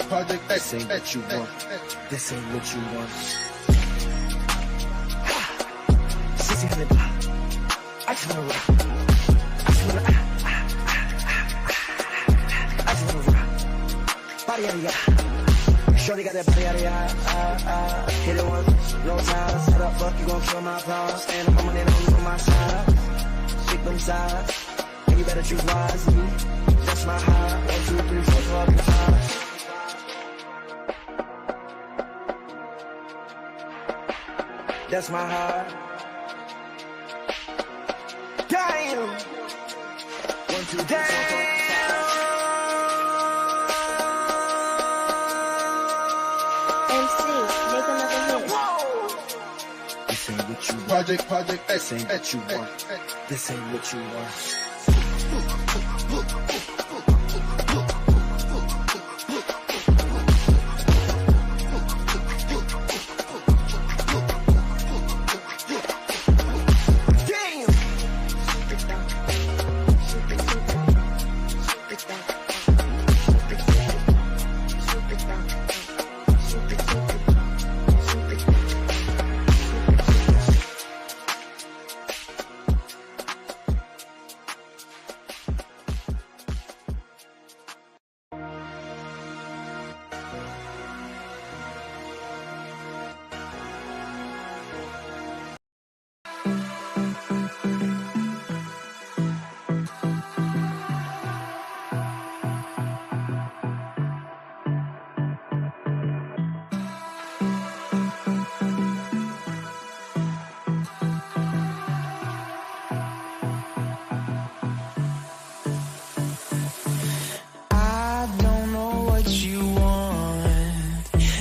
Project, this ain't what you want. This ain't what you want. 1600 block. I just wanna rock. I just wanna rock. Body out of ya. Shorty got that body out of ya. Hit it once, no time. Set up, fuck, you gon' kill my power. Stand up on my name, on my side. Shake them sides. And you better choose wisely. That's my high. 1, 2, 3, 4, 5, 5. That's my heart. Damn. 1, 2, 3, 4, 5. MC, make another hit. This ain't what you want. Project, this ain't what you want. This ain't what you want.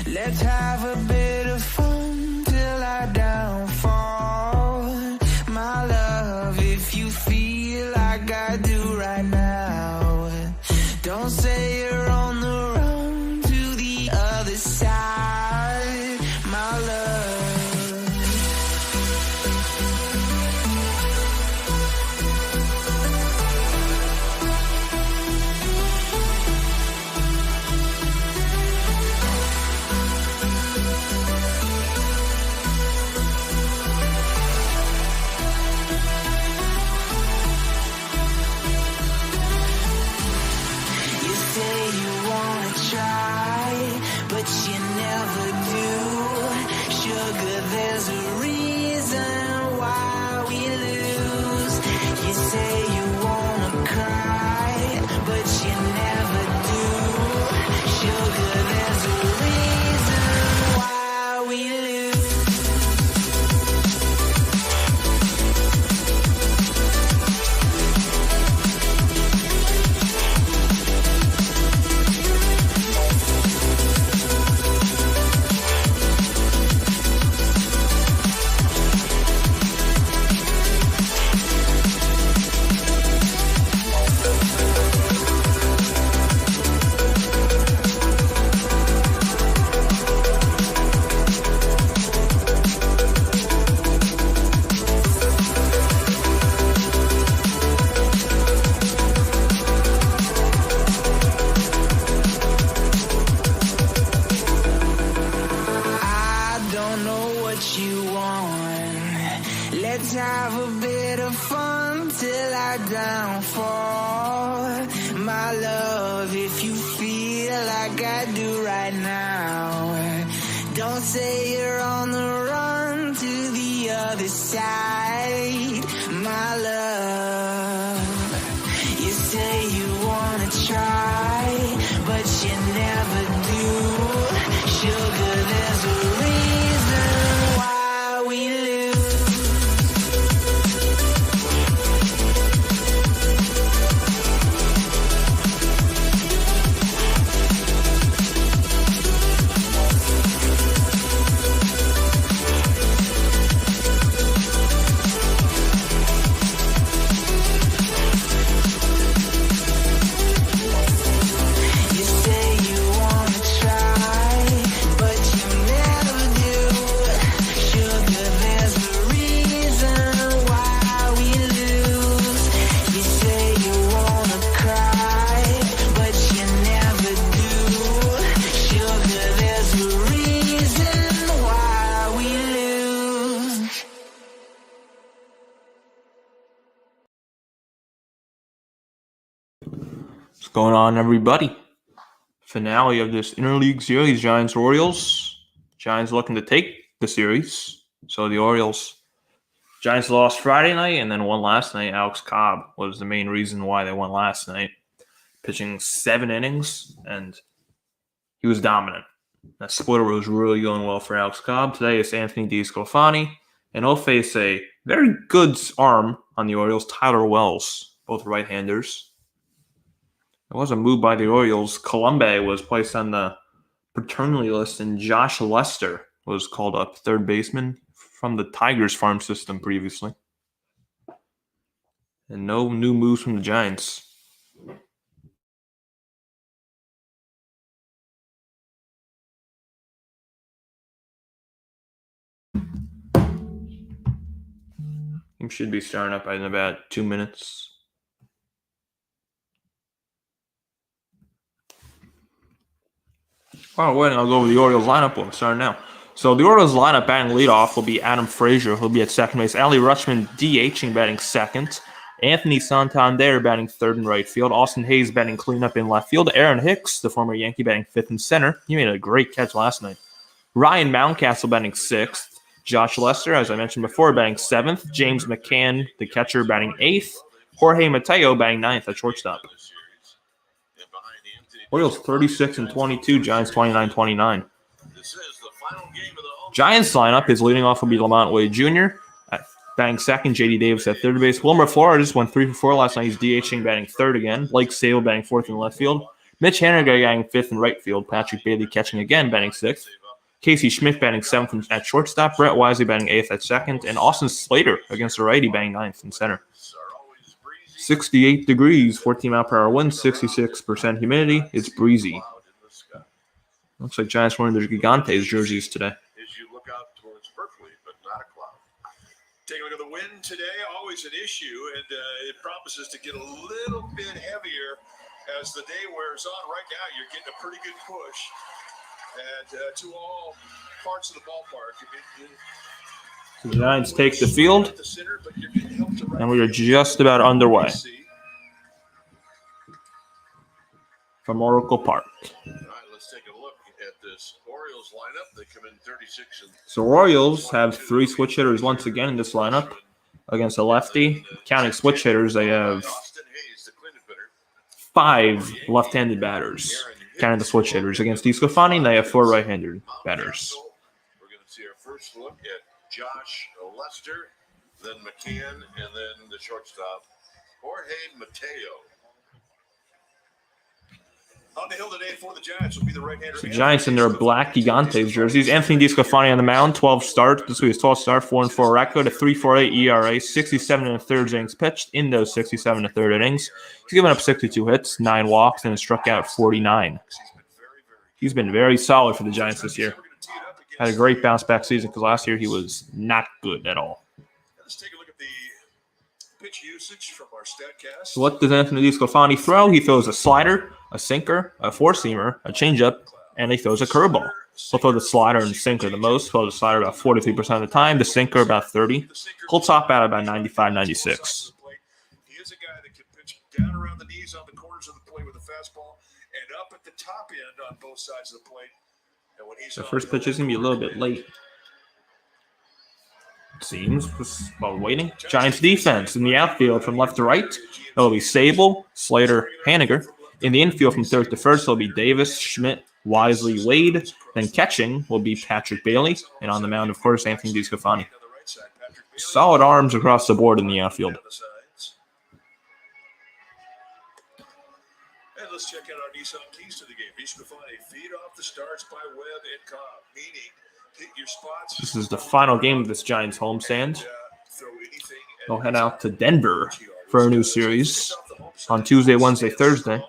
Let's have a bit of fun till I downfall. My love, if you feel like I do right now, don't say you're on the run to the other side, my love. But you never do. Sugar, there's a reason why we lose. You say you wanna cry, but you never do. Sugar, there's a reason why we lose. Let's have a bit of fun till I downfall. My love, if you feel like I do right now, don't say you're on the run to the other side, my love. You say you wanna try, but you never do. Sugar, there's a reason why we lose. What's going on, everybody? Finale of this interleague series, Giants Orioles. Giants looking to take the series. So the Giants lost Friday night and then won last night. Alex Cobb was the main reason why they won last night, pitching 7 innings, and he was dominant. That splitter was really going well for Alex Cobb. Today it's Anthony DeSclafani, and he'll face a very good arm on the Orioles, Tyler Wells, both right-handers. It was a move by the Orioles. Colombe was placed on the paternity list, and Josh Lester was called up, third baseman from the Tigers farm system previously. And no new moves from the Giants. He should be starting up in about 2 minutes. Oh, wait, I'll go over the Orioles lineup. We'll start now. So the Orioles lineup batting leadoff will be Adam Frazier, who'll be at second base. Ali Rutschman DHing batting second. Anthony Santander batting third and right field. Austin Hayes batting cleanup in left field. Aaron Hicks, the former Yankee, batting fifth and center. He made a great catch last night. Ryan Mountcastle batting sixth. Josh Lester, as I mentioned before, batting seventh. James McCann, the catcher, batting eighth. Jorge Mateo batting ninth at shortstop. Orioles 36-22, Giants 29-29. Giants lineup, his leading off will be Lamont Wade Jr. Batting second, J.D. Davis at third base. Wilmer Flores went 3 for 4 last night. He's DHing, batting third again. Blake Sable batting fourth in left field. Mitch Haniger batting fifth in right field. Patrick Bailey catching again, batting sixth. Casey Schmidt batting seventh at shortstop. Brett Wisely batting eighth at second. And Austin Slater against the righty batting ninth in center. 68 degrees, 14-mile-per-hour wind, 66% humidity. It's breezy. Looks like Giants wearing their Gigantes jerseys today. As you look out towards Berkeley, but not a cloud. Take a look at the wind today, always an issue, and it promises to get a little bit heavier as the day wears on. Right now, you're getting a pretty good push, and to all parts of the ballpark. The Giants take the field, and we are just about underway from Oracle Park. All right, let's take a look at this Orioles lineup. They come in 36. So Orioles have 3 switch hitters once again in this lineup against a lefty. Counting switch hitters, they have 5 left-handed batters. Counting the switch hitters. Against DeSclafani, they have 4 right-handed batters. We're going to see our first look at Josh Lester, then McCann, and then the shortstop, Jorge Mateo. On the hill today for the Giants will be the right-hander. The Giants in their black Gigantes jerseys. Anthony DeSclafani on the mound, 12 starts. This week his 12th start, 4-4 record, a 3.48 ERA, 67 1/3 innings pitched. In those 67 1/3 innings, he's given up 62 hits, 9 walks, and has struck out 49. He's been very solid for the Giants this year. Had a great bounce-back season because last year he was not good at all. Let's take a look at the pitch usage from our StatCast. So what does Anthony DeSclafani throw? He throws a slider, a sinker, a four-seamer, a changeup, and he throws a curveball. He'll throw the slider and sinker the most. Throw the slider about 43% of the time. The sinker about 30%. He'll top out about 95, 96. He is a guy that can pitch down around the knees on the corners of the plate with a fastball and up at the top end on both sides of the plate. And when he's The first pitch is going to be a little bit late. It seems, while waiting. Giants defense in the outfield from left to right. It'll be Sable, Slater, Haniger. In the infield from third to first, it'll be Davis, Schmidt, Wisely, Wade. Then catching will be Patrick Bailey. And on the mound, of course, Anthony DeSclafani. Solid arms across the board in the outfield. And let's check out our Nissan keys to the game. DeSclafani feed off the starts by Webb and Cobb, meaning hit your spots. This is the final game of this Giants homestand. They'll head out to Denver for a new series on Tuesday, Wednesday, Thursday.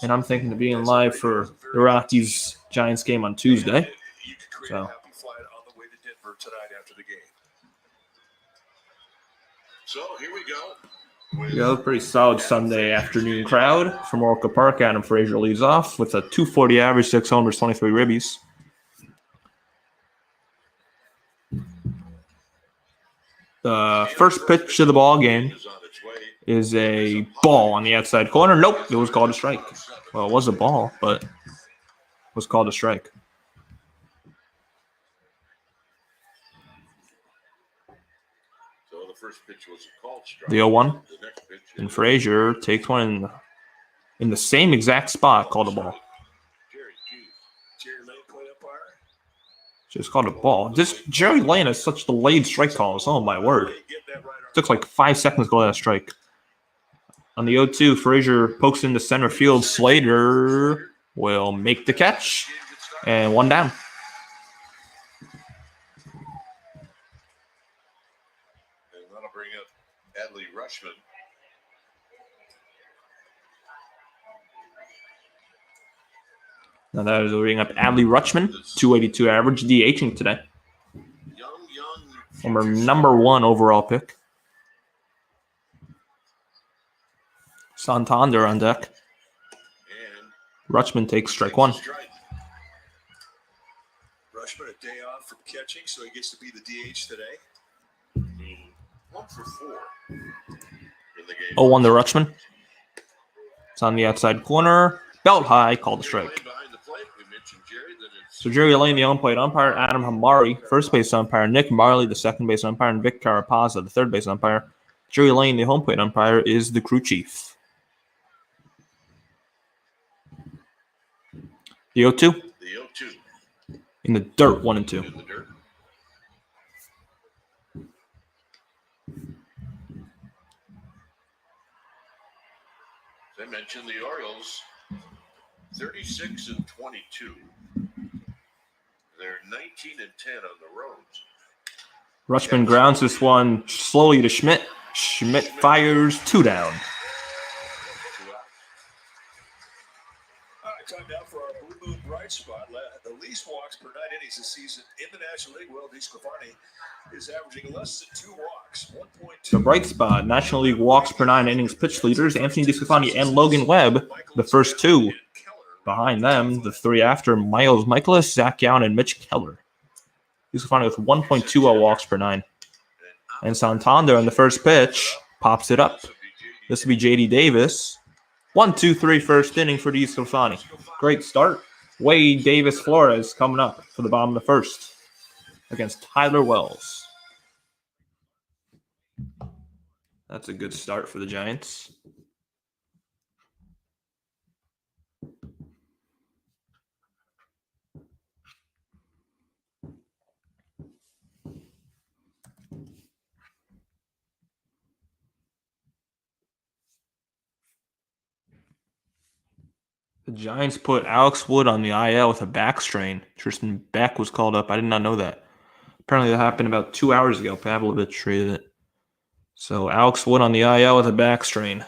And I'm thinking of being live for the Rockies-Giants game on Tuesday. So here we go. we got a pretty solid Sunday afternoon crowd from Oracle Park. Adam Frazier leads off with a 240 average, 6 homers, 23 ribbies. The first pitch of the ball game is a ball on the outside corner. Nope, it was called a strike. Well, it was a ball, but it was called a strike. So the first pitch was a called strike. The 0-1. The next pitch And Frazier takes one in the same exact spot, called a ball. Jerry Lane play umpire. Just called a ball. This Jerry Lane has such delayed strike calls. Oh, my word. It took like 5 seconds to go that strike. On the 0-2, Frazier pokes into center field. Slater will make the catch. And one down. And that'll bring up Adley Rutschman. Now that is bringing up Adley Rutschman, 282 average, DHing today. Former number 1 overall pick. Santander on deck. Rutschman takes strike 1. Rutschman a day off from catching, so he gets to be the DH today. 1 for 4 in the game. 0-1 to Rutschman. It's on the outside corner. Belt high, called a strike. So Jerry Lane, the on-plate umpire, Adam Hamari, first base umpire, Nick Marley, the second base umpire, and Vic Carapazza, the third base umpire. Jerry Lane, the home plate umpire, is the crew chief. The 0-2. The 0-2. In the dirt, 1 and 2. In the dirt. As I mentioned, the Orioles, 36 and 22. They're 19 and 10 on the road. Rutschman grounds this one slowly to Schmidt. Schmidt fires 2 down. All right, time now for our Blue Moon bright spot. The least walks per 9 innings this season in the National League. Well, DeSclafani is averaging less than 2 walks, 1.2. The bright spot, National League walks per 9 innings pitch leaders, Anthony DeSclafani and Logan Webb, the first 2. Behind them, the 3 after, Miles Michaelis, Zach Gallen, and Mitch Keller. DeSclafani with 1.20 walks per 9. And Santander on the first pitch pops it up. This will be J.D. Davis. 1-2-3 first inning for DeSclafani. Great start. Wade Davis Flores coming up for the bottom of the first against Tyler Wells. That's a good start for the Giants. The Giants put Alex Wood on the IL with a back strain. Tristan Beck was called up. I did not know that. Apparently that happened about 2 hours ago. Pavlovich traded it. So Alex Wood on the IL with a back strain.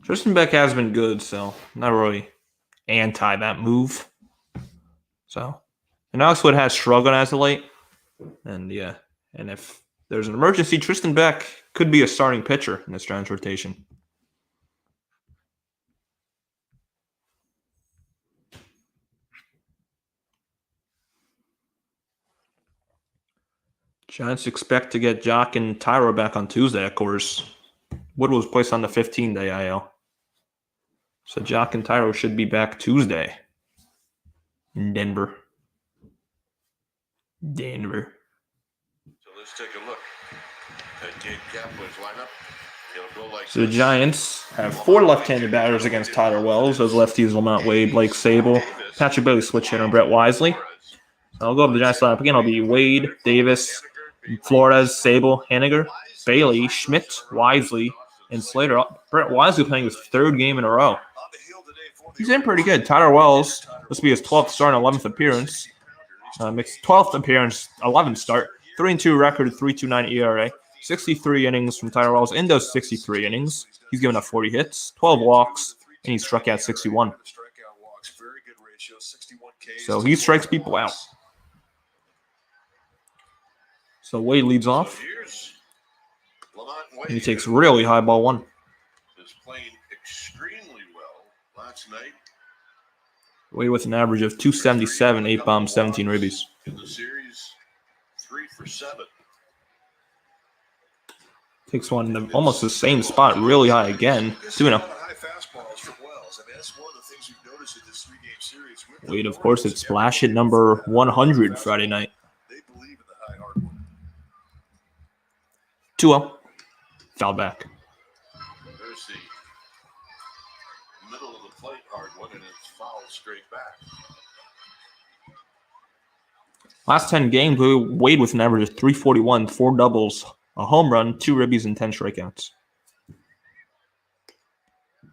Tristan Beck has been good, so I'm not really anti that move. So, and Alex Wood has struggled as of late. And yeah, and if there's an emergency, Tristan Beck could be a starting pitcher in this Giants rotation. Giants expect to get Jock and Tyro back on Tuesday, of course. Wood was placed on the 15-day IL. So Jock and Tyro should be back Tuesday in Denver. So let's take a look at Gabe Kapler's lineup. He'll go like So the Giants have 4 left-handed batters against Tyler Wells. Those lefties will not Wade, Blake Sable, Patrick Bailey switch hitter, and Brett Wisely. So I'll go to the Giants lineup again. It'll be Wade, Davis, Flores, Sable, Henniger, Bailey, Schmidt, Wisely, and Slater. Brett Wisely playing his 3rd game in a row. He's in pretty good. Tyler Wells, this will be his 12th start and 11th appearance. Makes 12th appearance, 11th start, 3-2 record, 3.29 ERA, 63 innings from Tyler Wells. In those 63 innings, he's given up 40 hits, 12 walks, and he struck out 61. So he strikes people out. So Wade leads off. And he takes really high ball 1. Is playing extremely well last night. Wade with an average of 277, 8 bombs, 17 ribbies. In the series, 3 for 7. Takes one in almost the same spot, really high again. 2-0. High fastballs from Wells. I mean, that's one of the things we've noticed in this 3-game series. Wade, of course, it's Splash at number 100 Friday night. They believe in the high hard one. 2-0. Foul back. There's the middle of the plate hard one, and it's fouled straight back. Last 10 games, Wade with an average of 341, 4 doubles, a home run, 2 ribbies, and 10 strikeouts.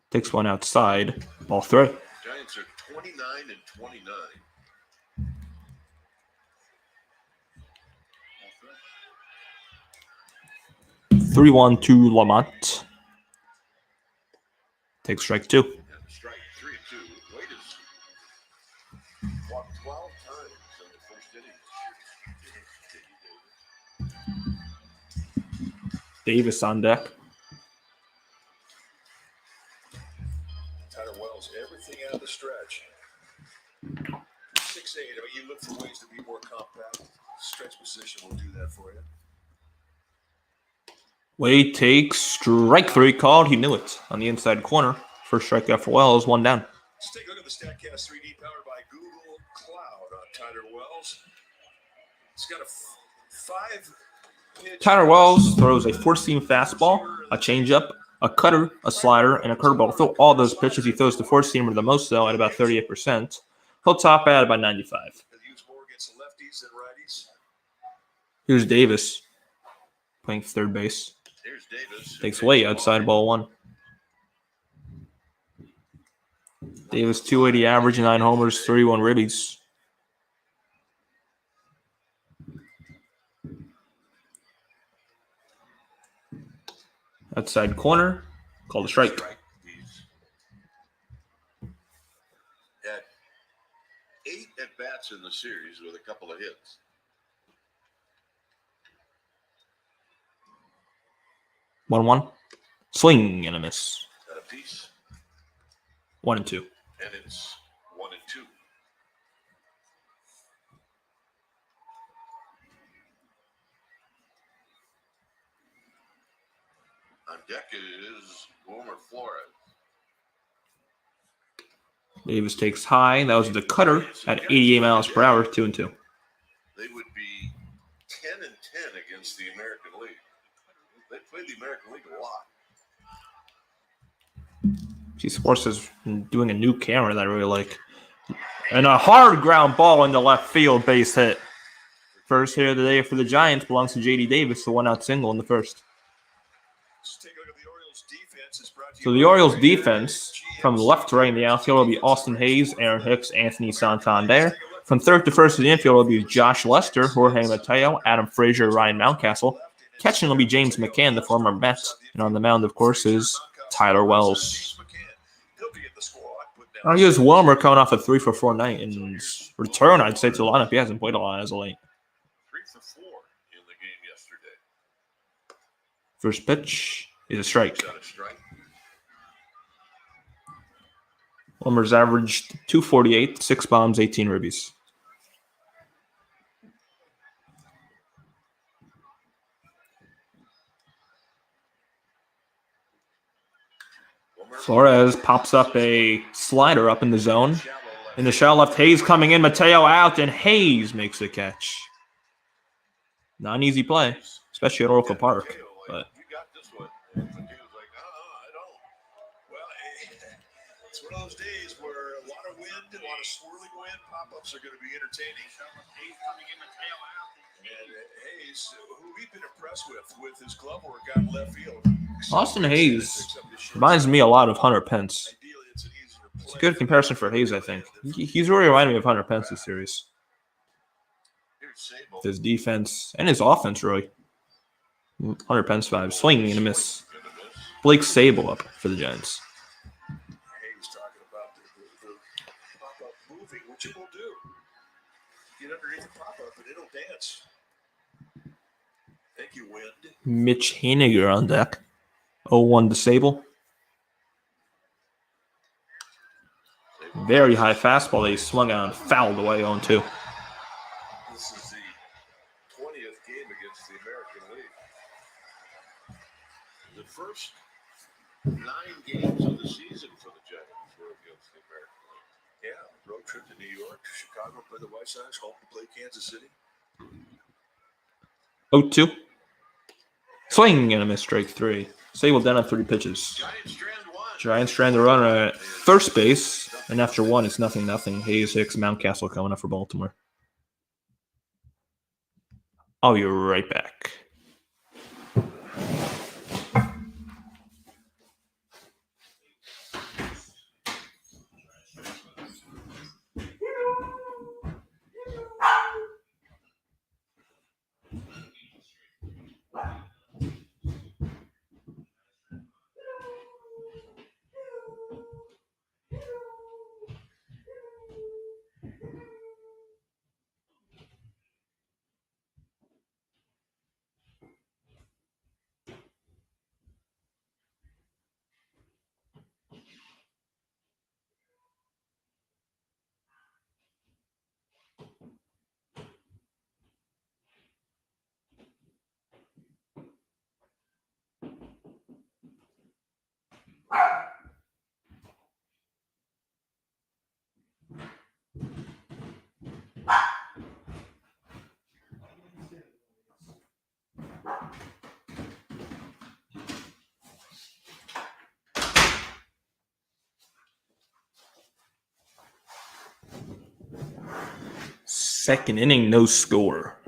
Takes one outside. Ball 3. Giants are 29 and 29. 3-1 to Lamont. Takes strike 2. And strike 3-2. Wade has walked 12 times in the first inning. Davis on deck. Tyler Wells, everything out of the stretch. 6'8". I mean, you look for ways to be more compact. Stretch position will do that for you. Wade takes strike 3 called. He knew it on the inside corner. First strikeout for Wells, 1 down. Let's take a look at the StatCast 3D powered by Google Cloud on Tyler Wells. He's got a 5-pitch. Tyler Wells throws a 4-seam fastball, a changeup, a cutter, a slider, and a curveball. Throw all those pitches. He throws the 4-seamer the most, though, at about 38%. He'll top out about 95. He'll use more against lefties than righties. Here's Davis playing third base. Here's Davis. Takes way outside ball 1. Davis 280 average, 9 homers, 31 ribbies. Outside corner, called a strike. He's had 8 at-bats in the series with a couple of hits. 1-1. Swing and a miss. Got a piece, 1-2. and it's 1-2. On deck is Wilmer Flores. Davis takes high. That was the cutter at 88 miles per hour, 2-2. They would be 10-10 against the American League. They played the American League a lot. G Sports is doing a new camera that I really like. And a hard ground ball into left field, base hit. First hit of the day for the Giants belongs to J.D. Davis, the 1-out single in the first. Let's take a look at the Orioles defense. It's brought to you So the by Orioles defense, from left to right in the outfield, will be Austin Hayes, Aaron Hicks, Anthony Santander. From third to first in the infield will be Josh Lester, Jorge Mateo, Adam Frazier, Ryan Mountcastle. Catching will be James McCann, the former Met. And on the mound, of course, is Tyler Wells. Here's Wilmer coming off a 3-for-4 night. In return, I'd say, to the lineup. He hasn't played a lot as of late. 3 for 4 in the game yesterday. First pitch is a strike. Got a strike. Wilmer's averaged 248, 6 bombs, 18 ribbies. Flores pops up a slider up in the zone. In the shallow left, Hayes coming in, Mateo out, and Hayes makes the catch. Not an easy play, especially at Oracle Park. But You got this one. And Mateo's like, I don't. Well, it's one of those days where a lot of wind, a lot of swirling wind, pop-ups are going to be entertaining. Hayes coming in, Mateo out. And Hayes, who we've been impressed with his glove work out in left field. Austin Hayes reminds me a lot of Hunter Pence. It's a good comparison for Hayes, I think. He's really reminding me of Hunter Pence this series. His defense and his offense, really. Hunter Pence 5, swinging and a miss. Blake Sable up for the Giants. Hayes talking about the pop-up moving, which it will do. Get underneath the pop-up and it'll dance. Thank you, wind. Mitch Haniger on deck. 0-1 to Sable. Very high fastball that he swung on, fouled away 0-2. This is the 20th game against the American League. The first 9 games of the season for the Giants were against the American League. Yeah, road trip to New York, Chicago, play the White Sox, home to play Kansas City. 0-2. Swing and a miss, strike 3. Sable down at 3 pitches. Giants strand the runner at first base, and after 1, it's 0-0. Hayes, Hicks, Mountcastle coming up for Baltimore. I'll be right back. Second inning, no score.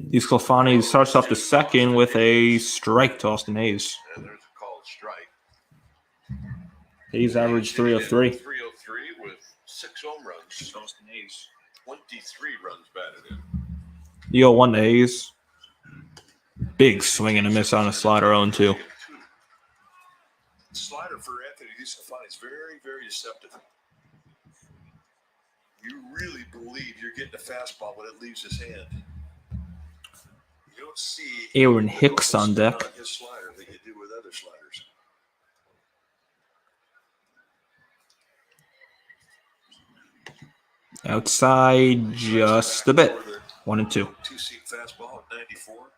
DeSclafani starts off the second with a strike to Austin Hayes. And there's a called strike. Hayes averaged 303. 303 with 6 home runs. Austin Hayes. 23 runs batted in. The 0-1 to Hayes. Big swing and a miss on a slider 0-2. Slider for Anthony DeSclafani is very, very deceptive. You really believe you're getting a fastball when it leaves his hand. You don't see Aaron Hicks on deck. On his slider that you do with other sliders. Outside just a bit. 1-2. 2-seam fastball at 94.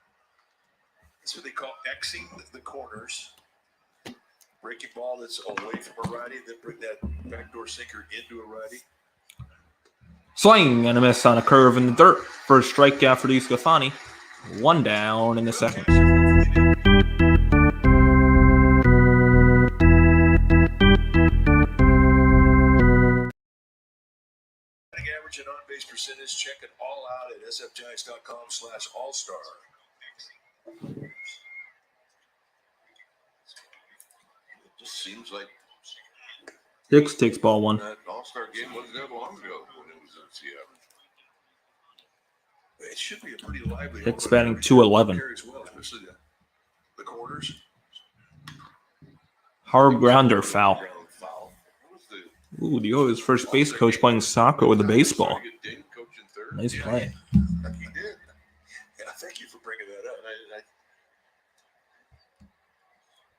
That's what they call Xing the corners. Breaking ball that's away from a righty, then bring that backdoor sinker into a righty. Swing and a miss on a curve in the dirt. First strikeout for DeSclafani. 1 down in the second. Average and on-base percentage, check it all out at sfgiants.com/allstar. It just seems like Hicks takes ball 1. that all-star game wasn't that long ago when it was in Seattle. It should be a pretty lively. Hicks batting .211. Well, especially the corners. Hard grounder foul. Ooh, the Orioles first base coach playing soccer with a baseball. Nice play. He did. Yeah, thank you for bringing that up. I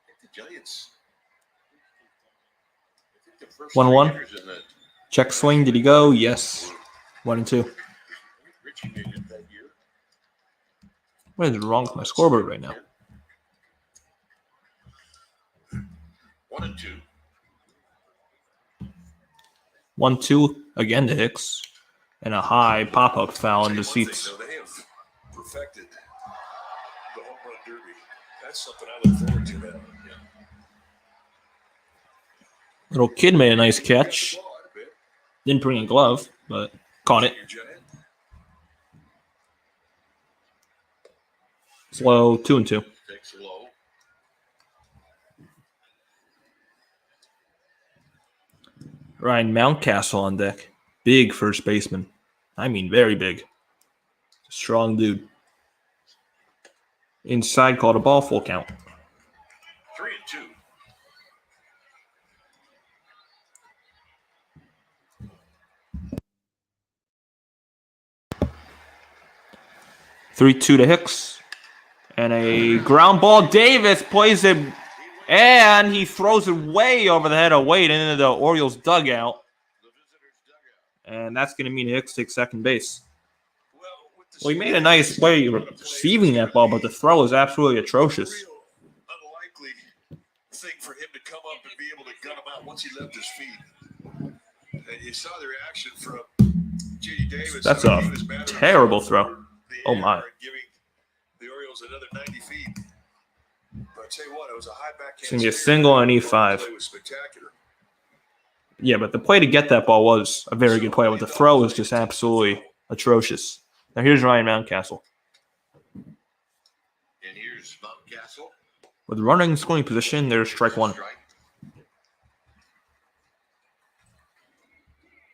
think the Giants. 1-1. Check swing. Did he go? Yes. 1-2. Richie made it that year. What is wrong with my scoreboard right now? 1-2. 1-2 again to Hicks. And a high pop-up foul into seats. They have perfected the home run derby. That's something I look forward to now. Yeah. Little kid made a nice catch. Didn't bring a glove, but caught it. Slow, 2-2. Takes low. Ryan Mountcastle on deck. Big first baseman. I mean, very big. Strong dude. Inside, called a ball, full count. 3-2. 3-2 to Hicks. And a ground ball. Davis plays it, and he throws it way over the head of Wade into the Orioles dugout. And that's going to mean Hicks takes second base. Well, he made a nice play receiving that ball, but the throw is absolutely atrocious. Unlikely thing for him to come up and be able to gun him out once he left his feet. And you saw the reaction from J.D. Davis. That's a terrible throw. Oh, my. Giving the Orioles another 90 feet. But I tell you what, it was a high backhand. It's going to be a single on E5. It was spectacular. Yeah, but the play to get that ball was a very good play, but the throw was just absolutely atrocious. Now here's Ryan Mountcastle. And here's Mountcastle. With running in scoring position, there's strike one.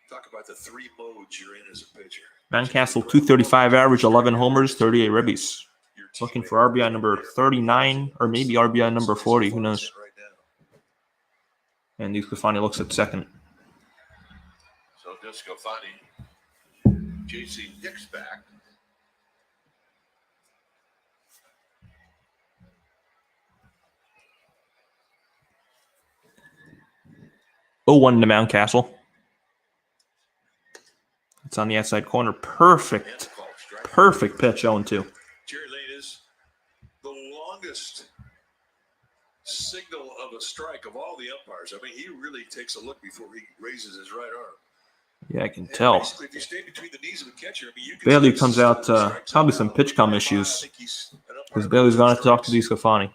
Talk about the three modes you're in as a pitcher. Mountcastle, 235 average, 11 homers, 38 ribbies. Looking for RBI number 39, or maybe RBI number 40, who knows. And DeSclafani looks at second. So DeSclafani, J.C. Dick's back. Oh, 1 to Mountcastle. It's on the outside corner. Perfect pitch, 0-2. Jerry Lane is the longest signal of a strike of all the umpires. I mean, he really takes a look before he raises his right arm. Yeah, I can tell. Basically, if you stay between the knees of a catcher, I mean, you can Bailey comes out probably some pitch com issues because Bailey's going to talk to DeSclafani.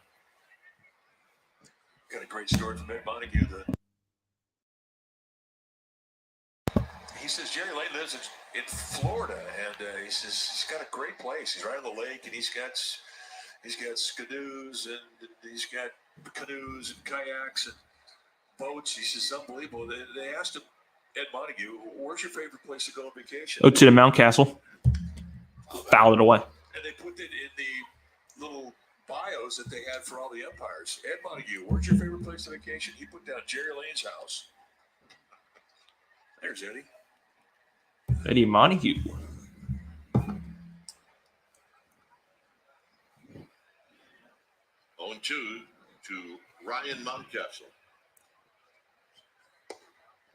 Got a great story from Ed Montague. He says Jerry Lane lives in Florida, and he says he's got a great place. He's right on the lake, and he's got skidoos, and he's got canoes and kayaks and boats. He says it's unbelievable. They asked him, Ed Montague, where's your favorite place to go on vacation? Oh, to the Mountcastle. Fouled it away. And they put it in the little bios that they had for all the umpires. Ed Montague, where's your favorite place to vacation? He put down Jerry Lane's house. There's Eddie. Eddie Montague. On 2 to Ryan Mountcastle.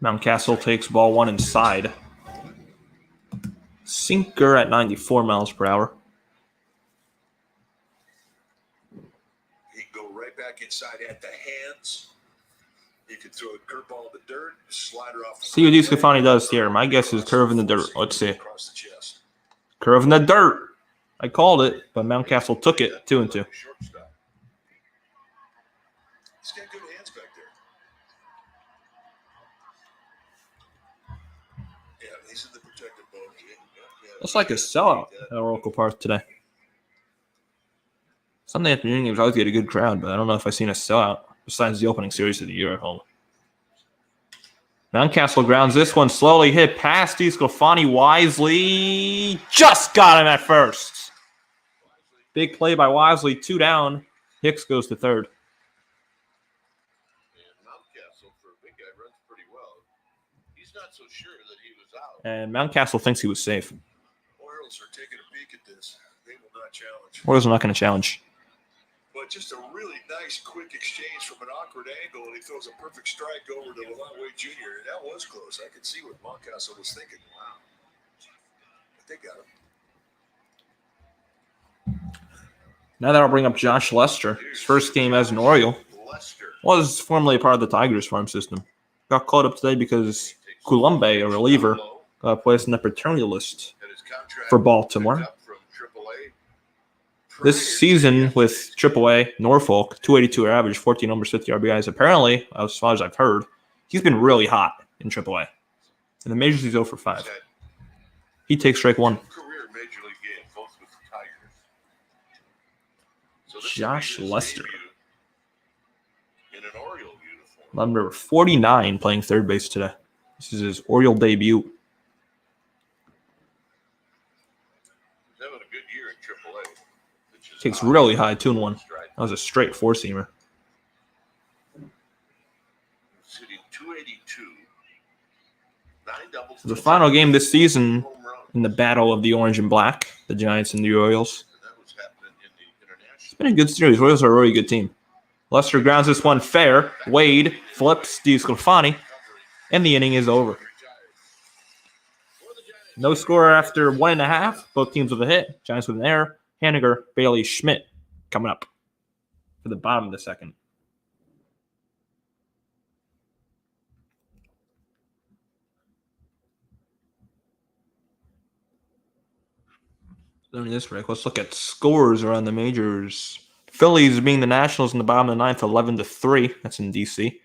Mountcastle takes ball 1 inside. Sinker at 94 miles per hour. He can go right back inside at the hands. He could throw a curveball in the dirt, slider off. See what DeSclafani does here. My guess is curve in the dirt. Let's see. Across the chest. Curve in the dirt. I called it, but Mountcastle took it 2-2. Shortstop. He's got good hands back there. Yeah, he's in the protective mode. Looks like a sellout at Oracle Park today. Sunday afternoon games always get a good crowd, but I don't know if I've seen a sellout besides the opening series of the year at home. Mountcastle grounds this one, slowly hit past DeSclafani wisely. Just got him at first. Big play by Wisely, 2 down. Hicks goes to third. And Mountcastle, for a big guy, runs pretty well. He's not so sure that he was out. And Mountcastle thinks he was safe. Orioles are taking a peek at this. They will not challenge. Orioles are not going to challenge. But just a really nice, quick exchange from an awkward angle, and he throws a perfect strike over to Levon Wade Jr. And that was close. I could see what Mountcastle was thinking. Wow. But they got him. Now that I'll bring up Josh Lester. His first game as an Oriole. Lester. Was formerly a part of the Tigers farm system. Got called up today because Coulombe, a reliever, got placed on the paternity list And his contract for Baltimore. picked up from AAA. This season with AAA, Norfolk, 282 average, 14 homers, 50 RBIs. Apparently, as far as I've heard, he's been really hot in AAA. In the majors, he's 0 for 5. He takes strike 1. Career major league game, both with the Tigers. So this Josh will be his Lester. debut in an Oriole uniform. Number 49 playing third base today. This is his Oriole debut. He's having a good year in AAA. which is Takes high. really high, 2-1. That was a straight four-seamer. Sitting 282. 9 doubles. The final game this season in the battle of the orange and black, the Giants and the Orioles. That was happening in the international. It's been a good series. Orioles are a really good team. Lester grounds this one fair. Wade flips Steve Sclafani, and the inning is over. No score after 1.5. Both teams with a hit. Giants with an error. Haniger, Bailey, Schmidt coming up for the bottom of the second. During this break, let's look at scores around the majors. Phillies being the Nationals in the bottom of the ninth, 11-3. That's in D.C.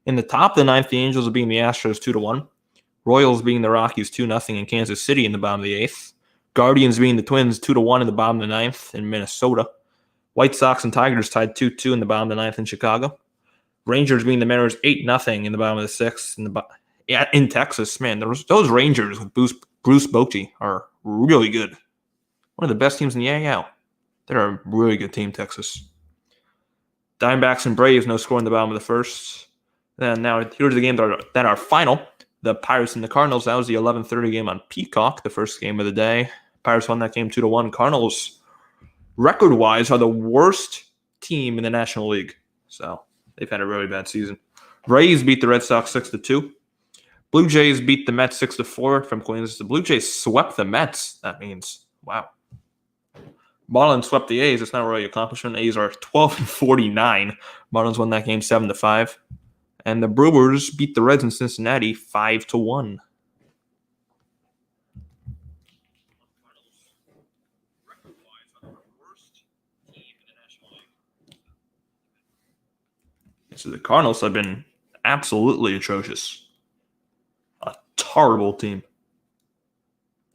In the top of the ninth, the Angels being the Astros 2-1. Royals being the Rockies 2-0 in Kansas City in the bottom of the eighth. Guardians being the Twins 2-1 in the bottom of the ninth in Minnesota. White Sox and Tigers tied 2-2 in the bottom of the ninth in Chicago. Rangers being the Mariners 8-0 in the bottom of the sixth in Texas. Man, those Rangers with Bruce Bochy are really good. One of the best teams in the AL. They're a really good team, Texas. Diamondbacks and Braves, no score in the bottom of the first. Then now here's the games that are final. The Pirates and the Cardinals. That was the 11:30 game on Peacock, the first game of the day. Pirates won that game 2-1. Cardinals, record-wise, are the worst team in the National League. So they've had a really bad season. Rays beat the Red Sox 6-2. Blue Jays beat the Mets 6-4 from Queens. The Blue Jays swept the Mets. That means, wow. Marlins swept the A's. It's not really an accomplishment. The A's are 12-49. Marlins won that game 7-5. And the Brewers beat the Reds in Cincinnati 5-1. So the Cardinals have been absolutely atrocious. A terrible team.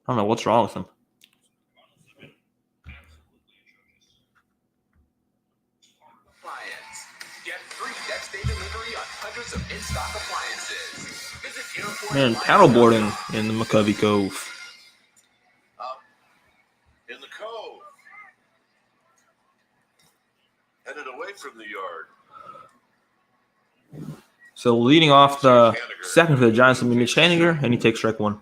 I don't know what's wrong with them. Man, paddleboarding in the McCovey Cove. In the cove. Headed away from the yard. So leading off the second for the Giants will be Mitch Haniger, and he takes strike one.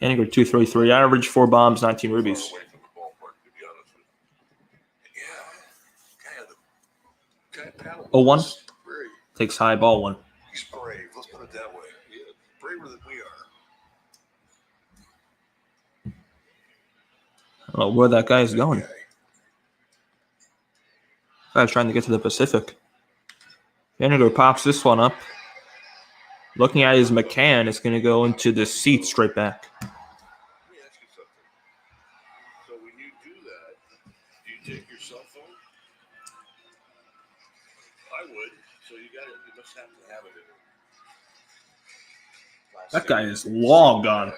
Haniger 2.33 average, 4 bombs, 19 rubies. Away from the ballpark, to be honest with you. Yeah, kind of 0-1. Takes high ball one. He's brave. Let's put it that way. Yeah, braver than we are. I don't know where that guy is going. Guy's trying to get to the Pacific. Haniger pops this one up. Looking at his McCann, it's going to go into the seat straight back. Let me ask you something. So when you do that, do you take your cell phone? I would. So you must have to have it in. That guy is long gone.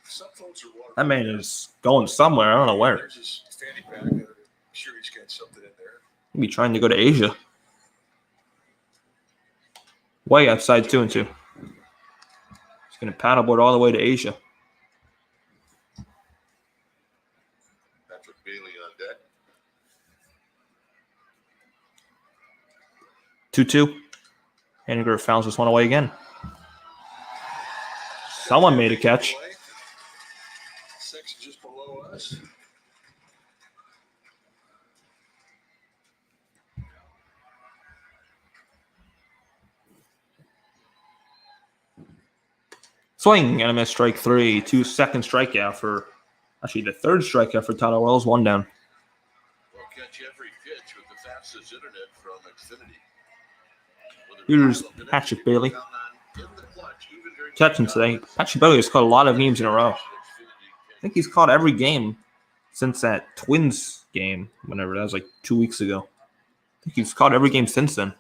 Cell phones are waterproof. That man is going somewhere. I don't know where. There's his fanny pack. I'm sure he's got something in there. He'll be trying to go to Asia. Way outside 2-2. He's going to paddleboard all the way to Asia. Patrick Bailey on deck. 2-2. Haniger fouls this one away again. Someone made a catch. 6 just below us. Swing and a miss, strike 3. 2-second strikeout for, actually the third strikeout for Tyler Wells, 1 down. We'll catch every pitch with the fastest internet from Xfinity. Here's Patrick Bailey. Catching today. Patrick Bailey has caught a lot of games in a row. I think he's caught every game since that Twins game, whenever that was, like 2 weeks ago. I think he's caught every game since then.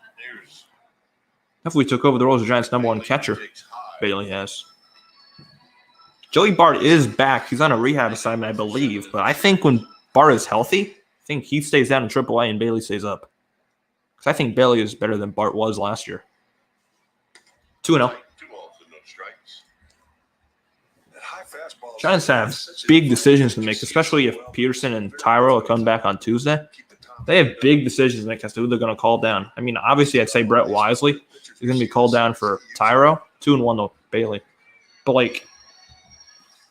Definitely took over the role as the Giants' number 1 catcher. Bailey has. Joey Bart is back. He's on a rehab assignment, I believe. But I think when Bart is healthy, I think he stays down in AAA and Bailey stays up. Because I think Bailey is better than Bart was last year. 2-0. 2 balls and no strikes. That high fastball. Giants have big decisions to make, especially if Peterson and Tyro are coming back on Tuesday. They have big decisions to make as to who they're going to call down. I mean, obviously, I'd say Brett Wisely is going to be called down for Tyro, 2-1 to Bailey. But, like,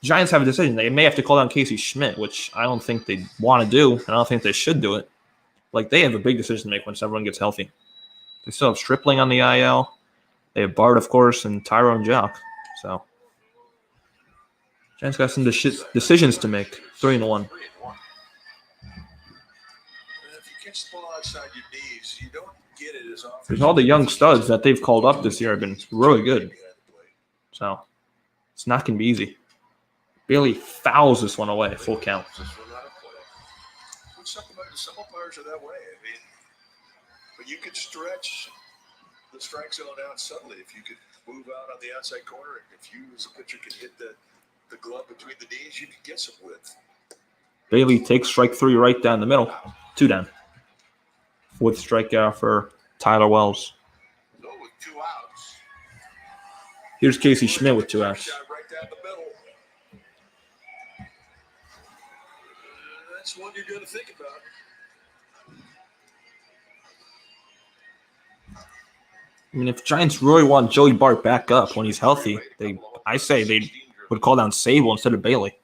Giants have a decision. They may have to call down Casey Schmidt, which I don't think they want to do, and I don't think they should do it. Like, they have a big decision to make once everyone gets healthy. They still have Stripling on the IL. They have Bart, of course, and Tyro and Jock. So, Giants got some decisions to make. 3-1. If you catch the ball outside your knees, you don't get it as often. There's all the young studs that they've called up this year have been really good. So, it's not going to be easy. Bailey fouls this one away, full count. Some umpires are that way. I mean, but you could stretch the strike zone out subtly if you could move out on the outside corner. If you, as a pitcher, could hit the glove between the knees, you could get some width. Bailey takes strike 3 right down the middle. 2 down. 4th strikeout for Tyler Wells. So with 2 outs. Here's Casey Schmidt with 2 outs. Right down the middle. That's one you're going to think about. I mean, if Giants really want Joey Bart back up when he's healthy, I say they would call down Sable instead of Bailey.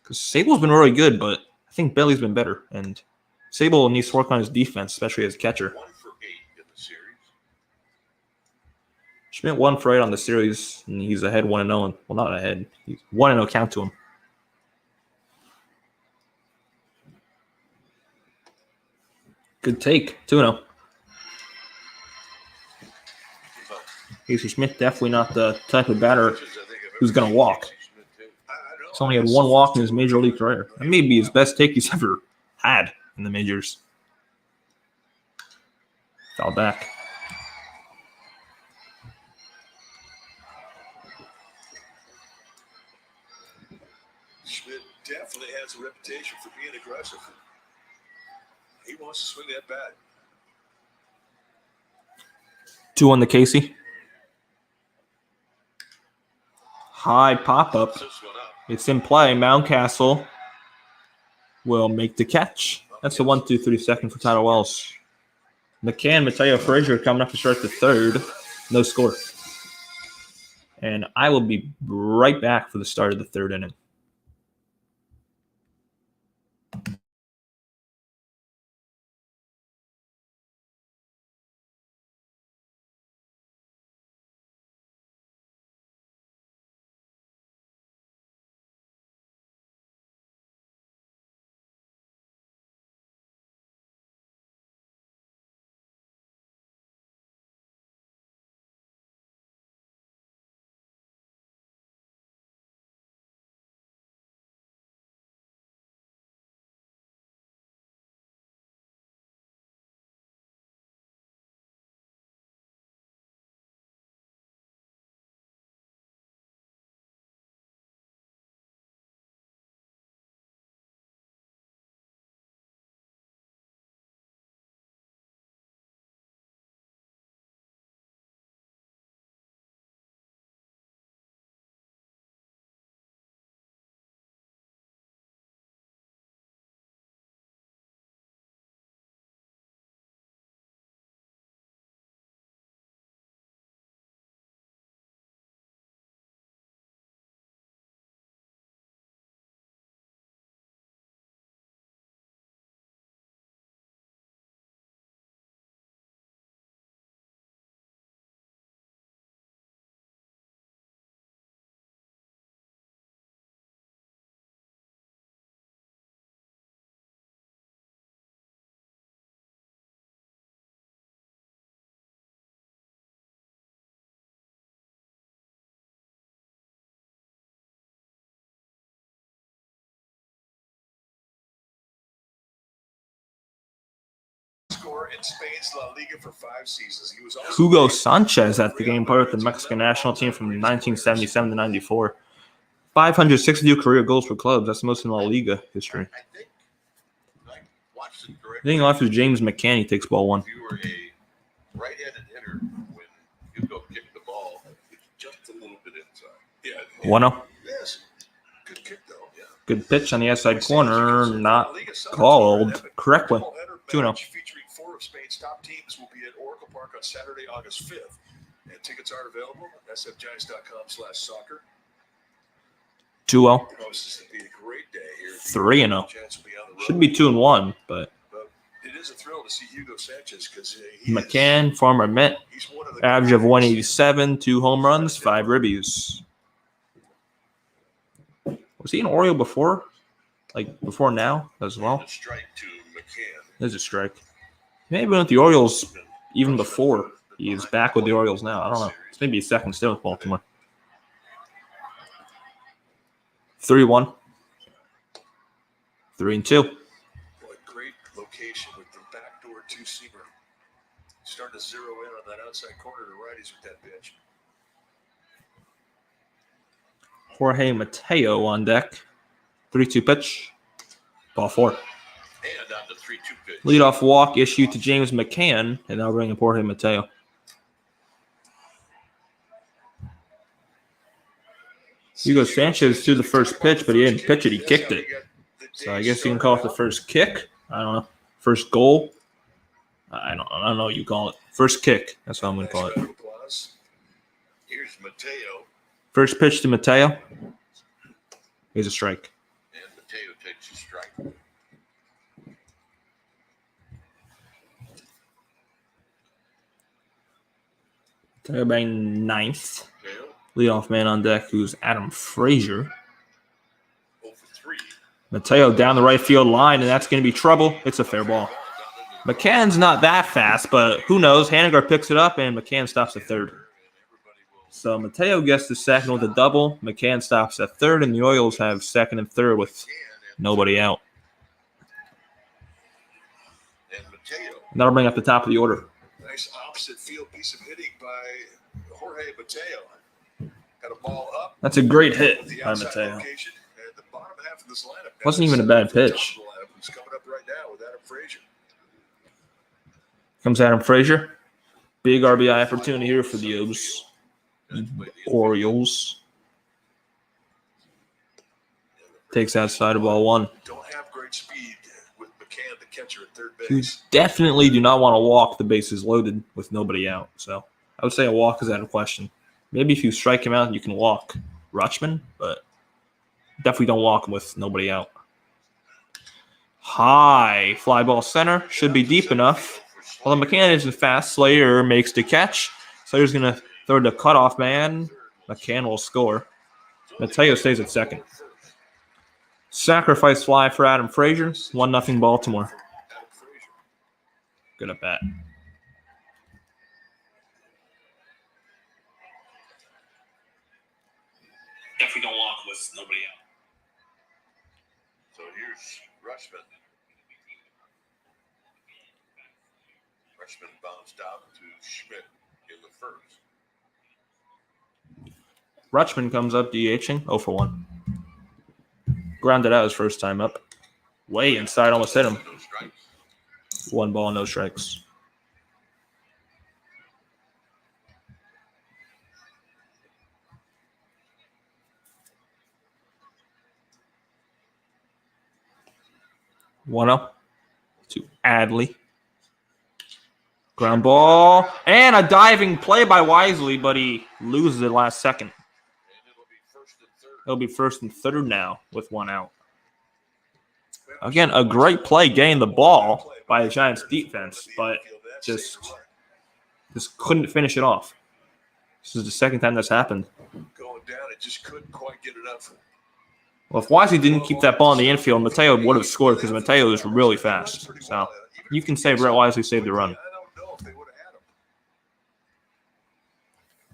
Because Sable's been really good, but I think Bailey's been better. And Sable needs to work on his defense, especially as a catcher. 1 for 8 in the series. Schmidt 1 for 8 on the series, and he's ahead 1-0. Well, not ahead. He's 1-0 count to him. Good take. 2-0. Casey Schmidt definitely not the type of batter who's going to walk. He's only had 1 walk in his major league career. That may be his best take he's ever had in the majors. Foul back. Schmidt definitely has a reputation for being aggressive. He wants to swing that bat. 2-1 to Casey. High pop-up. It's in play. Mountcastle will make the catch. That's the 1-2-3 second for Tyler Wells. McCann, Mateo Frazier coming up to start the 3rd. No score. And I will be right back for the start of the 3rd inning. In Spain's La Liga for 5 seasons. He was also Hugo Sanchez at the game, part of the Mexican national team from 1977 to 94. 562 career goals for clubs. That's the most in La Liga history. Leading off is James McCann. He takes ball 1. If you were a right-handed hitter when Hugo kicked the 1-0. Yes. Good kick, though. Yeah. Good pitch on the outside corner. Not called correctly. 2-0. Match featuring 4 of Spain's top teams will be at Oracle Park on Saturday, August 5th. And tickets are available at sfgiants.com/soccer. 2-0. Promises to be a great day here. 3-0. Giants will be on the road. Should be 2-1, but It is a thrill to see Hugo Sanchez because McCann, former Met, he's one of the average of 187, 2 home runs, 5 ribbies. Was he an Oriole before? Like before now as well? A strike to McCann. There's a strike. He may have been with the Orioles even before. He is back with the Orioles now. I don't know. It's maybe his second stint with Baltimore. 3-1. 3-2. What a great location with the backdoor two-seamer. Starting to zero in on that outside corner to righties with that pitch. Jorge Mateo on deck. 3-2 pitch. Ball 4. And on the 3-2 pitch. Leadoff walk issued to James McCann, and now bringing Jorge Mateo. Hugo Sanchez threw the first pitch, but he didn't pitch it. He kicked it. So I guess you can call it the first kick. I don't know. First goal. I don't know what you call it. First kick. That's what I'm going to call it. Here's Mateo. First pitch to Mateo. Here's a strike. And Mateo takes a strike. Mateo batting ninth. Mateo, Leadoff man on deck, who's Adam Frazier. 0 for 3. Mateo down the right field line, and that's going to be trouble. It's a fair ball. McCann's not that fast, but who knows? Haniger picks it up, and McCann stops at third. So Mateo gets the second with a double. McCann stops at third, and the Orioles have second and third with nobody out. And Mateo. And that'll bring up the top of the order. Nice opposite field piece of hitting by Jorge Mateo. Got a ball up. That's a great hit With the by outside Mateo. location, and the bottom half of this lineup Wasn't even a bad pitch. Who's coming up right now with Adam Frazier. Comes Adam Frazier. Big RBI opportunity here for the Orioles. Takes outside of ball 1. Don't have great speed with McCann, the catcher, at third You base. definitely do not want to walk the bases loaded with nobody out. So I would say a walk is out of question. Maybe if you strike him out, you can walk Rutschman, but definitely don't walk him with nobody out. High fly ball center. Should be deep enough. Although McCann isn't fast, Slater makes the catch. Slater's going to throw the cutoff man. McCann will score. Mateo stays at second. Sacrifice fly for Adam Frazier. 1-0 Baltimore. Good at bat. Definitely don't walk with nobody out. So here's Rutschman. Rutschman bounced out to Schmidt in the first. Rutschman comes up DHing 0 for 1. Grounded out his first time up. Way inside, almost hit him. No strikes. 1 ball, no strikes. One up to Adley. Ground ball. And a diving play by Wisely, but he loses it last second. And it'll be first and third. It'll be first and third now with 1 out. Again, a great play getting the ball by the Giants defense, but just couldn't finish it off. This is the second time that's happened. Going down, it just couldn't quite get it up. Well, if Wisely didn't keep that ball in the infield, Mateo would have scored because Mateo is really fast. So you can say Brett Wisely saved the run. I don't know if they would have had him.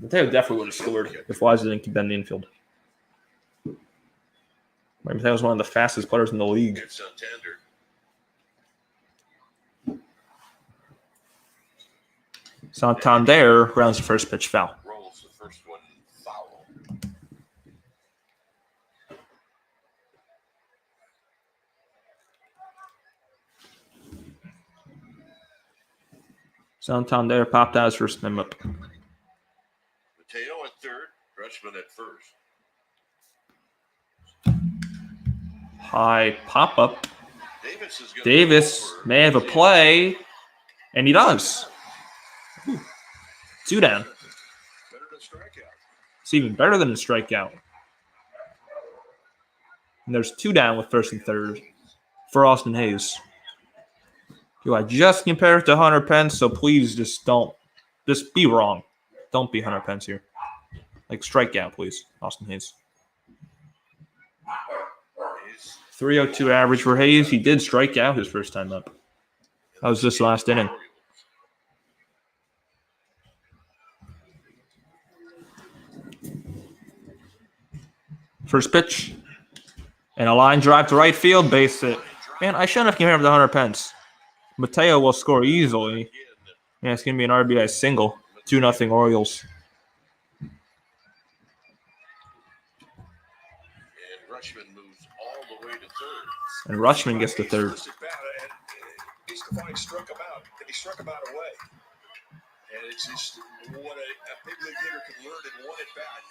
Mateo definitely would have scored if Wisely didn't keep that in the infield. Mateo was one of the fastest players in the league. It's Santander. Santander grounds the first pitch foul. Rolls the first one foul. Santander popped out his first time up. Mateo at third, Rutschman at first. High pop-up. Davis Davis may have a play, and he does. Ooh. 2 down. Better than strikeout. It's even better than a strikeout. And there's 2 down with first and third for Austin Hayes. Do I just compare it to Hunter Pence? So please just be wrong. Don't be Hunter Pence here. Like, strike out, please, Austin Hayes. 302 average for Hayes. He did strike out his first time up. That was this last inning. First pitch. And a line drive to right field, base hit. Man, I shouldn't have compared him to Hunter Pence. Mateo will score easily. Yeah, it's going to be an RBI single. 2-0 Orioles. And Rutschman moves all the way to third. And Rutschman gets to third. He struck him out, and he struck him out away. And it's just what a big league hitter can learn in one at bat.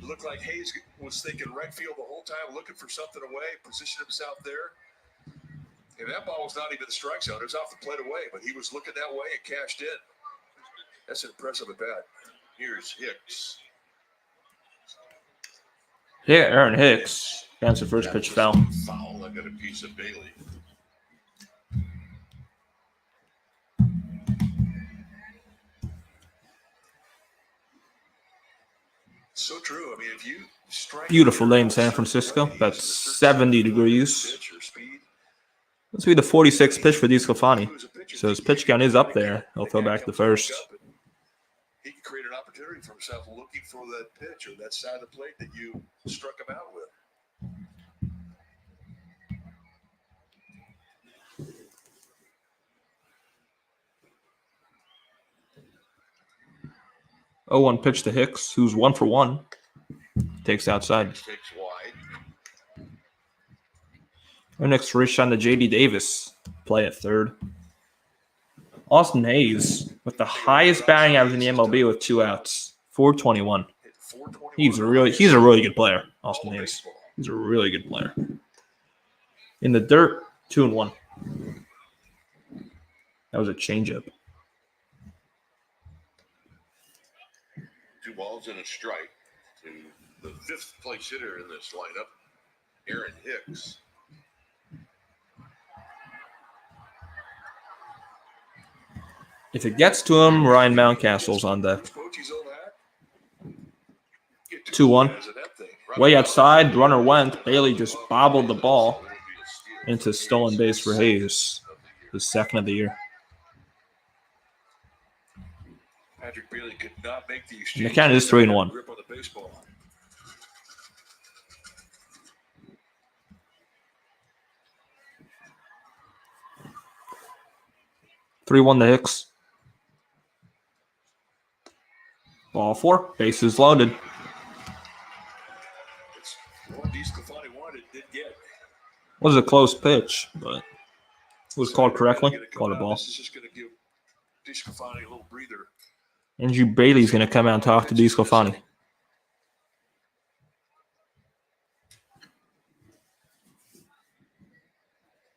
It looked like Hayes was thinking right field the whole time, looking for something away, positioned himself there. And that ball was not even the strike zone. It was off the plate away, but he was looking that way and cashed in. That's an impressive at bat. Here's Hicks. Yeah, Aaron Hicks. Against the first pitch foul. Foul. I got a piece of Bailey. So true. I mean, if you strike Beautiful day in San Francisco. That's 70 degrees. This will be the 46th pitch for DeSclafani. So his pitch count is up there. He'll throw back the first. He can create an opportunity for himself looking for that pitch or that side of the plate that you struck him out with. Oh, 1 pitch to Hicks, who's 1 for 1. Takes outside. Takes wide. Our next wish on to J.D. Davis. Play at third. Austin Hayes with the highest batting average in the MLB with 2 outs. 421. He's a really good player, Austin Hayes. He's a really good player. In the dirt, 2-1. That was a changeup. 2 balls and a strike to the 5th place hitter in this lineup, Aaron Hicks. If it gets to him, Ryan Mountcastle's on deck. 2-1. Way outside, runner went. Bailey just bobbled the ball into stolen base for Hayes, the second of the year. Patrick Bailey could not make the And the count is 3-1. 3-1 to Hicks. Ball 4. Bases loaded. It's what DeSclafani wanted, did get. Was a close pitch, but it was called correctly. Called a ball. This is just going to give DeSclafani a little breather. Andrew Bailey's going to come out and talk to DeSclafani.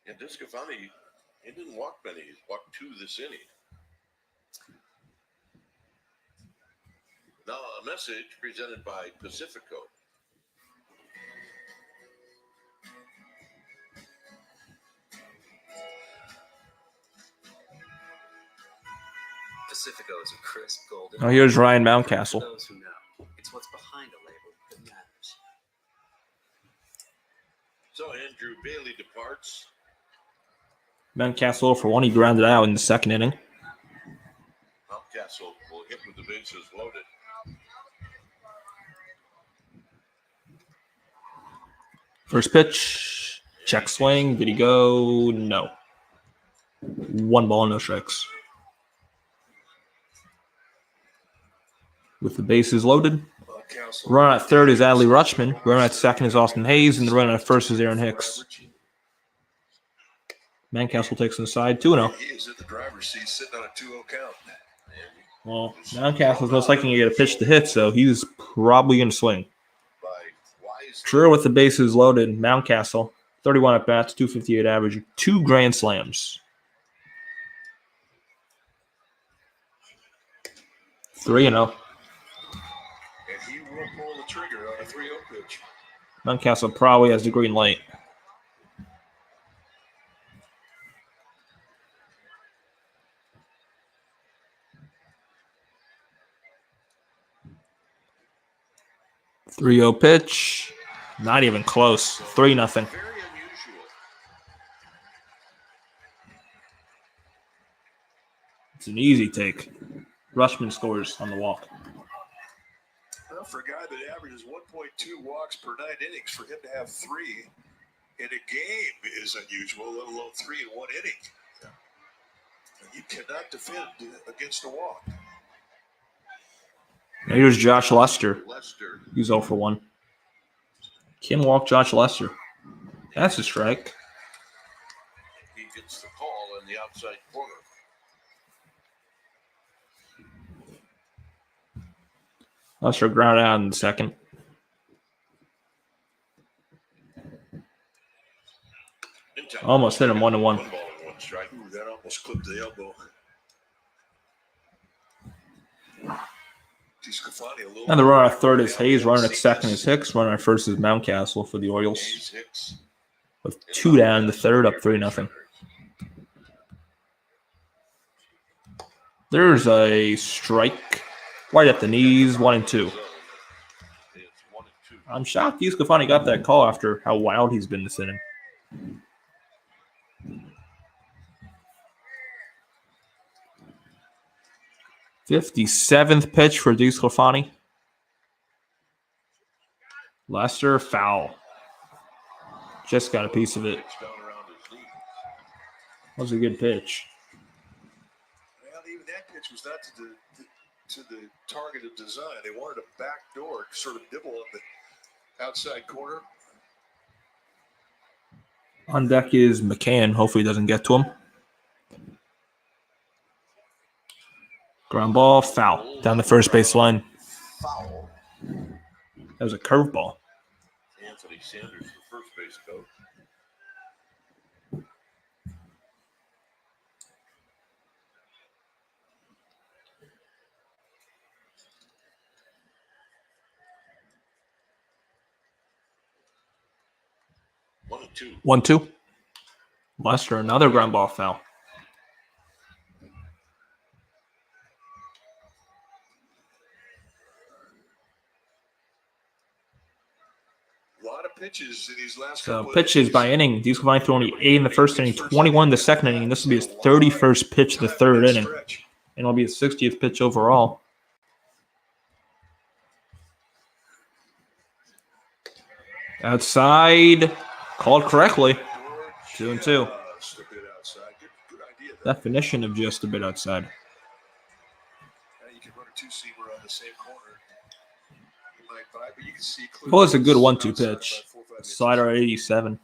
Yeah, DeSclafani, he didn't walk many. He walked 2 this inning. Now a message presented by Pacifico. Pacifico is a crisp golden. Oh, here's Ryan Mountcastle. For those who know, it's what's behind a label that matters. So Andrew Bailey departs. Mountcastle for 1. He grounded out in the second inning. Mountcastle will hit with the bases loaded. First pitch. Check swing. Did he go? No. 1 ball, no strikes. With the bases loaded. Runner at third is Adley Rutschman. Runner at second is Austin Hayes. And the runner at first is Aaron Hicks. Mountcastle takes inside 2-0. He is in the driver's seat sitting on a 2-0 count. Well, Mountcastle's most likely going to get a pitch to hit, so he's probably going to swing. True with the bases loaded. Mountcastle, 31 at bats, 258 average, 2 grand slams. 3-0. And he will pull the trigger on a 3-0 pitch. Mountcastle probably has the green light. .30 pitch. Not even close. 3-0. Very unusual. It's an easy take. Rushman scores on the walk. Well, for a guy that averages 1.2 walks per 9 innings, for him to have 3 in a game is unusual, let alone 3 in 1 inning. And you cannot defend against a walk. Now here's Josh Lester. He's 0 for 1. Can walk Josh Lester. That's a strike. He gets the call in the outside corner. Lester ground out in the second. Almost hit him 1-1. 1 ball and 1 strike. Ooh, that almost clipped the elbow. And the runner at third is Hayes. Runner at second is Hicks. Runner at first is Mountcastle for the Orioles. With 2 down in the third, up 3-0. There's a strike right at the knees, 1-2. I'm shocked Escafani got that call after how wild he's been this inning. .57th pitch for Escafani. Lester, foul. Just got a piece of it. That was a good pitch. Well, even that pitch was not to the targeted design. They wanted a backdoor sort of nibble on the outside corner. On deck is McCann. Hopefully he doesn't get to him. Ground ball, foul. Down the first base line. Foul. That was a curveball. Anthony Sanders, the first base coach. One and two. 1-2. Lester, another ground ball foul. A lot of pitches in these last So couple pitches of by inning. These combined threw only 8 in the first inning, 21 in the second inning. This will be his 31st pitch of the third inning. And it'll be his 60th pitch overall. Outside. Called correctly. 2-2. Definition of just a bit outside. You can run a 2-seamer on the same corner. You might buy, but you can see clearly. Well, it's a good 1-2 pitch. Slider at 87.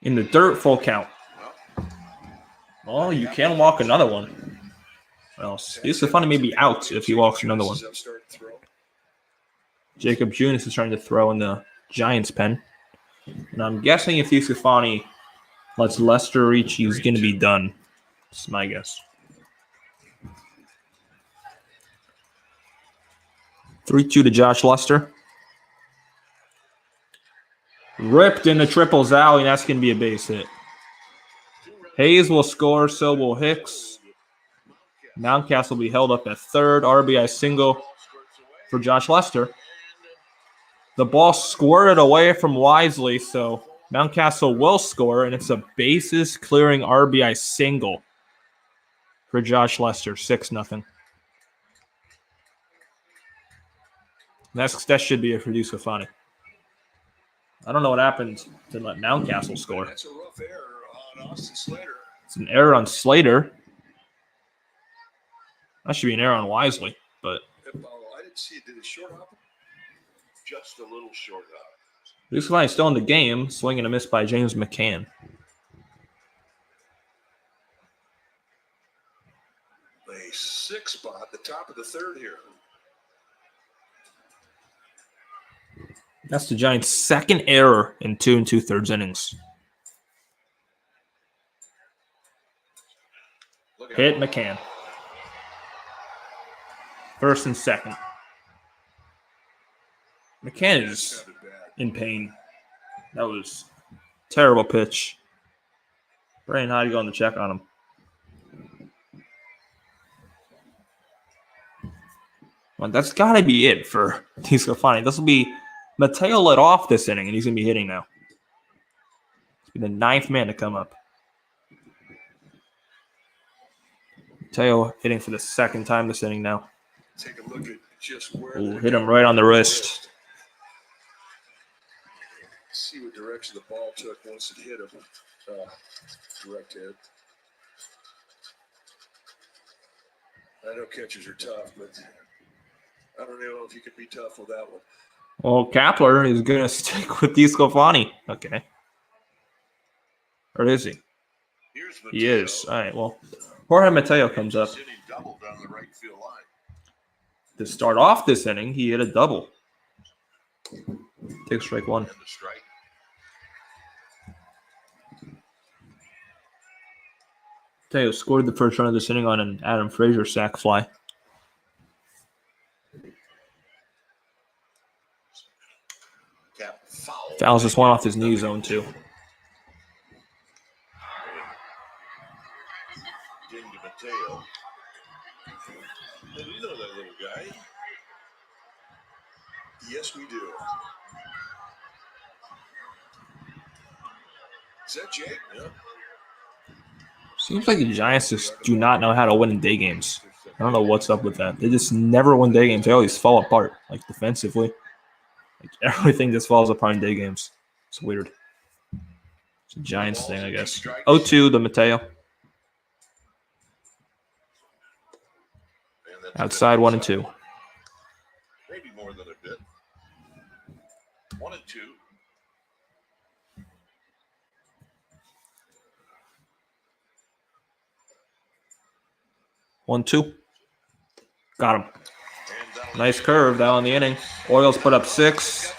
In the dirt, full count. Well, you can walk another one. Well, Escafani may be out if he walks another one. Jacob Junis is trying to throw in the Giants' pen. And I'm guessing if Escafani lets Lester reach, he's going to be done. That's my guess. 3-2 to Josh Lester. Ripped in the triples alley, and that's going to be a base hit. Hayes will score, so will Hicks. Mountcastle will be held up at third. RBI single for Josh Lester. The ball squirted away from Wisely, so Mountcastle will score, and it's a bases-clearing RBI single for Josh Lester, 6-0. That should be it for Escafani. I don't know what happened to let Mountcastle score. That's a rough error on Austin Slater. It's an error on Slater. That should be an error on Wisely, but I didn't see it. Did it short hop? Just a little short hop. Escafani still in the game, swinging a miss by James McCann. A 6 spot at the top of the third here. That's the Giants' second error in 2 2/3 innings. Hit McCann. First and second. McCann is in pain. That was a terrible pitch. Brian, how do you go on the check on him? Well, that's got to be it for DeSclafani. This will be Mateo let off this inning, and he's going to be hitting now. He's be the ninth man to come up. Mateo hitting for the second time this inning now. Take a look at just where Ooh, hit him right on the wrist. See what direction the ball took once it hit him. Direct hit. I know catchers are tough, but I don't know if you can be tough with that one. Well, Kapler is going to stick with DeSclafani. Okay. Or is he? He is. All right, well, Jorge Mateo comes up. Double down the right field line. To start off this inning, he hit a double. Take strike one. And the strike. Mateo scored the first run of this inning on an Adam Frazier sac fly. Fouls this one off his knee zone, too. Getting to Mateo. And you know that little guy. Yes, we do. Is that Jake? Yeah. Seems like the Giants just do not know how to win in day games. I don't know what's up with that. They just never win day games. They always fall apart, like defensively. Like everything just falls apart in day games. It's weird. It's a Giants thing, I guess. 0-2 to Mateo. Outside 1-2. Maybe more than a bit. 1-2. 1-2. Got him. Nice curve down the inning. Orioles put up 6.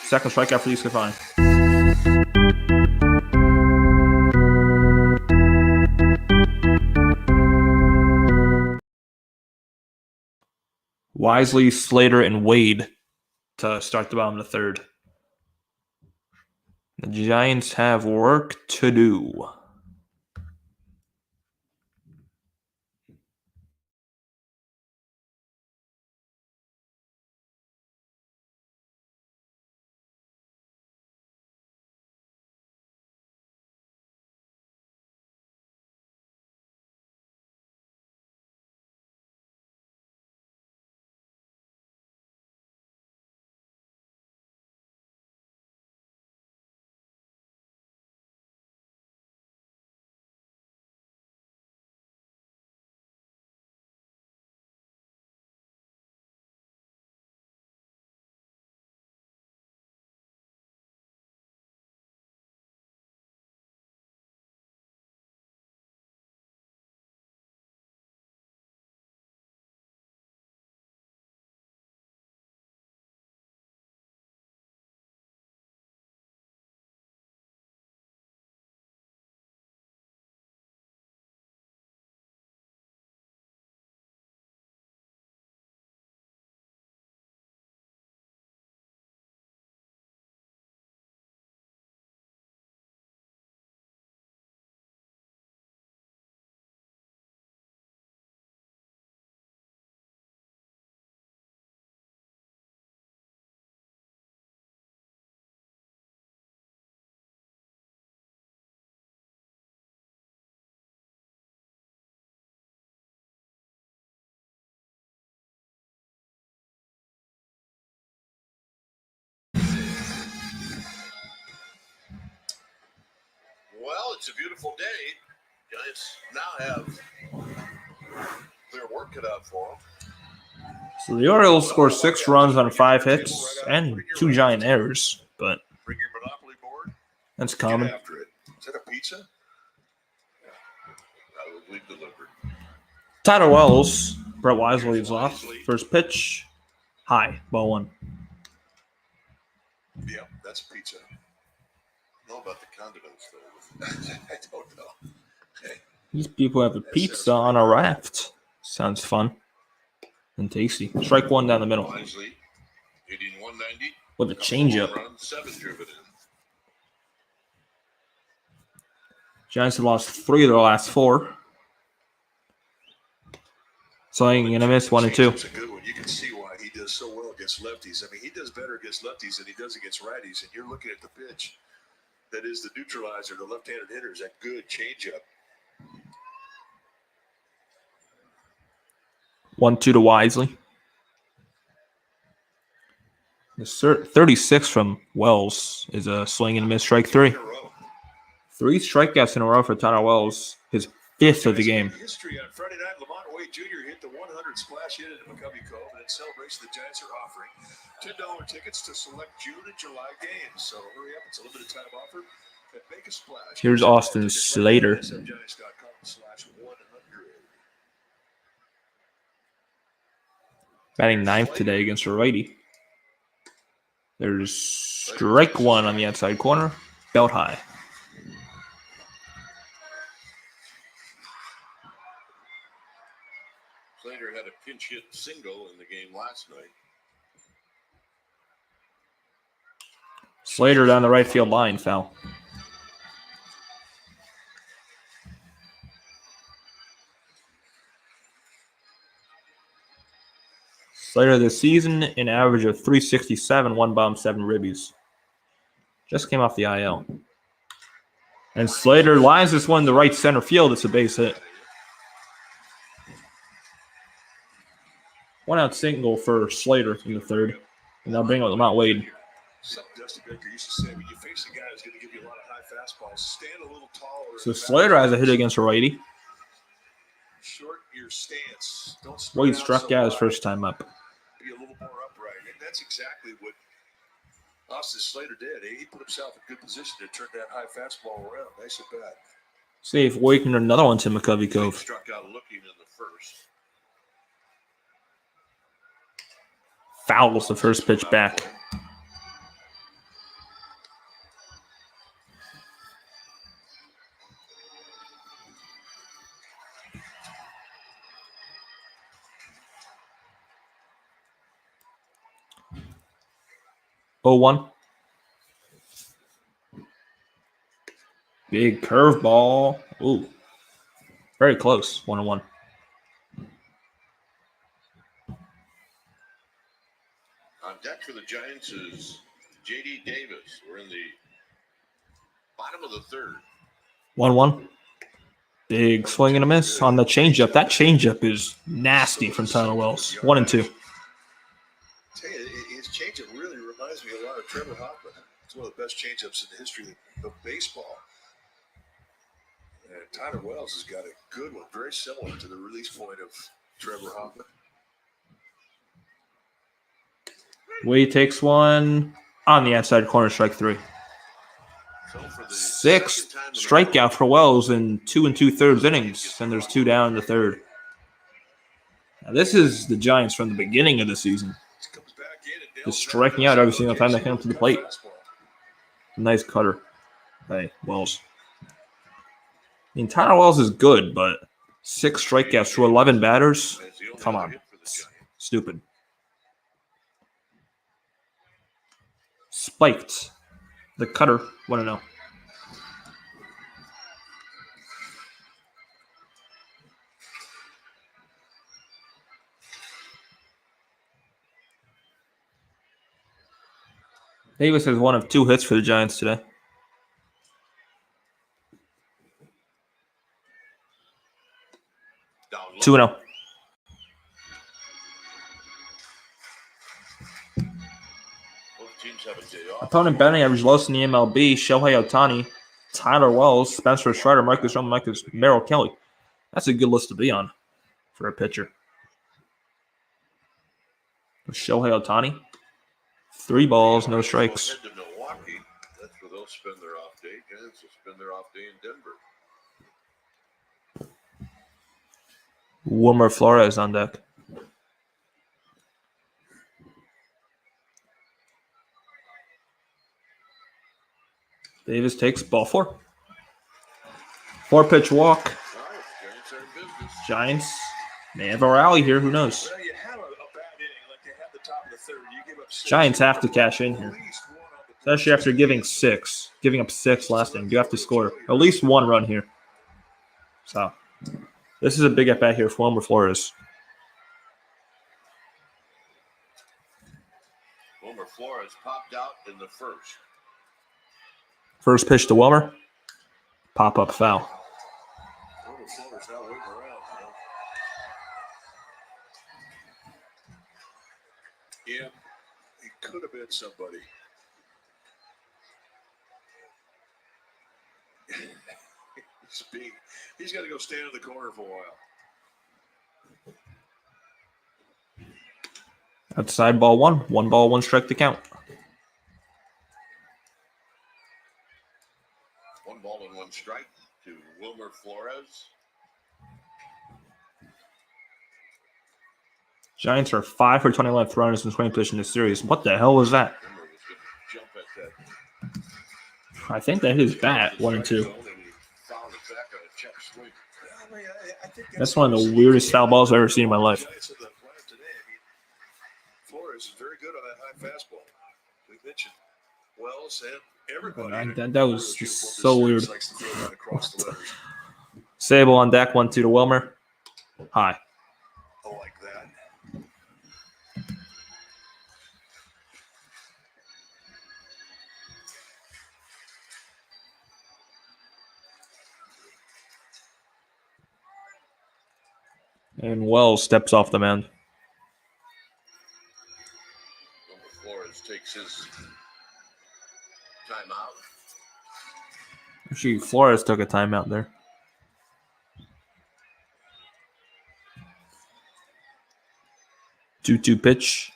Second strikeout for DeSclafani. Wisely, Slater, and Wade to start the bottom of the third. The Giants have work to do. Well, it's a beautiful day. Giants now have their work cut out for them. So the Orioles score 6 runs on 5 hits and 2 giant errors, but Bring your Monopoly board. that's Get common. after it. Is that a pizza? Probably delivered. Tyler Wells, Brett Wisely leads off. First pitch, high, ball 1. That's pizza. I don't know about the condiments, though. I don't know. Hey, These people have a pizza on a raft. Sounds fun and tasty. Strike one down the middle Wisely, hitting 190. with a Couple changeup. home runs, 7 driven in. Giants have lost 3 of their last 4. Swing and a miss, 1 and 2. It's a good one. You can see why he does so well against lefties. I mean, he does better against lefties than he does against righties. And you're looking at the pitch that is the neutralizer, the left-handed hitters, that good changeup. 1-2 to Wisely. The 36 from Wells is a swing and a miss, strike 3. 3 strikeouts in a row for Tyler Wells, his 5th of the game. History on Friday night, Lamont Wade Jr. hit the 100 splash hit at McCovey Cove, and in celebration, the Giants are offering $10 tickets to select June and July games. So hurry up, it's a limited time offer. And make a splash. Here's Austin Slater. Batting 9th today against a righty. There's strike 1 on the outside corner, belt high. Slater had a pinch hit single in the game last night. Slater down the right field line, foul. Slater this season, an average of .367, 1 bomb, 7 ribbies. Just came off the IL. And Slater lines this one to right center field. It's a base hit. 1 out single for Slater in the 3rd. And they'll bring up Lamont Wade. Something Dusty Baker used to say, when you face a guy who's going to give you a lot of high fastballs, stand a little taller. So Slater has a hit against a righty. Short your stance. Don't Wade struck out his first time up. Be a little more upright. And that's exactly what Austin Slater did. He put himself in good position to turn that high fastball around. Nice at bat. See if Wade can another one to McCovey Cove. Struck out looking in the first. Fouls the first pitch back. Oh, 1. Big curveball. Ooh. Very close. 1-1. On deck for the Giants is J.D. Davis. We're in the bottom of the 3rd. 1-1. Big swing and a miss on the changeup. That changeup is nasty from Tyler Wells. 1 and 2. Tell you, his changeup really reminds me a lot of Trevor Hoffman. It's one of the best changeups in the history of baseball. And Tyler Wells has got a good one, very similar to the release point of Trevor Hoffman. Wade takes one on the outside corner, strike 3. So for the 6th second time in a strikeout row, for Wells in 2 2/3 innings, and there's 2 down in the 3rd. Now, this is the Giants from the beginning of the season. comes back in and nails Just that striking out every single time they fastball. come up to the plate. Fastball. Nice cutter by Wells. I mean, Tyler Wells is good, but 6 strikeouts to 11 batters? That's the only Come other on. hit for the It's Giants. stupid. Spiked. The cutter, 1-0. Davis has 1 of 2 hits for the Giants today. Down low. 2-0. Both teams have a day off. Opponent batting average lowest in the MLB, Shohei Ohtani, Tyler Wells, Spencer Strider, Marcus Stroman, Marcus Merrill Kelly. That's a good list to be on for a pitcher. Shohei Ohtani, 3 balls, no strikes. Head to Milwaukee. That's where they'll spend their off day. Giants will spend their off day in Denver. Wilmer Flores on deck. Davis takes ball 4. 4-pitch walk. All right, Giants are in business. Giants may have a rally here. Who knows? Well, you have a bad inning like they had the top of the third. You give up 6. Giants have to cash in here, At least one on the board. especially after giving up 6 last inning. You have to score at least 1 run here. So this is a big at bat here for Wilmer Flores. Wilmer Flores popped out in the first. First pitch to Wilmer. Pop up foul. Wilmer Flores not waiting around. Yeah, he could have been somebody. He's got to go stand in the corner for a while. Outside ball 1. 1 ball, 1 strike to count. 1 ball and 1 strike to Wilmer Flores. Giants are 5 for 21 with runners in scoring position in this series. What the hell was that? Wilmer was going to jump at that. I think that hit his bat 1 and 2. Fouled it back on a check swing. I think That's one of the weirdest foul balls I've ever seen in my life. Giants in the lineup today. Flores is very good on that high fastball. We mentioned Wells and everybody. That was just so weird. Likes to throw that across the letters. Sable on deck, 1-2 to Wilmer. High. I like that. And Wells steps off the mound. Flores takes his timeout. Actually, Flores took a timeout there. Two pitch.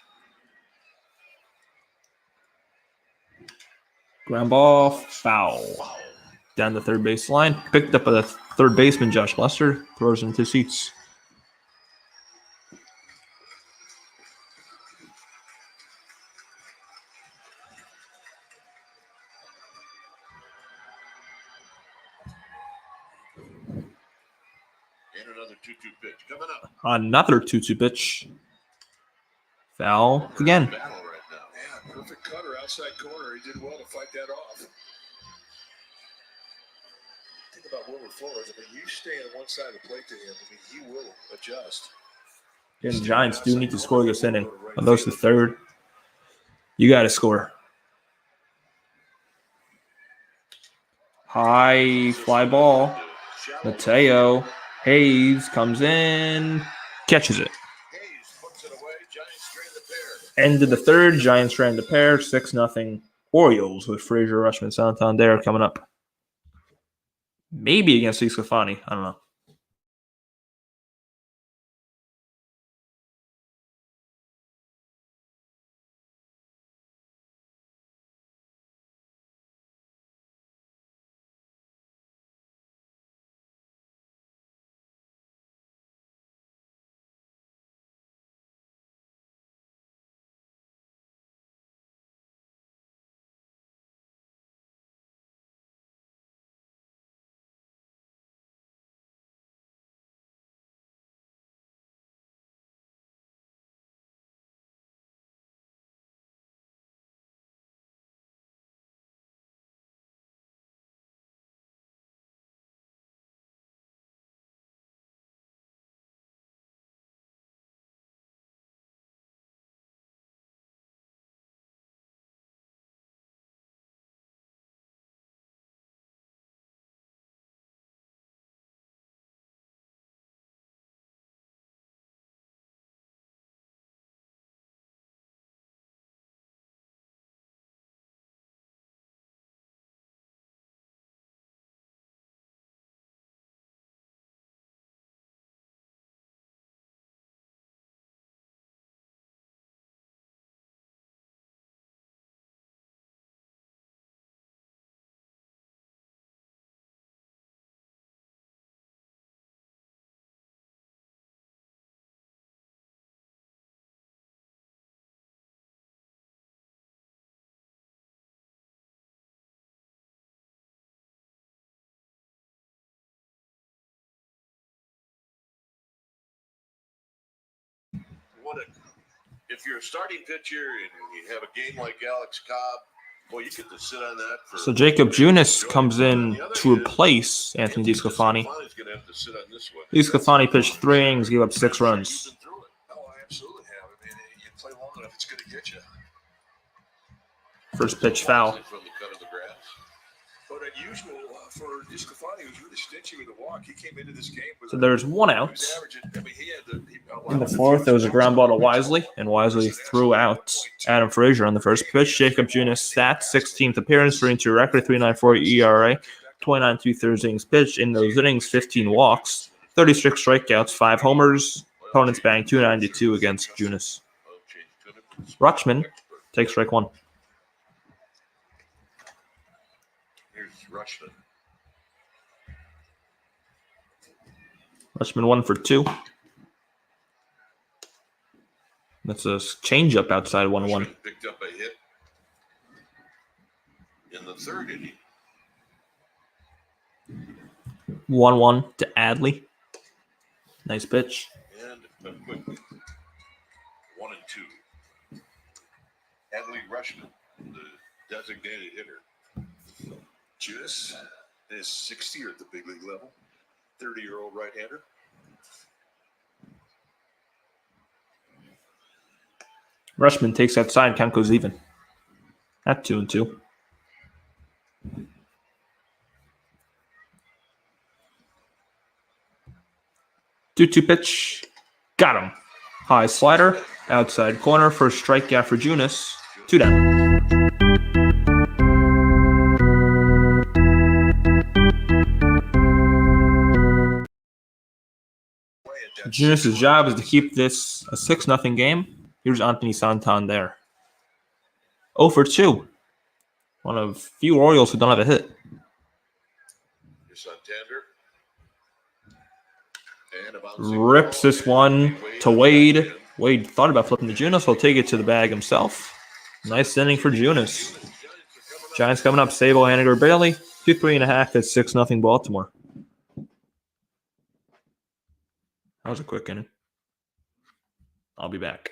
Ground ball, foul. Down the third base line. Picked up by the third baseman, Josh Lester. Throws into seats. And another 2-2 pitch coming up. Another 2-2 pitch. Foul again. Battle right now. Yeah, perfect cutter outside corner. He did well to fight that off. Think about Wilmer Flores. I mean, you stay on one side of the plate to him. I mean, he will adjust. And the Giants do need to score this inning. On those to third, you got to score. High fly ball. Mateo Hayes comes in, catches it. Hayes puts it away. Giants strand the pair. End of the third, Giants strand the pair, 6-0 Orioles with Frazier, Rushman, Santander coming up. Maybe against Scafani. I don't know. if you're a starting pitcher and you have a game like Alex Cobb, boy, you get to sit on that for. So Jacob Junis comes in to replace Anthony DeSclafani. DeSclafani pitched 3 innings, gave up 6 runs. Oh, I absolutely have. I mean, you play long enough, it's going to get you. First pitch foul. From the cut of the grass. But unusual for DeSclafani, he was really stingy with the walk. He came into this game with So there's 1 out. In the 4th, there was a ground ball to Wisely, and Wisely threw out Adam Frazier on the first pitch. Jacob Junis sat 16th appearance, 3-2 record, 3.94 ERA, 29 2/3 innings pitched. In those innings, 15 walks, 36 strikeouts, 5 homers. Opponents batting .292 against Junis. Rutschman takes strike 1. Here's Rutschman. Rutschman 1 for 2. That's a changeup outside 1-1. Picked up a hit in the 3rd inning. 1-1 to Adley. Nice pitch. And a quick 1 and 2. Adley Rutschman, the designated hitter. Junis is 60 at the big league level. 30-year-old right-hander. Rutschman takes outside. Count goes even. At 2-2. 2-2 pitch. Got him. High slider. Outside corner. First strikeout for Junis. 2 down. Junis' job is to keep this a 6-0 game. Here's Anthony Santander. 0 for 2. One of few Orioles who don't have a hit. Rips this one to Wade. Wade thought about flipping to Junis. He'll take it to the bag himself. Nice inning for Junis. Giants coming up. Sable, Haniger, Bailey. 2-3.5 at 6-0 Baltimore. That was a quick inning. I'll be back.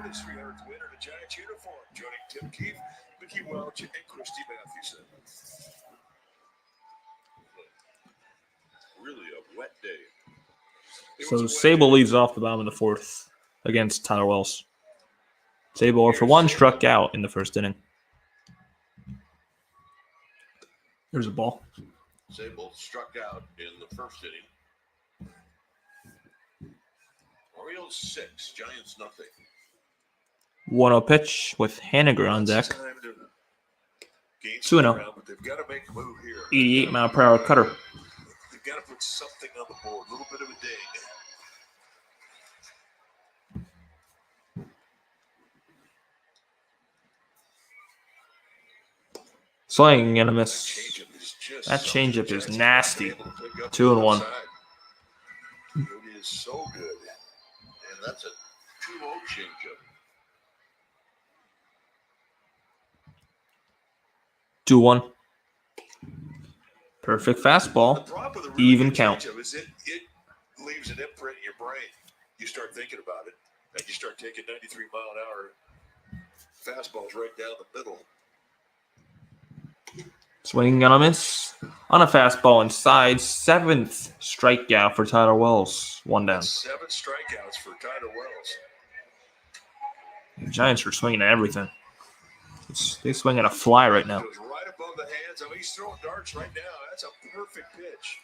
His 300th win in a Giants uniform, joining Tim Keefe, Mickey Welch, and Christy Mathewson. Really a wet day. So Sable leads off the bottom of the 4th against Tyler Wells. Sable 0 for 1, struck out in the first inning. There's a ball. Sable struck out in the first inning. Orioles 6, Giants nothing. 1-0 pitch with Haniger on deck. 2-0. 88-mile-per-hour cutter. They've got to put something on the board. A little bit of a ding. Swing and a miss. Changeup is just That something. changeup is Giants nasty. have been able to pick up 2-1. outside. It is so good. And that's a 2-0 changeup. 2-1. Perfect The fastball. problem with a really Even good count. changeup is it leaves an imprint in your brain. You start thinking about it, and you start taking 93-mile-an-hour fastballs right down the middle. Swinging and a miss. On a fastball inside. 7th strikeout for Tyler Wells. 1 down. That's 7 strikeouts for Tyler Wells. The Giants are swinging at everything. They swing at a fly right now. Goes right above the hands. I mean, he's throwing darts right now. That's a perfect pitch.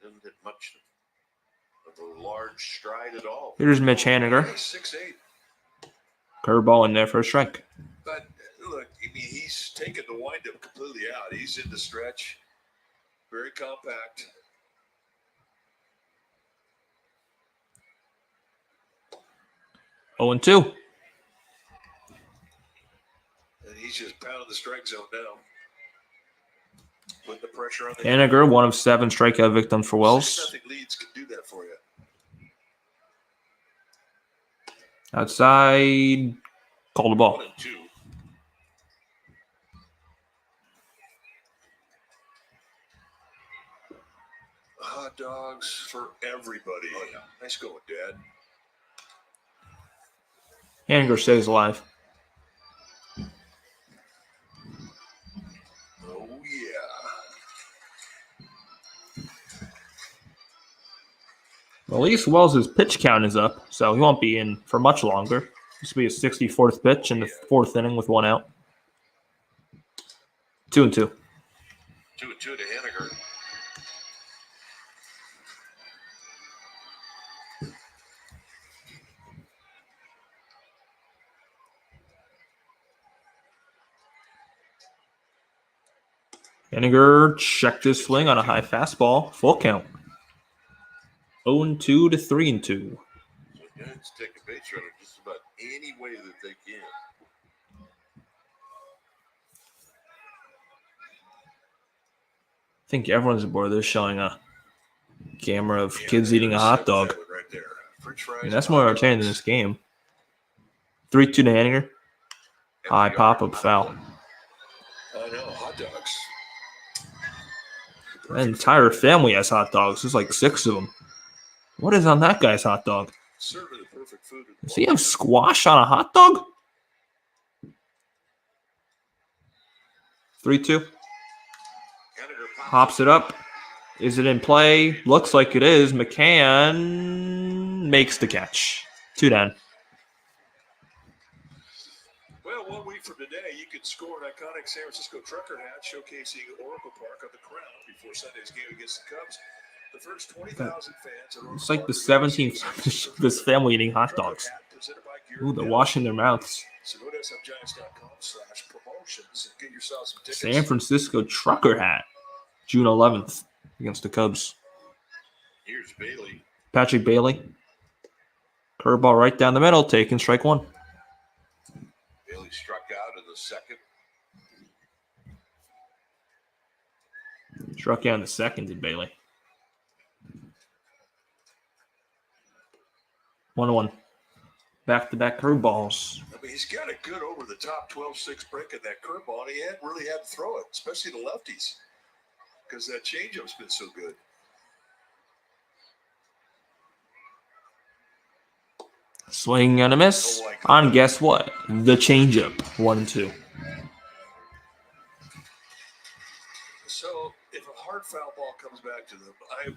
Doesn't hit much of a large stride at all. Here's Mitch Haniger. He's 6'8". Curveball in there for a strike. But look, I mean, he's taken the windup completely out. He's in the stretch. Very compact. Oh, and 2. And he's just pounding the strike zone now. Putting the pressure on the Haniger, 1 of 7 strikeout victims for Wells. 6-0 leads can do that for you. Outside. Call the ball. 1-2. Hot dogs for everybody. Oh, yeah. Nice going, Dad. Haniger stays alive. Oh, yeah. Well, at least Wells' pitch count is up, so he won't be in for much longer. This will be his 64th pitch in the 4th inning with 1 out. 2-2. 2-2 to Haniger. Haniger checked his swing on a high fastball. Full count. 0-2 to 3-2. So Giants take a base runner just about any way that they can. I think everyone's aboard this showing a camera of kids eating a hot dog. Right there. French fries. I mean, that's more entertaining than this game. 3-2 to Haniger. High pop-up foul. I know, hot dogs. That entire family has hot dogs. There's like 6 of them. What is on that guy's hot dog? Certainly the perfect food. Does he have squash on a hot dog? 3-2. Hops it up. Is it in play? Looks like it is. McCann makes the catch. 2 down. Well, 1 week from today, you can score an iconic San Francisco trucker hat showcasing Oracle Park on the Crown before Sunday's game against the Cubs. The first 20,000 fans at It's like the 17th this family eating hot dogs. Ooh, they're washing their mouths. So go to smgiants.com/promotions and get yourself some tickets. San Francisco trucker hat. June 11th against the Cubs. Here's Bailey. Patrick Bailey. Curveball right down the middle, taking strike 1. Bailey struck out in the second. Struck out in the second, did Bailey. 1-1. Back-to-back curveballs. I mean, he's got a good over-the-top 12-6 break in that curveball, and he really had to throw it, especially the lefties, because that changeup's been so good. Swing and a miss. On guess what? The changeup. 1-2. So, if a hard foul ball comes back to them, I'm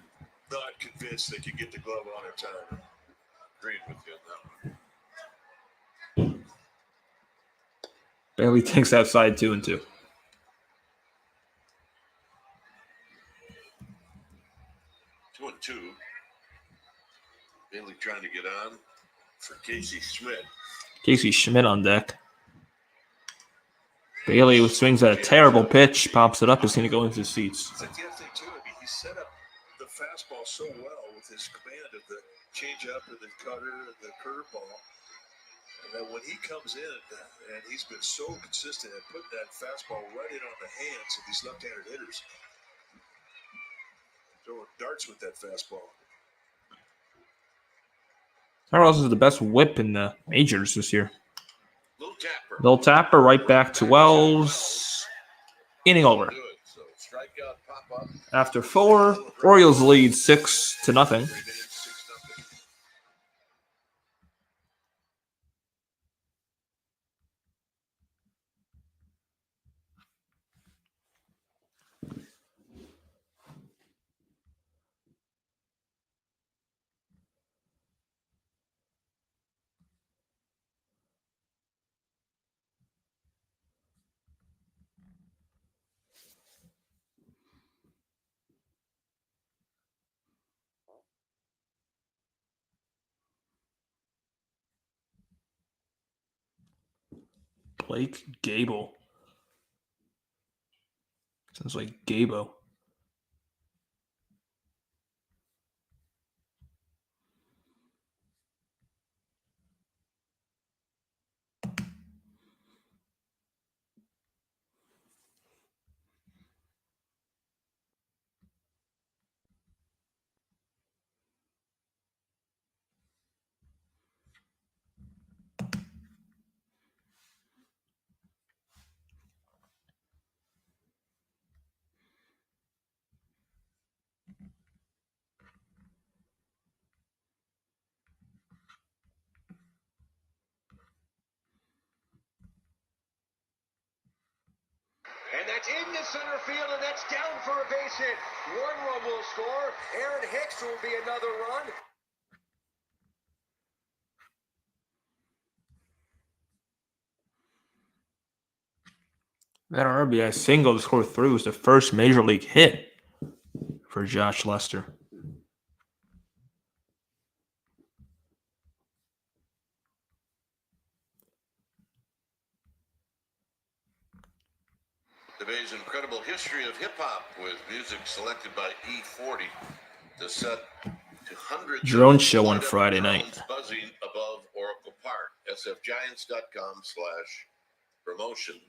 not convinced they can get the glove on in time. Agreed with you on that one. Bailey takes outside 2-2. Two and two. Bailey trying to get on for Casey Schmidt. Casey Schmidt on deck. Bailey swings at a terrible pitch, pops it up, is going to go into the seats. It's like the other thing, too. I mean, he set up the fastball so well with his command of the changeup and the cutter and the curveball. And then when he comes in, and he's been so consistent at putting that fastball right in on the hands of these left-handed hitters, throwing darts with that fastball. Charles is the best whip in the majors this year. Little tapper. Bill Tapper right back to Wells. Inning over. Good. So strikeout pop up. After 4, Orioles lead 6-0. Blake Gable. Sounds like Gabo. And that's into center field, and that's down for a base hit. One run will score. Aaron Hicks will be another run. That RBI single to score 3 was the first major league hit for Josh Lester. The Bay's incredible history of hip-hop with music selected by E40 to set to hundreds Drone of show on light-up Friday night. drones buzzing above Oracle Park. sfgiants.com/promotions.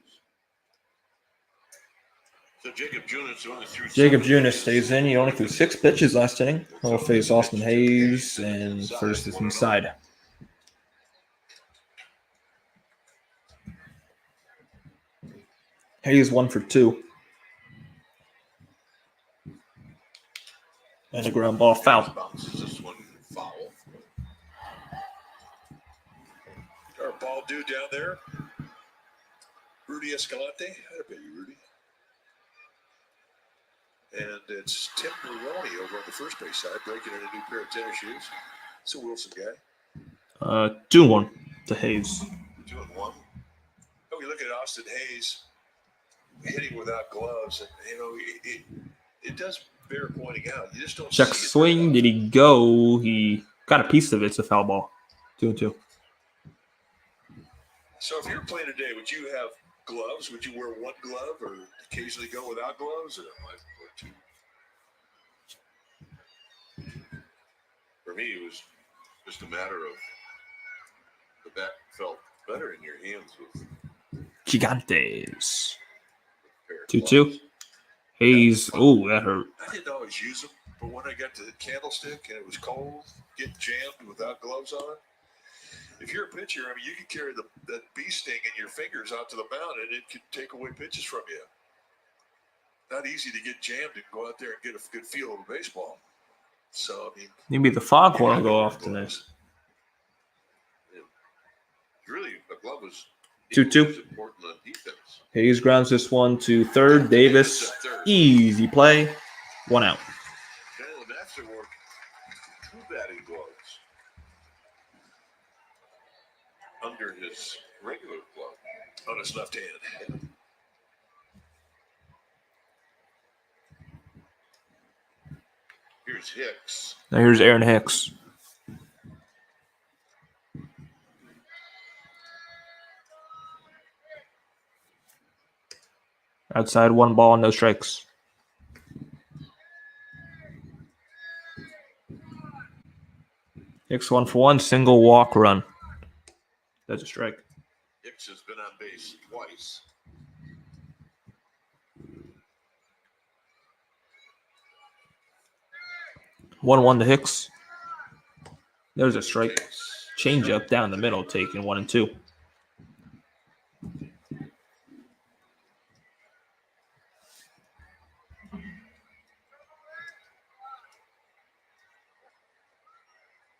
So Jacob Junis only threw Jacob 7 Junis stays in. He only threw 6 pitches last inning. He'll face Austin Hayes and first is inside. Hayes 1 for 2. And a ground ball foul. Bounces this one foul. Our ball dude down there, Rudy Escalante. I bet you, Rudy. And it's Tim Maroney over on the first base side, breaking in a new pair of tennis shoes. It's a Wilson guy. 2-1 to Hayes. 2-1. Oh, you look at Austin Hayes hitting without gloves, and it does bear pointing out. You just don't Check see it swing. very Did he go? He got a piece of it. It's a foul ball. 2-2. So if you're playing today, would you have gloves? Would you wear one glove or occasionally go without gloves? Or two? For me, it was just a matter of the bat felt better in your hands with Gigantes. a pair of 2-2. gloves. Hayes. Oh, that hurt. I didn't always use them, but when I got to the candlestick and it was cold, getting jammed without gloves on, if you're a pitcher, I mean, you can carry that bee sting in your fingers out to the mound, and it could take away pitches from you. Not easy to get jammed and go out there and get a good feel of a baseball. So, I mean, Maybe the foghorn will you go gotta off wear today. gloves. Really, a glove was 2-2. was important on defense. Hayes grounds this one to third. Davis. Easy play. 1 out. Jalen Baxter wore 2 batting gloves under his regular glove. On his left hand. Here's Hicks. Now here's Aaron Hicks. Outside 1 ball, no strikes. Hicks 1 for 1, single walk run. That's a strike. Hicks has been on base twice. One to Hicks. There's a strike. Change up down the middle, taking 1 and 2.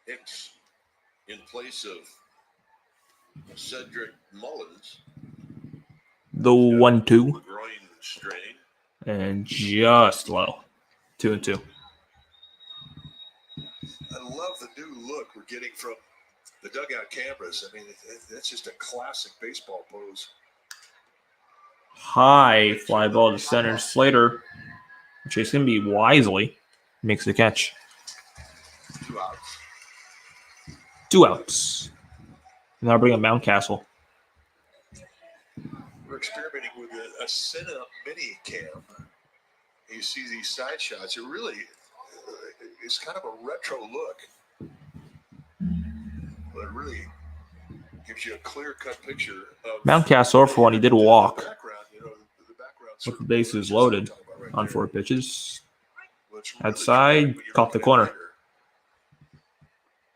Hicks in place of Cedric Mullins. The 1-2 Groin strain. and just low. 2 and 2. I love the new look we're getting from the dugout cameras. I mean, that's just a classic baseball pose. High fly ball to center. Slater, chasing be wisely, makes the catch. 2 outs. 2 outs. Now bring up Mountcastle. We're experimenting with a Senna mini cam. You see these side shots. It really is kind of a retro look. But it really gives you a clear-cut picture of Mountcastle, for one, he did walk. The background, With the bases loaded on 4 pitches. Really Outside, caught the corner.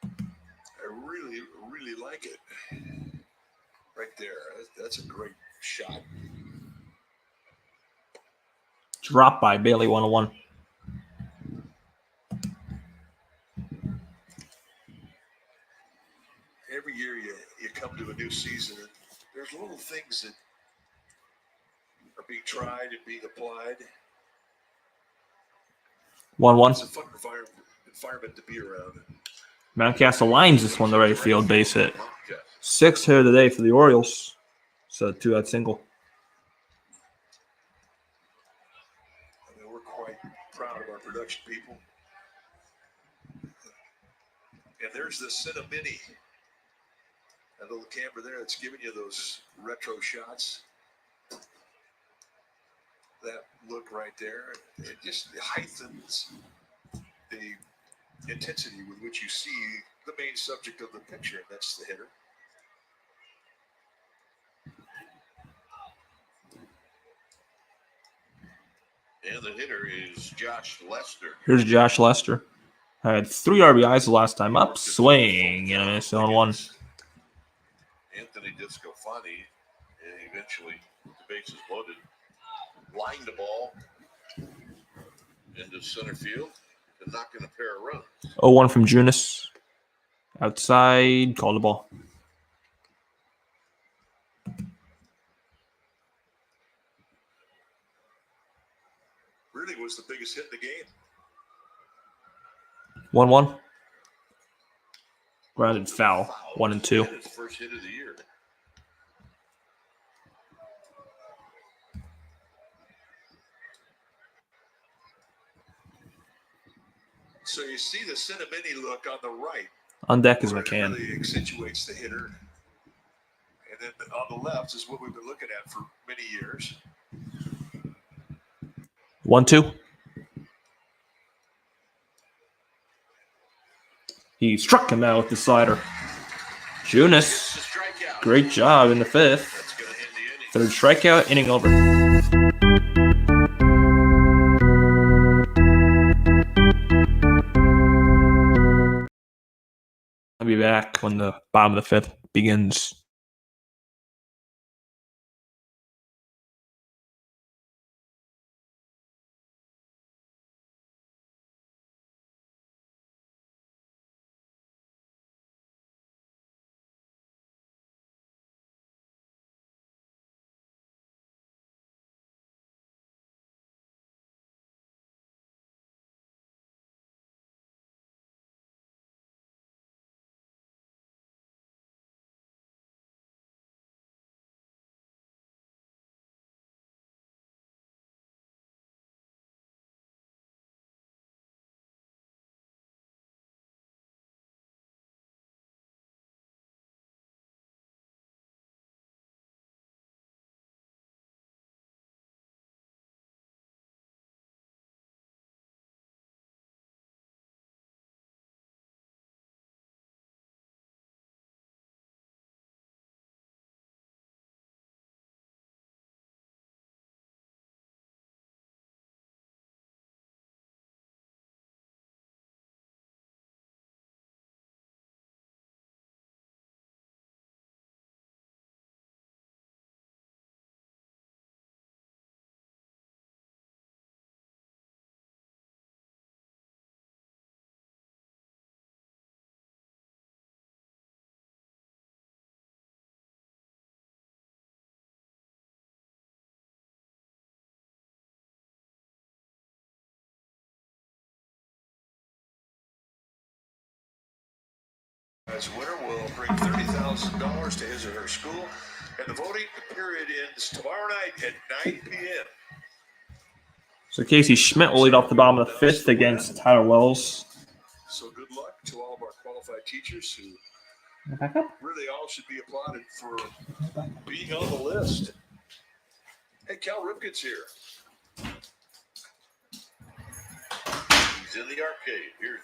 I really, really like it. Right there. That's a great shot. Dropped by Bailey 1-1. Every year you come to a new season, and there's little things that are being tried and being applied. 1-1. It's a fun environment to be around. Mountcastle lines this one to right field, base hit. 6th hit of the day for the Orioles. So 2-out single. I mean, we're quite proud of our production people. And there's the Cinna Mini. That little camera there that's giving you those retro shots. That look right there. It just heightens the intensity with which you see the main subject of the picture, and that's the hitter. And the hitter is Josh Lester. Here's Josh Lester. Had 3 RBIs the last time up. Swing and a miss on 1. Anthony Discofani, and eventually the bases loaded. Lined the ball into center field and knock in a pair of runs. 0-1 from Junis. Outside, call the ball. Really was the biggest hit in the game. 1-1. Grounded foul. 1 and 2. His first hit of the year. So you see the Cinna Mini look on the right. On deck is where it McCann. really accentuates the hitter. And then on the left is what we've been looking at for many years. 1-2. He struck him out with the slider. Junis, great job in the 5th. 3rd strikeout, inning over. I'll be back when the bottom of the 5th begins. prize winner will bring $30,000 to his or her school. And the voting period ends tomorrow night at 9 p.m. So Casey Schmidt will lead off the bottom of the fifth against Tyler Wells. So good luck to all of our qualified teachers who Back up. really all should be applauded for being on the list. Hey, Cal Ripken's here. He's in the arcade. Here's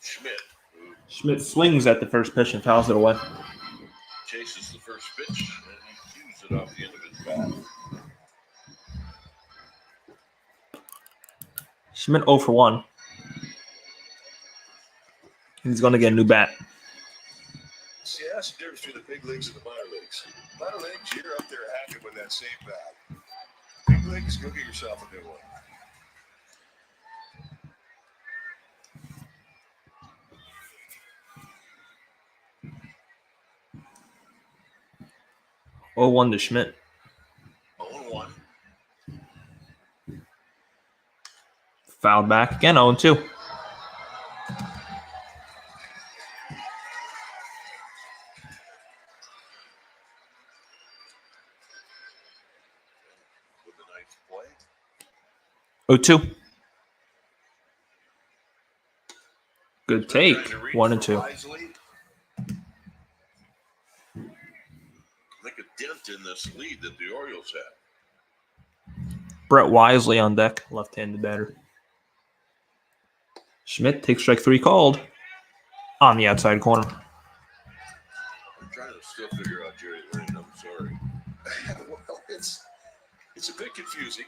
Schmidt, who Schmidt swings at the first pitch and fouls it away. chases the first pitch, and he cues it off the end of his bat. Schmidt 0 for 1. He's going to get a new bat. See, that's the difference between the big leagues and the minor leagues. Minor leagues, you're up there hacking with that same bat. Big leagues, go get yourself a new one. Oh, 1 to Schmidt. 0-1. Fouled back again, 0 2. With a nice play. 0 2. Good take. 1 and 2. Wisely. Make a dent in this lead that the Orioles had. Brett Wisely on deck, left-handed batter. Schmidt takes strike 3 called on the outside corner. I'm trying to still figure out Jerry Lane. I'm sorry. Well, it's a bit confusing.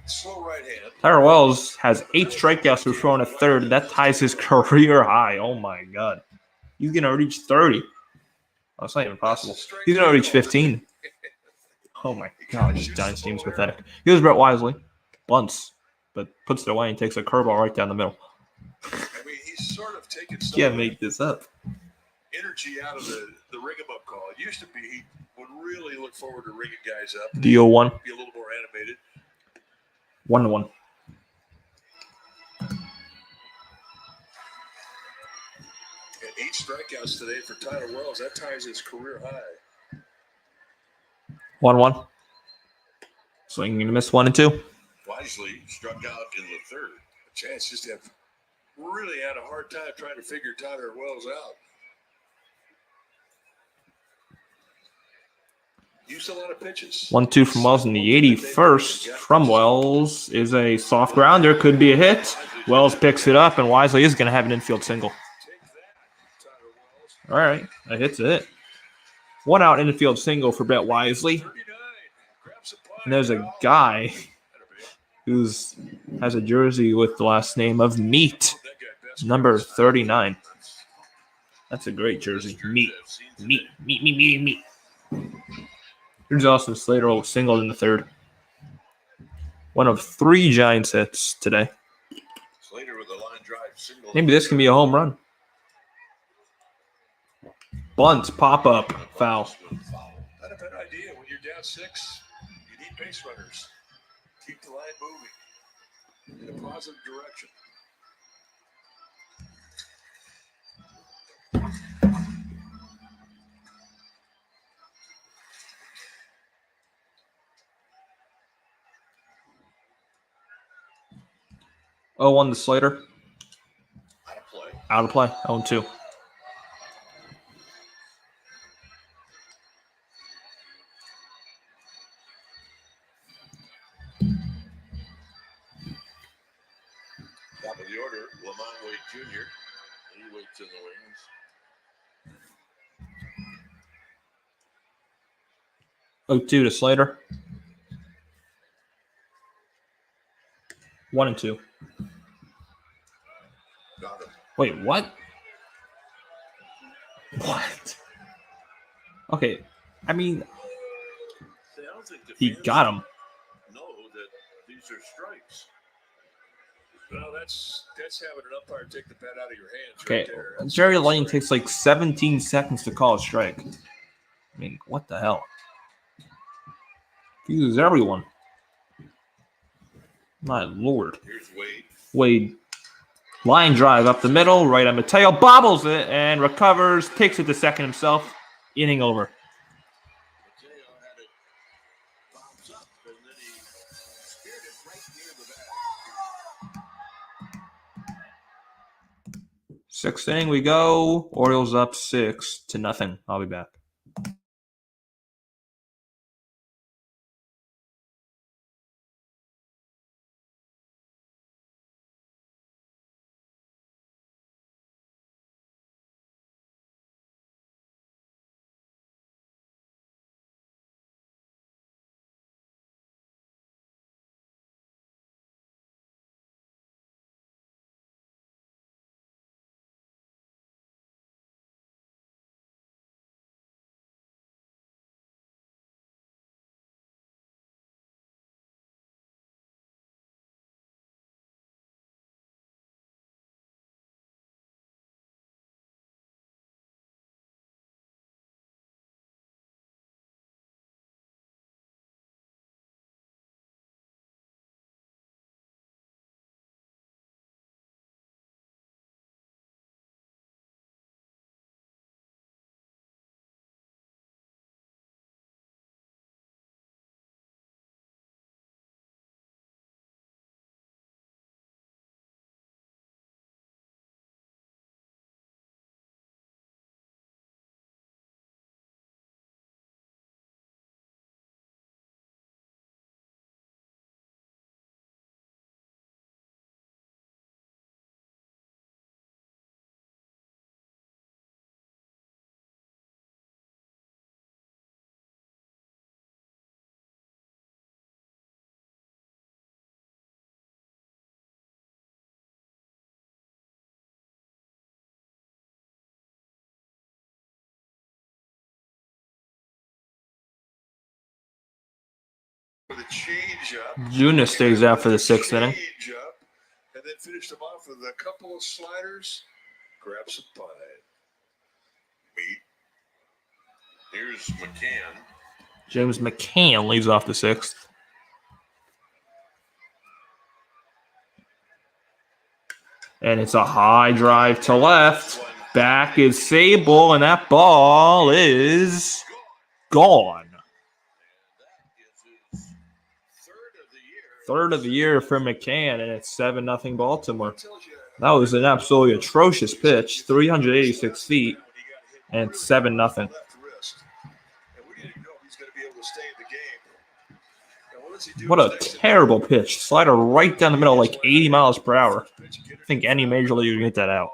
Slow right hand. Tyler Wells has 8 strikeouts through throwing a third. That ties his career high. Oh my God. He's going to reach 30. Oh, it's not even possible. He's going to reach 15. Oh my God. This Giants team's pathetic. Here's Brett Wisely. Bunts, but puts it away and takes a curveball right down the middle. I mean, he's sort of taken some Can't make this up. energy out of the ring him up call. It used to be he would really look forward to ringing guys up. DO 1. Be a little more animated. 1 to 1. And 8 strikeouts today for Tyler Wells. That ties his career high. 1 1. Swinging and a miss 1 and 2. Wisely struck out in the third. A chance just to have really had a hard time trying to figure Tyler Wells out. Used a lot of pitches. 1 2 from Wells in the 81st. From Wells is a soft grounder. Could be a hit. Wells picks it up, and Wisely is going to have an infield single. Take that, Tyler Wells. All right. A hit's a hit. 1 out infield single for Brett Wisely. 39. Grab some pie. And there's a guy who has a jersey with the last name of Meat, number 39. That's a great jersey. Meat. Here's Austin Slater singled in the third. One of 3 Giants hits today. Slater with a line drive single. Maybe this can be a home run. Bunt, pop up, foul. Not a bad idea. When you're down 6, you need base runners. Keep the line moving in a positive direction. Oh, 1 to Slater. Out of play. Out of play. 0 2. Top of the order, Lamont Wade Jr. He waits in the wings. 0 2 to Slater. 1 and 2. Got him. Wait, what? What? Okay, I mean, See, I don't think the he fans got him. know that these are strikes. Well, that's having an umpire take the bat out of your hands. Okay, right there. That's Jerry a Lane strike. takes like 17 seconds to call a strike. I mean, what the hell? He uses everyone. My lord. Here's Wade. Wade Line drive up the middle, right on Mateo, bobbles it and recovers, takes it to second himself, inning over. Mateo had it bounce up, and then he speared it right near the bag. Sixth inning we go. Orioles up 6-0. I'll be back. For the change-up. Juna stays out for the sixth inning. Change-up, and then finished him off with a couple of sliders. Grab some pie. Meat. Here's McCann. James McCann leads off the sixth. And it's a high drive to left. Back is Sable, and that ball is gone. Third of the year for McCann, and it's 7-0 Baltimore. That was an absolutely atrocious pitch, 386 feet, and 7-0. What a terrible pitch. Slider right down the middle, like 80 miles per hour. I think any major league would get that out.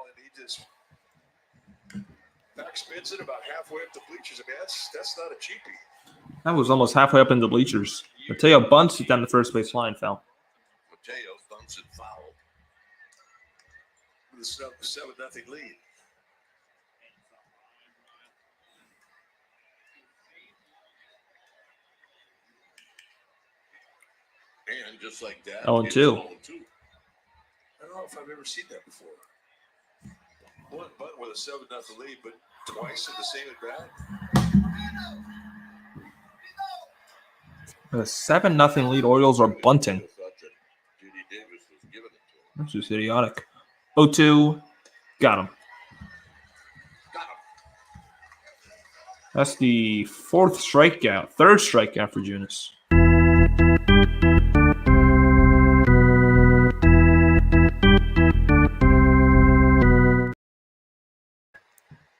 Backspins it about halfway up the bleachers. I mean, that's not a cheapie. That was almost halfway up in the bleachers. Mateo bunts it down the first base line, foul. Mateo thumps it foul. With a 7-0 lead. And just like that, 0-2. it's 0-2. I don't know if I've ever seen that before. One bunt with a 7-0 lead, but twice in the same at bat. With a 7-0 lead, Orioles are bunting. I thought that Judy Davis was giving it to him. That's just idiotic. 0-2. Got him. Got him. That's the third strikeout for Junis.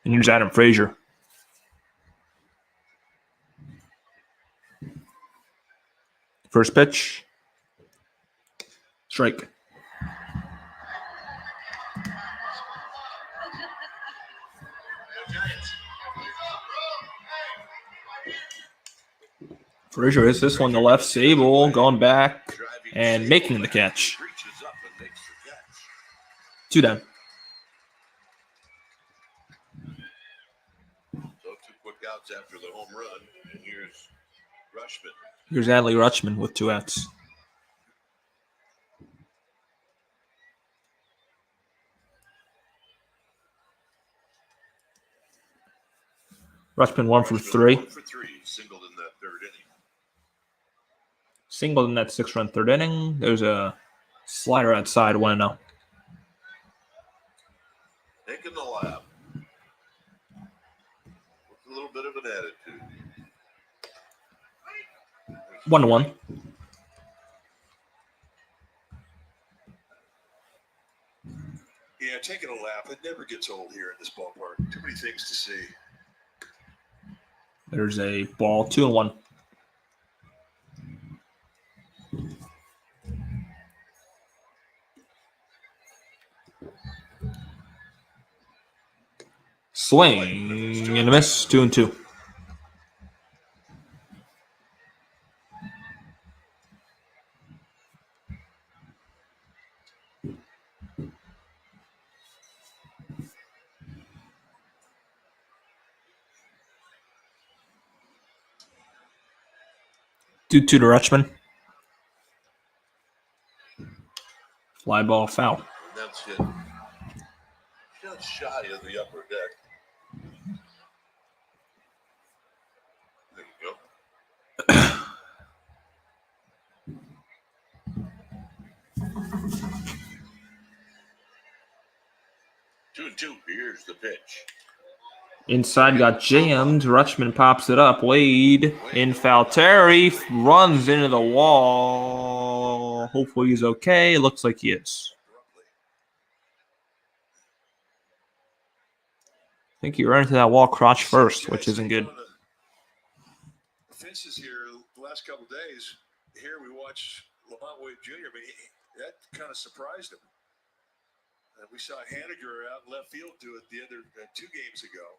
And here's Adam Frazier. First pitch. Strike. Frazier hits this one to left. Sable going back and making the catch. Reaches up and makes the catch. 2 down. So 2 quick outs after the home run. And here's Rushman. Here's Adley Rutschman with 2 outs. Rutschman 1 for 3. 1 for 3. Singled in that third inning. Singled in that 6-run third inning. There's a slider outside, 1-0. a little bit of an attitude. 1-1. Yeah, taking a lap, it never gets old here in this ballpark. Too many things to see. There's a ball. 2-1. Swing and a miss. 2-2. To Rutschman. Fly ball foul. And that's hit just shy of the upper deck. There you go. Two and two. Here's the pitch. Inside got jammed. Rutschman pops it up. Wade in foul. Terry runs into the wall. Hopefully he's okay. Looks like he is. I think he ran into that wall crotch first, which isn't good. The fences here the last couple of days. Here we watch Lamont Wade Jr. I mean, that kind of surprised him. And we saw Haniger out in left field do it the other 2 games ago.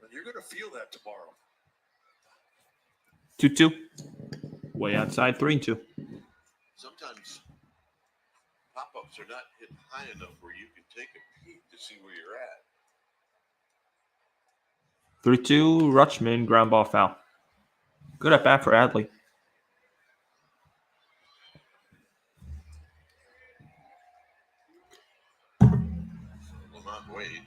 And you're going to feel that tomorrow. 2-2. Way outside. 3-2. Sometimes pop-ups are not hit high enough where you can take a peek to see where you're at. 3-2. Rutschman ground ball foul. Good at bat for Adley. Lamont Wade.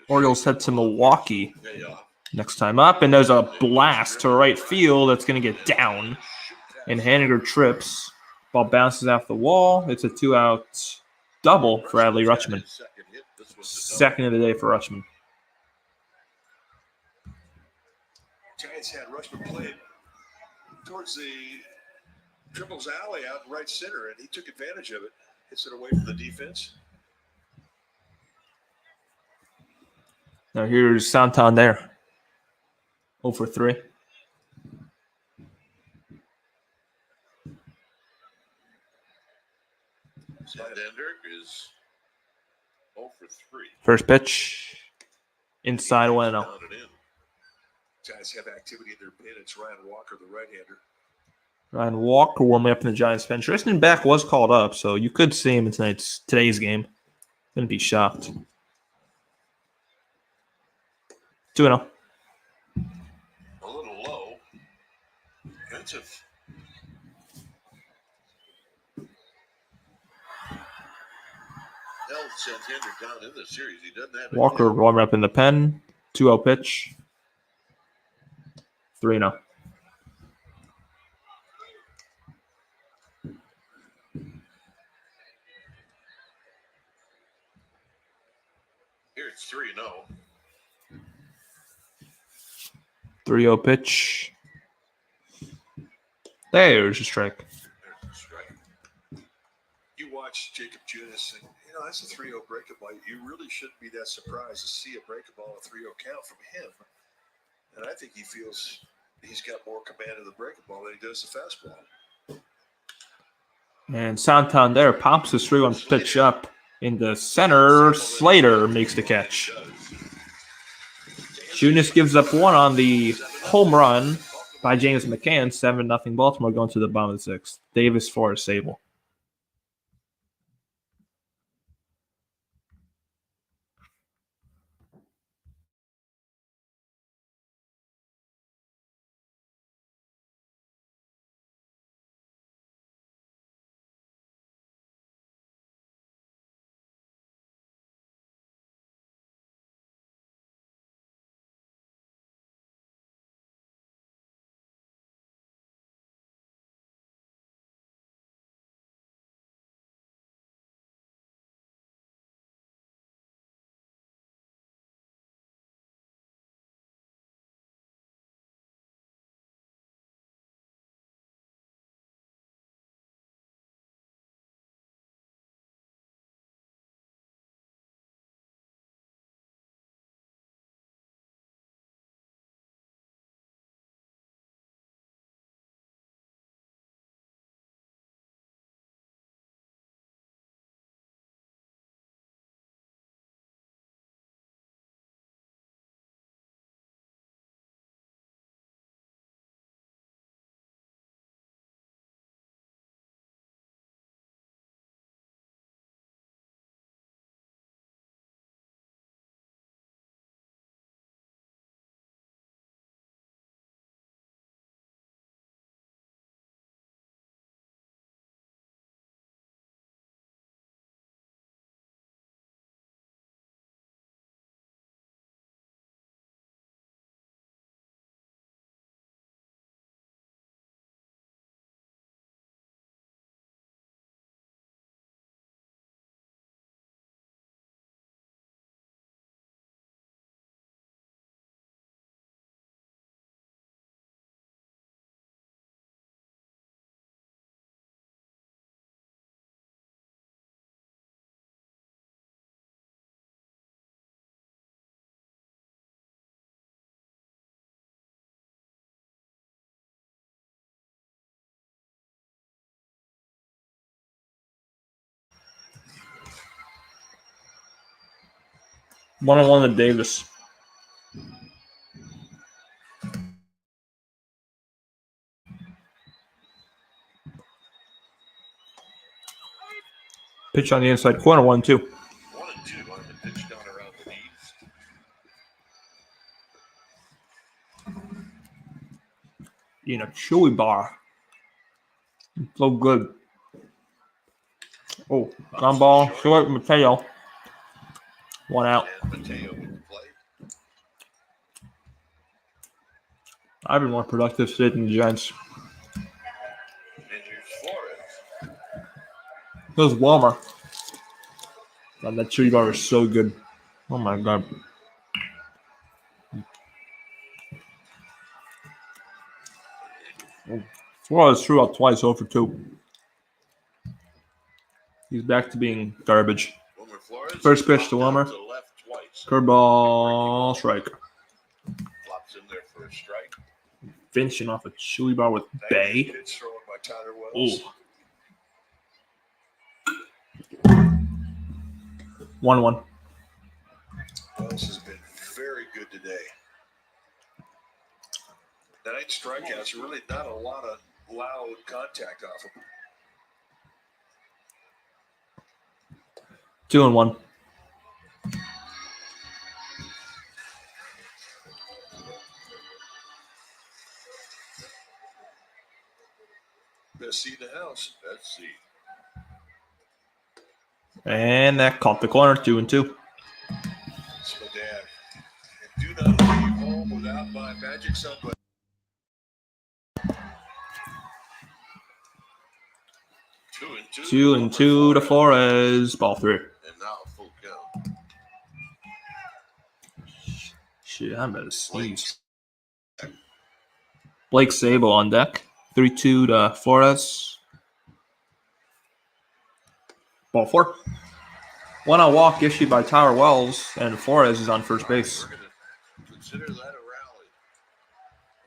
Orioles head to Milwaukee Payoff. next time up, and there's a blast to right field that's going to get down. And Haniger trips. Ball bounces off the wall. It's a 2-out double for Adley Rutschman. Second of the day for Rutschman. Giants had Rutschman played towards the Triples alley out in right center, and he took advantage of it. Hits it away from the defense. Now here's Santander. 0 for 3. Santander is 0 for 3. First pitch. Inside 1-0. Down and in. Giants have activity in their pin. It's Ryan Walker, the right-hander. Ryan Walker warming up in the Giants bench. Tristan Beck was called up, so you could see him in today's game. Wouldn't be shocked. 2-0. A little low. Offensive. Held Santander down in the series. He doesn't have Walker warming up in the pen. 2-0 pitch. 3-0. Here it's 3-0. 3-0 pitch. There's a strike. There's the strike. You watch Jacob Junis, and that's a 3-0 breakup ball. You really shouldn't be that surprised to see a breakup ball, a 3-0 count from him. And I think he feels he's got more command of the breakup ball than he does the fastball. And Santander pops the 3-1 pitch up in the center. Slater makes the catch. Junis gives up 1 on the home run by James McCann. 7-0 Baltimore going to the bottom of the 6th. Davis for a Sable. 1-1 to Davis. Pitch on the inside corner, 1-2. 1-2 on the pitch down around the knees. In a chewy bar. So good. Oh, ground ball, short, Mateo. 1 out. And Mateo with the play. I've been more productive today than the Giants. And here's Flores. It was Walmart. God, that chewy bar is so good. Oh my god. Flores threw out twice, 0 for 2. He's back to being garbage. Wilmer Flores. First pitch to Wilmer. To the left twice. Curveball, strike. Flops in there for a strike. Finishing off a chewy bar with Bay. Pitch thrown by Tyler Wells. Ooh. 1-1. Wells has been very good today. 9 strikeouts, really not a lot of loud contact off him. 2-1. Best seat in the house. Let's see. And that caught the corner, 2-2. It's my dad. And do not leave home without my magic sunglasses. 2-2. 2-2 to Flores. Ball 3. And now full count. Shit, I'm about to sneeze. Blake Sable on deck. 3-2 to Flores. Ball 4. 1-out walk issued by Tyler Wells, and Flores is on first base. We're going to consider that a rally.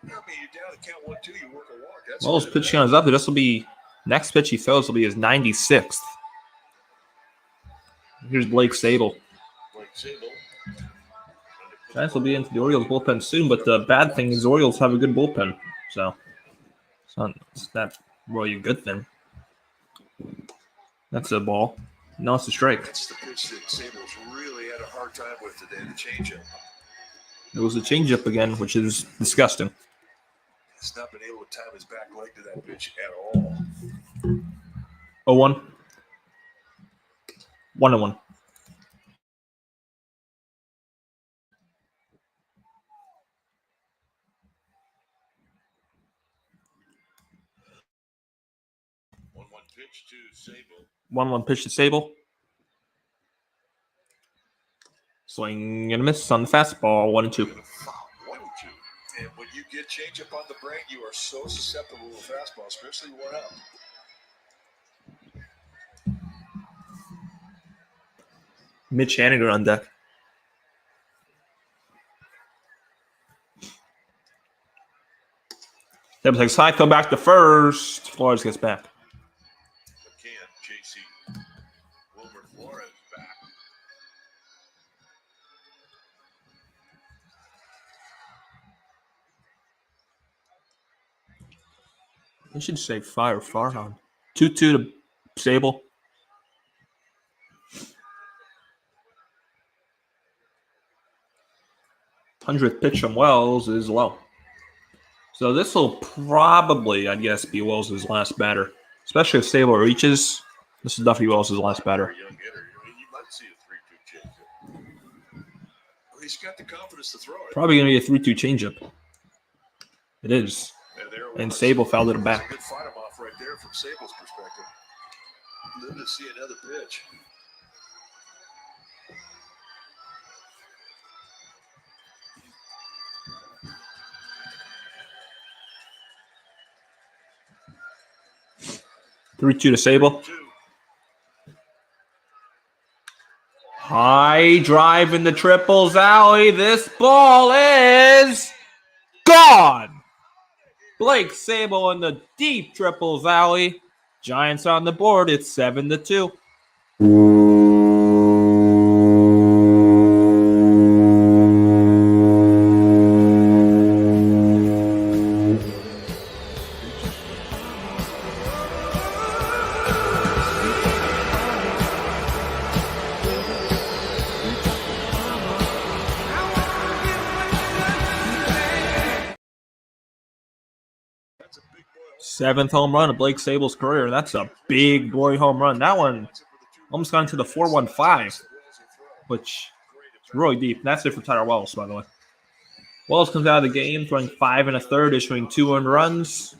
I mean, you're down to count 1-2, you work a walk. That's Wells good. pitching on his up. This will be next pitch he throws will be his 96th. Here's Blake Sable. Blake Sable. Giants will be into the Orioles bullpen soon, but the bad thing is the Orioles have a good bullpen, so it's not really a good thing. That's a ball. No, it's a strike. That's the pitch that Sable's really had a hard time with today, the changeup. It was a changeup again, which is disgusting. He's not been able to time his back leg to that pitch at all. 0-1. 1-1. One pitch to Sable. 1-1 pitch to Sable. Swing and a miss on the fastball. 1-2. 1-2. And when you get changeup on the brain, you are so susceptible to a fastball, especially 1 up. Mitch Haniger on deck. That was like side throw back to first. Flores gets back. McCann chasing Wilmer Flores back. You should say fire Farhan. 2-2 to Sable. Hundredth pitch from Wells is low. So this will probably, I guess, be Wells' last batter. Especially if Sable reaches. This is definitely Wells' last batter. Young hitter. I mean, you might see a 3-2 change. Well, he's got the confidence to throw it. Probably going to be a 3-2 changeup. It is. And, there it And was. Sable fouled it It's back. a good fight him off right there from Sable's perspective. Live to see another pitch. Three-two to Sable. 2. High drive in the triples alley. This ball is gone. Blake Sable in the deep triples alley. Giants on the board. It's 7-2. 7th home run of Blake Sable's career, and that's a big boy home run. That one almost got into the 415, which is really deep. That's it for Tyler Wells, by the way. Wells comes out of the game throwing 5 1/3, issuing 2 earned runs,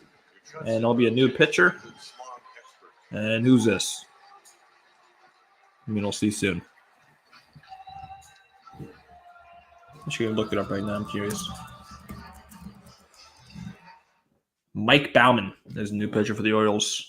and it'll be a new pitcher. And who's this? I mean, we'll see soon. I should look it up right now. I'm curious. Mike Baumann is a new pitcher for the Orioles.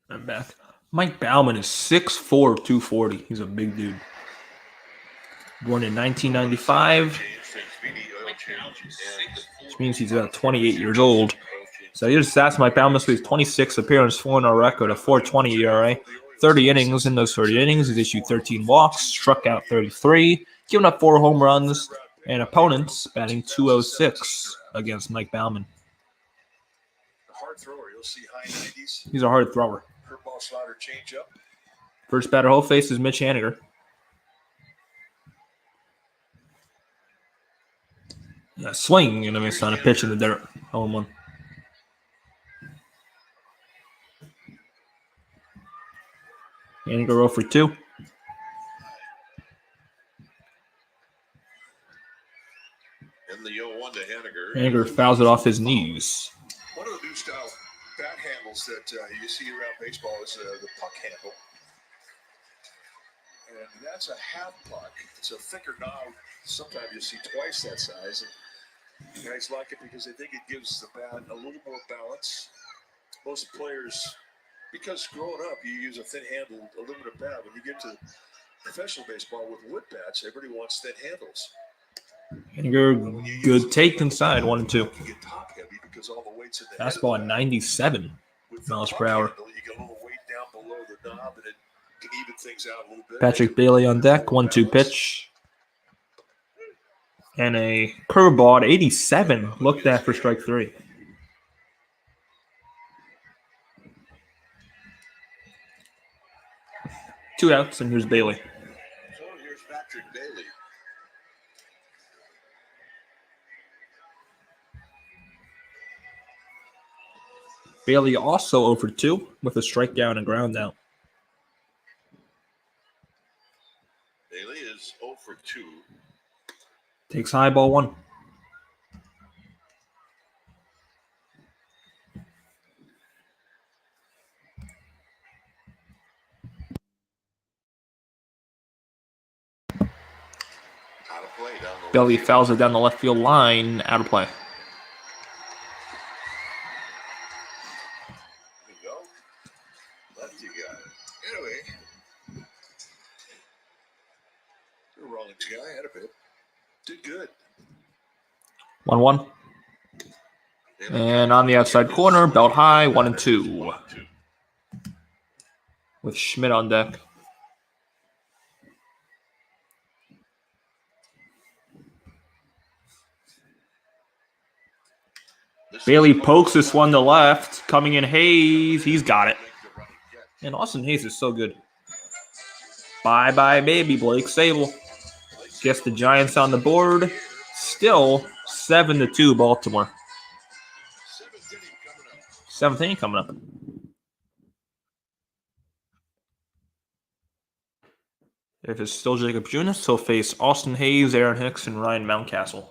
I'm back. Mike Baumann is 6'4", 240. He's a big dude. Born in 1995, which means he's about 28 years old. So here's the stats. Mike Baumann with 26 appearance, 4-0 record, a 4.20 ERA, 30 innings. In those 30 innings, he's issued 13 walks, struck out 33, given up 4 home runs, and opponents batting .206 against Mike Baumann. He's a hard thrower. First batter whole face is Mitch Haniger. Yeah, swing, and it's on a pitch in the dirt. Home one. Haniger 0 for 2. And the 0-1 to Haniger. Haniger fouls it off his knees. One of the new style bat handles that you see around baseball is the puck handle. And that's a half puck. It's a thicker knob. Sometimes you see twice that size. And guys like it because they think it gives the bat a little more balance. Most players, because growing up, you use a thin handle aluminum bat. When you get to professional baseball with wood bats, everybody wants thin handles. Haniger, good take inside, 1 and 2. You get top heavy because all the weight's in the Fastball at 97 miles per hour. You get a little weight down below the knob, and it can even things out a little bit. Patrick Bailey on deck, 1-2 pitch. And a curveball at 87, looked at for strike 3. Two outs, and here's Bailey. So here's Patrick Bailey. Bailey also 0 for 2 with a strikeout and ground out. Bailey is 0 for 2. Takes high, ball 1. Out of play down the Bailey fouls it down the left field line, out of play. There you go. Lefty guy. Anyway. You're a Rollins guy. Had a bit. Did good. 1-1. And on the outside corner, belt high, 1 and 2. With Schmidt on deck. Bailey pokes this one to left. Coming in Hayes. He's got it. And Austin Hayes is so good. Bye-bye, baby, Blake Sable. Gets the Giants on the board. Still 7-2 Baltimore. Seventh inning coming up. If it's still Jacob Junis, he'll face Austin Hayes, Aaron Hicks, and Ryan Mountcastle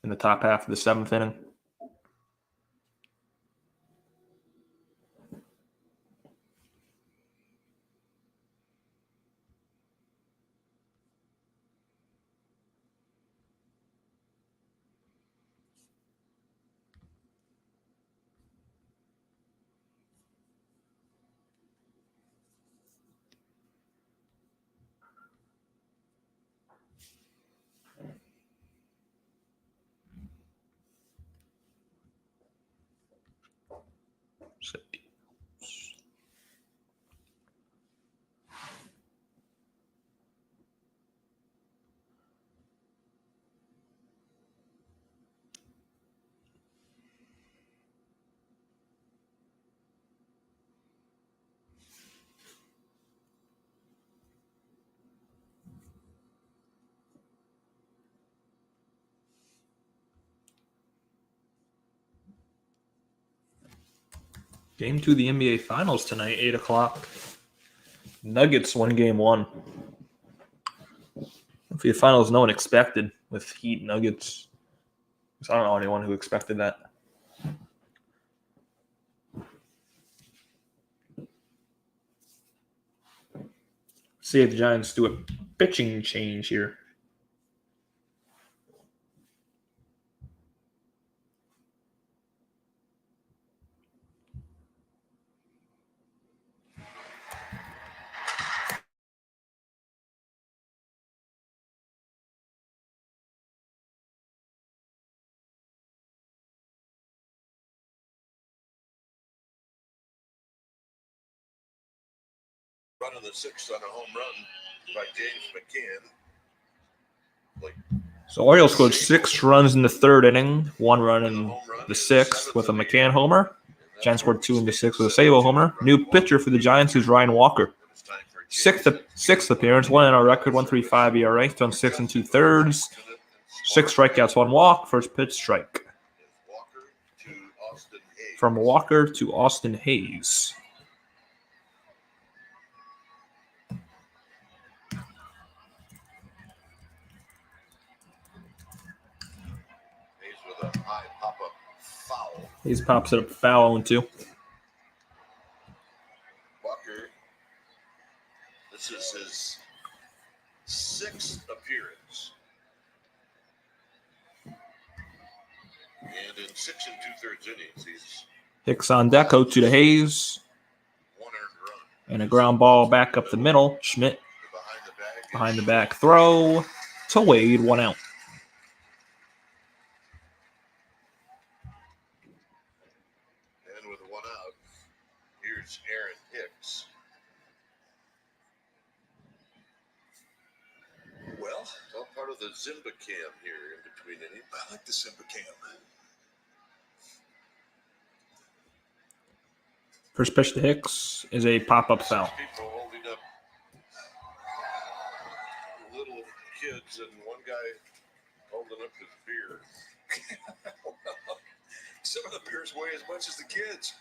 in the top half of the seventh inning. Game 2 of the NBA Finals tonight, 8 o'clock. Nuggets won game 1. Hopefully the finals no one expected with Heat Nuggets. I don't know anyone who expected that. See if the Giants do a pitching change here. Running the sixth on a home run by James McCann. So Orioles scored 6 runs in the third inning, 1 run in the sixth with a McCann homer. Giants scored 2 in the sixth with a Sabo homer. New pitcher for the Giants is Ryan Walker. Sixth appearance, 1 in our record, 1.35 ERA, done 6 2/3. 6 strikeouts, 1 walk, first pitch strike. From Walker to Austin Hayes. With a high pop-up foul. Hayes pops it up foul 0-2. Walker, this is his 6th appearance. And in 6 2/3 innings, he's Hicks on deck, 0-2 to Hayes. 1 earned run. And a ground ball back up the middle. Schmidt behind the back throw to Wade, 1 out. And with 1 out, here's Aaron Hicks. Well, It's all part of the Zimba cam here in between innings. I like the Simba Cam. First pitch to Hicks is a pop-up foul. People holding up little kids and one guy holding up his beer. Some of the beers weigh as much as the kids.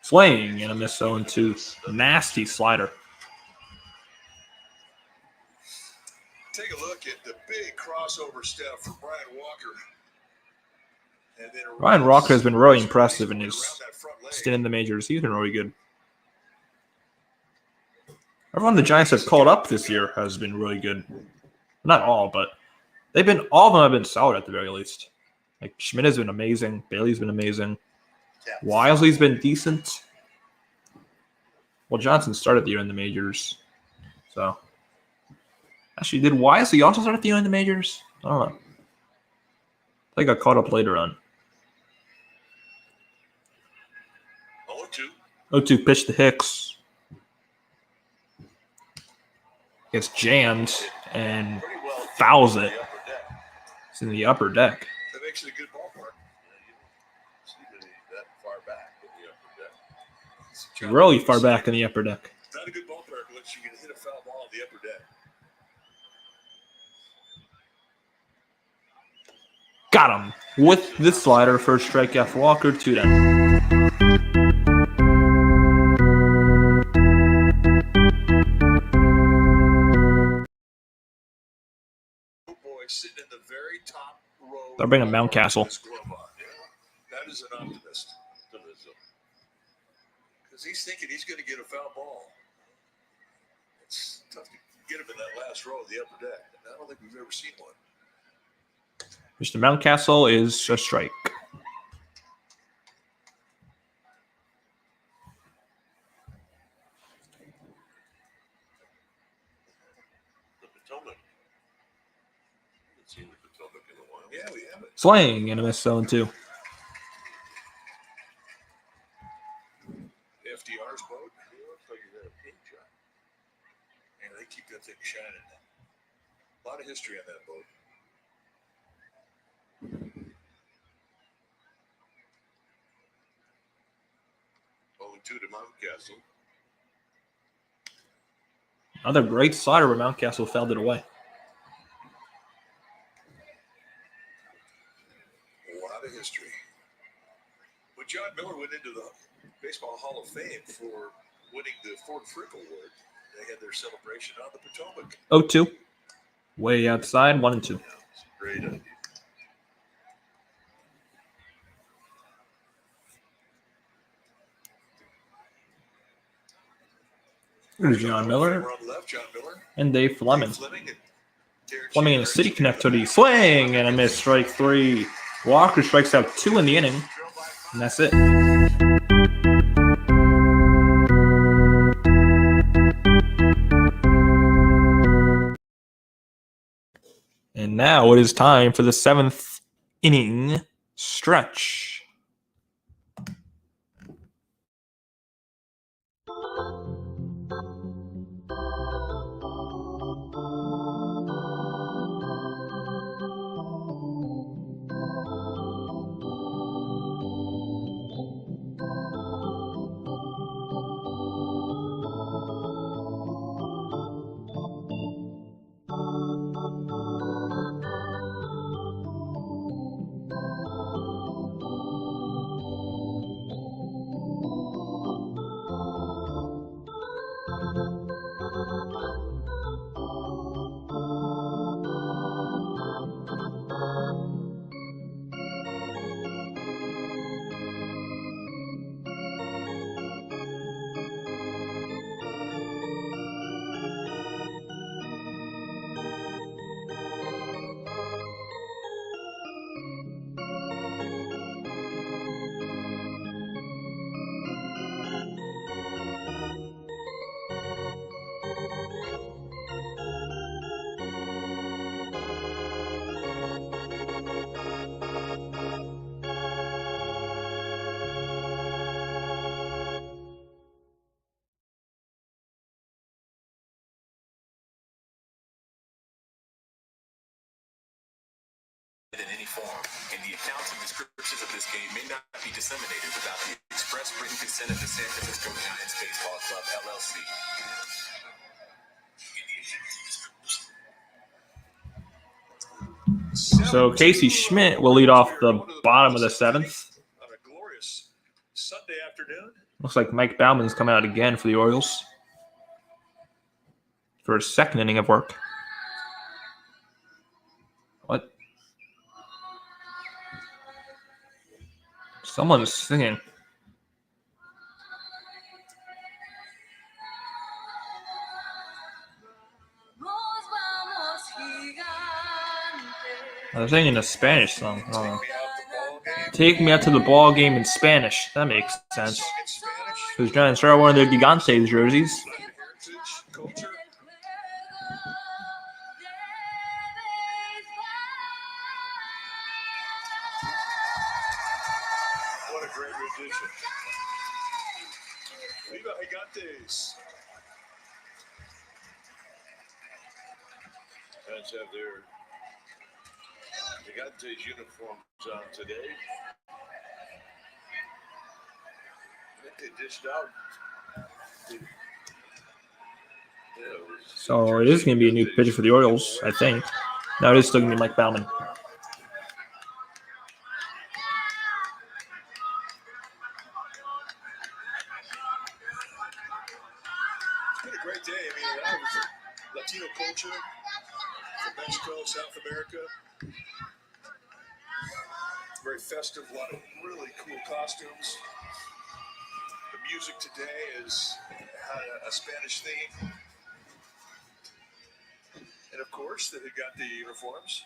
Swing and a miss 0-2. Nasty slider. Take a look at the big crossover step from Brian Walker. And then Ryan Walker has been really impressive in his stint in the majors. He's been really good. Everyone the Giants have called up this year has been really good. Not all, but all of them have been solid at the very least. Like Schmidt has been amazing. Bailey's been amazing. Wisely's been decent. Well, Johnson started the year in the majors. So actually, did Wisely also start the year in the majors? I don't know. I think I caught up later on. 0-2. 0-2 pitch to Hicks. Gets jammed and fouls it. It's in the upper deck. That makes it a good ballpark. See that far back in the upper deck. Really far back in the upper deck. not a good ballpark unless you can hit a foul ball in the upper deck. Got him with the slider. First strikeout for Walker. 2 down. Boy, sitting in the very top row. They're bringing Mountcastle. That is an optimist. Because he's thinking he's going to get a foul ball. It's tough to get him in that last row of the upper deck. And I don't think we've ever seen one. Mr. Mountcastle is a strike. The Potomac. Haven't seen the Potomac in a while. Yeah, we have it. Swing and a miss 0-2. FDR's boat. It looks like he's got a paint job. And they keep that thing shining. A lot of history on that boat. To Mountcastle. Another great slider, but Mountcastle fouled it away. A lot of history. When John Miller went into the Baseball Hall of Fame for winning the Ford Frick Award, they had their celebration on the Potomac. 0-2. Way outside, 1-2. Yeah, it's a great idea. There's John Miller and Dave Fleming. Fleming and a City connectivity. Swing and a miss. Strike 3. Walker strikes out 2 in the inning. And that's it. And now it is time for the 7th inning stretch. In any form, and the accounts and descriptions of this game may not be disseminated without the express written consent of the San Francisco Giants Baseball Club, LLC. So Casey Schmidt will lead off the bottom of the 7th. On a glorious Sunday afternoon. Looks like Mike Bauman's coming out again for the Orioles for his 2nd inning of work. What? Someone's singing. They're singing a Spanish song. Oh. Take me out to the ball game in Spanish. That makes sense. Because Giants are wearing their Gigantes jerseys. What a great rendition. Viva Gigantes. Giants have their Gigantes uniforms on today. I think they dished out the So it is going to be a new pitcher for the Orioles, I think. No, it is still going to be Mike Bauman. It's been a great day. I mean, a lot of Latino culture from Mexico, South America. Very festive, a lot of really cool costumes. The music today is a Spanish theme. And of course, they got the uniforms.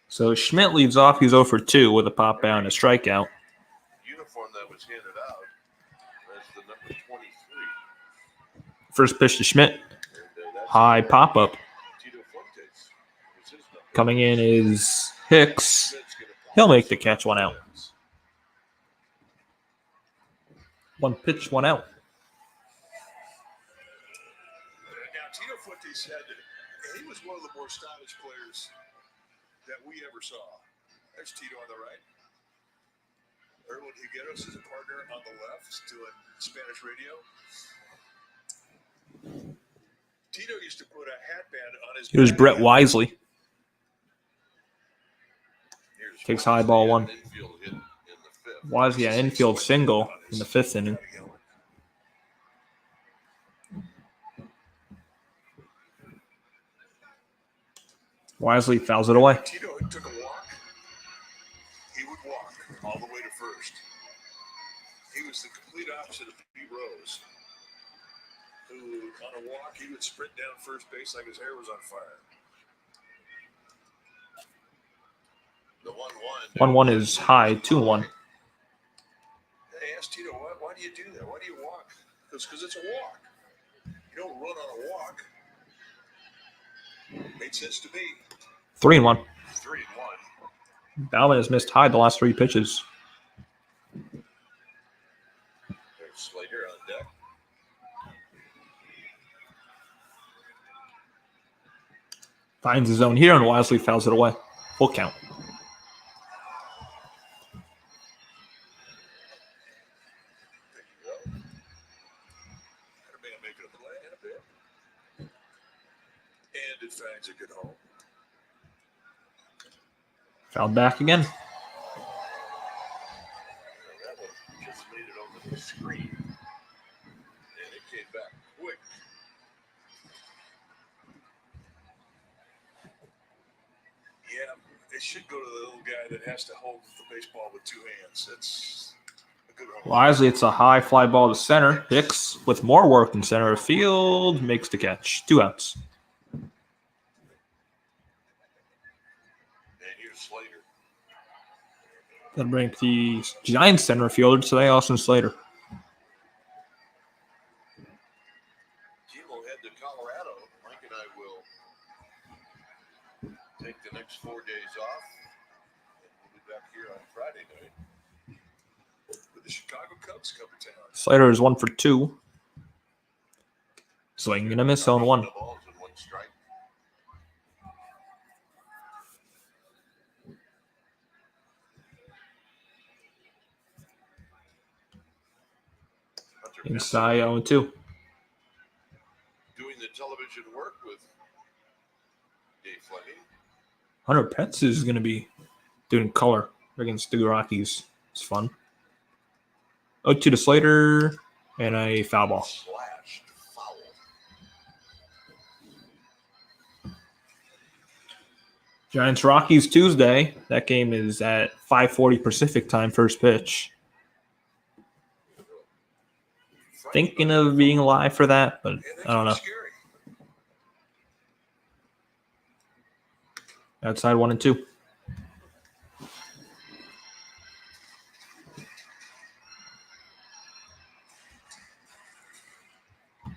So Schmidt leads off. He's 0 for 2 with a pop out and a strikeout. Uniform that was handed out. That's the number 23. First pitch to Schmidt. High pop up. Tito Fuentes was his number. Coming in is Hicks. He'll make the catch, 1 out. 1 pitch, 1 out. Now, Tito Fuentes said he was one of the more stylish players that we ever saw. There's Tito on the right. Erwin Higueros is a partner on the left, doing Spanish radio. Tito used to put a hatband on his. Here's Brett Wisely. Takes high ball 1. Wisely an infield single in the 5th inning. Wisely fouls it away. Tito took a walk. He would walk all the way to first. He was the complete opposite of Pete Rose, who on a walk he would sprint down first base like his hair was on fire. The 1-1. 1-1 is high, 2-1. I asked Tito, why do you do that? Why do you walk? Because it's a walk. You don't run on a walk. Made sense to me. 3-1. 3-1. Bauman has missed high the last 3 pitches. There's Slater on deck. Finds his own here and Wisely fouls it away. Full count. Making a play in a bit. And it finds a good home. Fouled back again. That one just made it over the screen. And it came back quick. Yeah, it should go to the little guy that has to hold the baseball with 2 hands. That's a good home. Wisely, it's a high fly ball to center. Hicks, with more work in center of field, makes the catch. 2 outs. And here's Slater. That'll bring the Giants center fielder today, Austin Slater. Team will head to Colorado. Mike and I will take the next 4 days off. And we'll be back here on Friday night. With the Chicago Cubs come to town. Slater is 1 for 2. Swing and a miss on 1. No balls and 1 strike. Hunter Inside 0 2. doing the television work with Dave Fleming. Hunter Pence is going to be doing color against the Rockies. It's fun. 0-2 to Slater and a foul ball. Slashed foul. Giants Rockies Tuesday. That game is at 5:40 Pacific time, first pitch. Thinking of being live for that, but I don't know. Scary. Outside 1 and 2.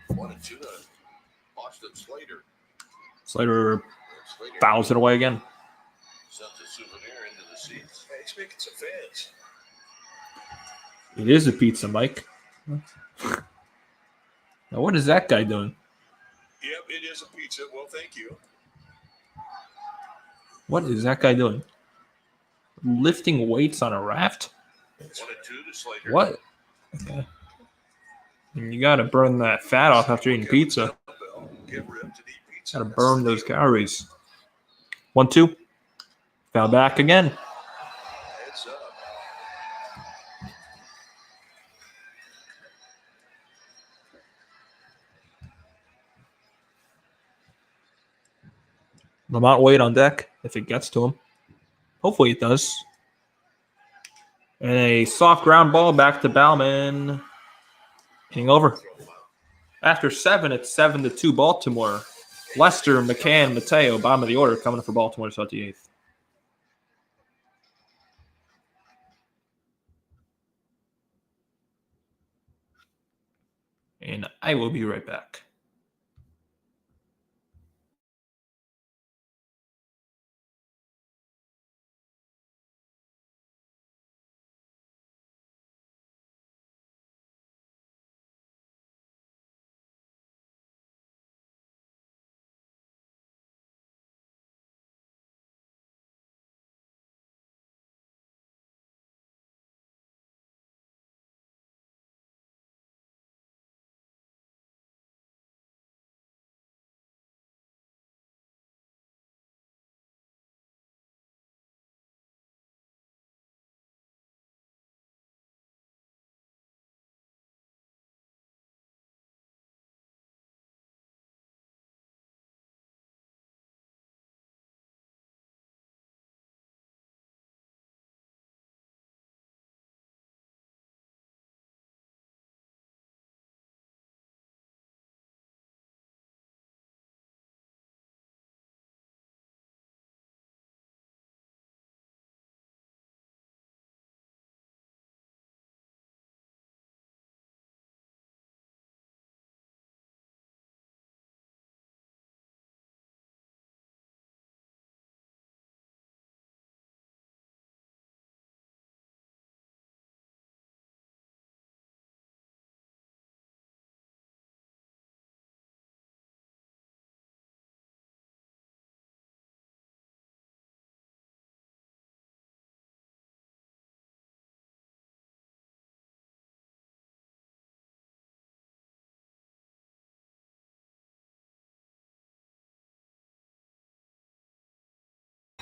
One and 2 to Austin Slater. Slater And Slater fouls it away again. sends a souvenir into the seats. Hey, he's making some fans. It is a pizza, Mike. Now, what is that guy doing? Yep, it is a pizza. Well, thank you. What is that guy doing? Lifting weights on a raft? 1 and 2 to Slater. What? Okay. And you got to burn that fat off after eating pizza. Bell. get ripped and eat pizza. Gotta That's burn the those deal. calories. 1-2. Foul back again. Heads up. Lamont Wade on deck if it gets to him. Hopefully it does. And a soft ground ball back to Bauman. Hitting over. After 7, it's 7-2 Baltimore. Lester, McCann, Mateo, bottom of the order, coming up for Baltimore to start the 8th. And I will be right back.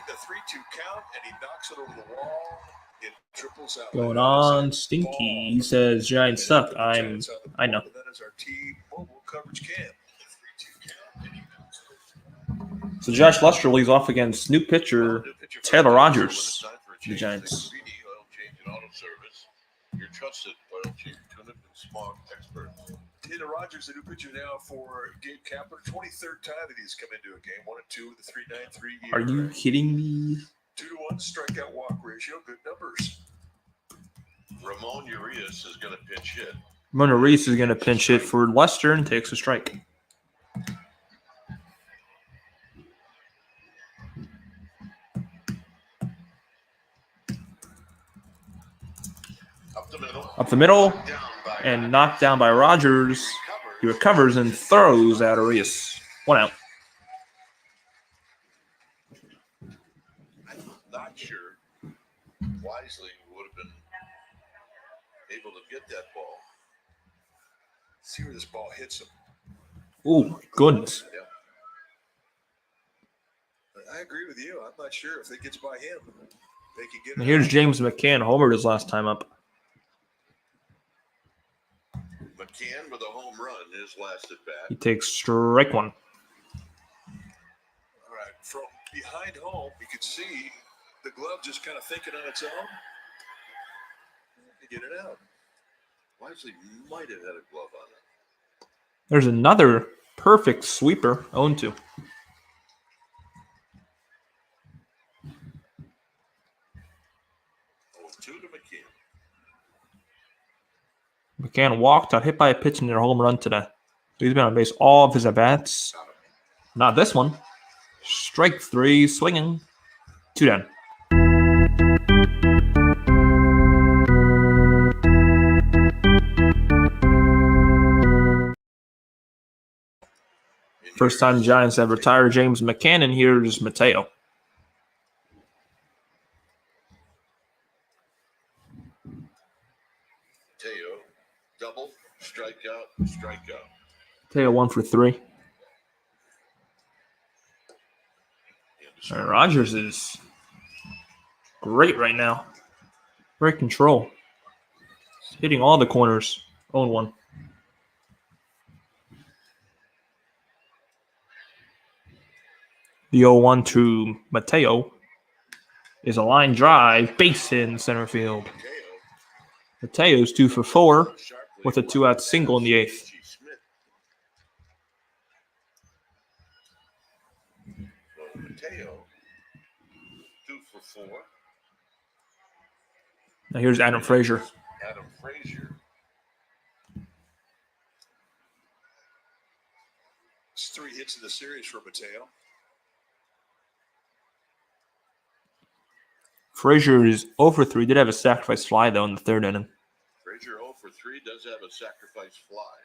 The 3-2 count, and he knocks it over the wall. It triples out. Going on, Stinky. He says Giants suck. I know. That is our T-Mobile coverage cam. So Josh Lester leads off against new pitcher Taylor Rogers. The Giants. Your trusted oil change tune-up and smog expert. Taylor Rogers, the new pitcher now for Gabe Kapler. 23rd time that he's come into a game. 1-2 with a 3.93 ERA. Are you kidding me? 2-1 strikeout walk ratio. Good numbers. Ramon Urias is going to pinch hit. Mona Reese is going to pinch hit for Lester and takes a strike. Up the middle and knocked down by Rogers. He recovers and throws at Urias. 1 out. I'm not sure Wisely would have been able to get that ball. See where this ball hits him. Oh, goodness. Yeah. I agree with you. I'm not sure if it gets by him. They can get it. And here's out. James McCann, homered his last time up. McCann with a home run, his last at bat. He takes strike 1. All right. From behind home, you can see the glove just kind of thinking on its own. To get it out. Wisely might have had a glove on it. There's another perfect sweeper, 0-2. To McCann. McCann walked, got hit by a pitch and a home run today. So he's been on base all of his at-bats. Not this one. Strike 3, swinging. 2 down. First time Giants have retired James McCann, and here's Mateo. Mateo, double, strikeout. Mateo 1 for 3. And Rogers is great right now. Great control. Hitting all the corners. 0-1. The 0-1 to Mateo is a line drive, base hit in center field. Mateo's 2 for 4 with a 2-out single in the 8th. Mateo, 2 for 4. Now here's Adam Frazier. Adam Frazier. It's 3 hits in the series for Mateo. Frazier is 0 for 3. Did have a sacrifice fly, though, in the 3rd inning. Frazier 0 for 3 does have a sacrifice fly.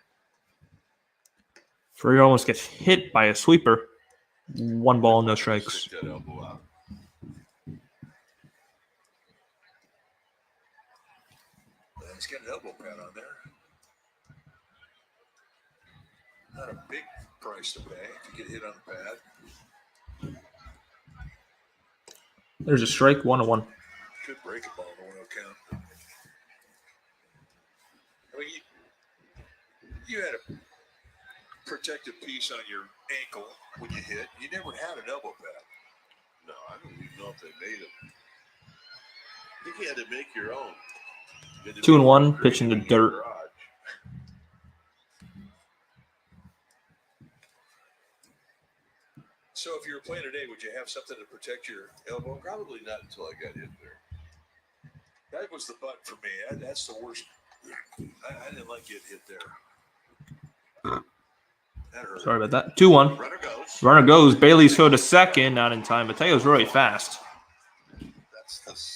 Frazier almost gets hit by a sweeper. 1 ball, no strikes. Stick that elbow out. He's got an elbow pad on there. Not a big price to pay to get hit on the pad. There's a strike, 1-1. Could break a ball in the 1-0 count. I mean, you had a protective piece on your ankle when you hit. You never had an elbow pad. No, I don't even know if they made them. I think you had to make your own. 2-1, pitch in the dirt. So if you were playing today, would you have something to protect your elbow? Probably not until I got hit there. That was the butt for me. That's the worst. I didn't like getting hit there. That hurt. Sorry about that. 2-1. Runner goes. Runner goes. Bailey's throw to second, not in time. Mateo's really fast.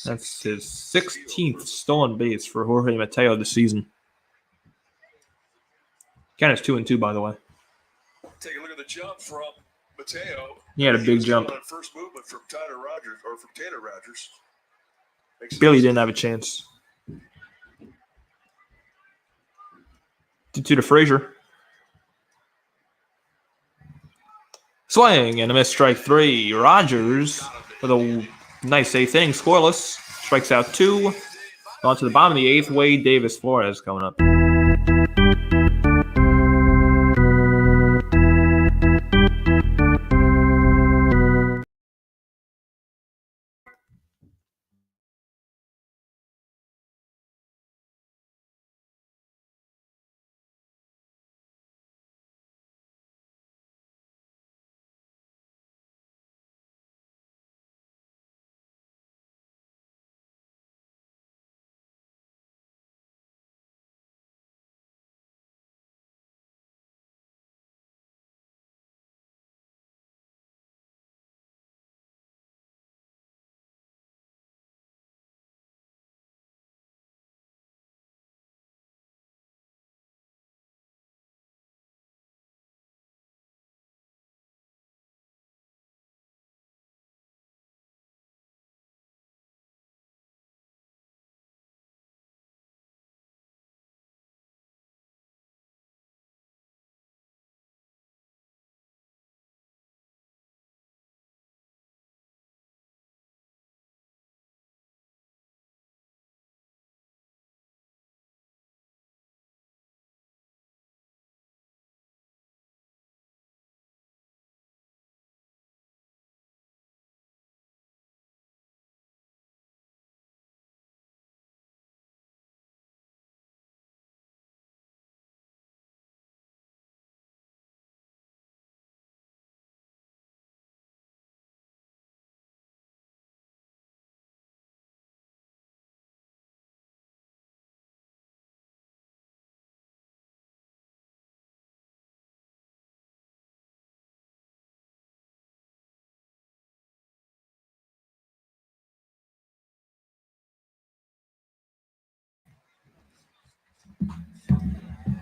That's his 16th stolen base for Jorge Mateo this season. Count is 2-2, by the way. Take a look at the jump from Mateo. He had a big jump. On first movement from Tanner Rogers. Billy didn't have a chance. 2-2 to Frazier. Swing and a miss, strike 3. Rogers with a nice 8th inning, scoreless. Strikes out 2. On to the bottom of the 8th. Wade Davis Flores coming up.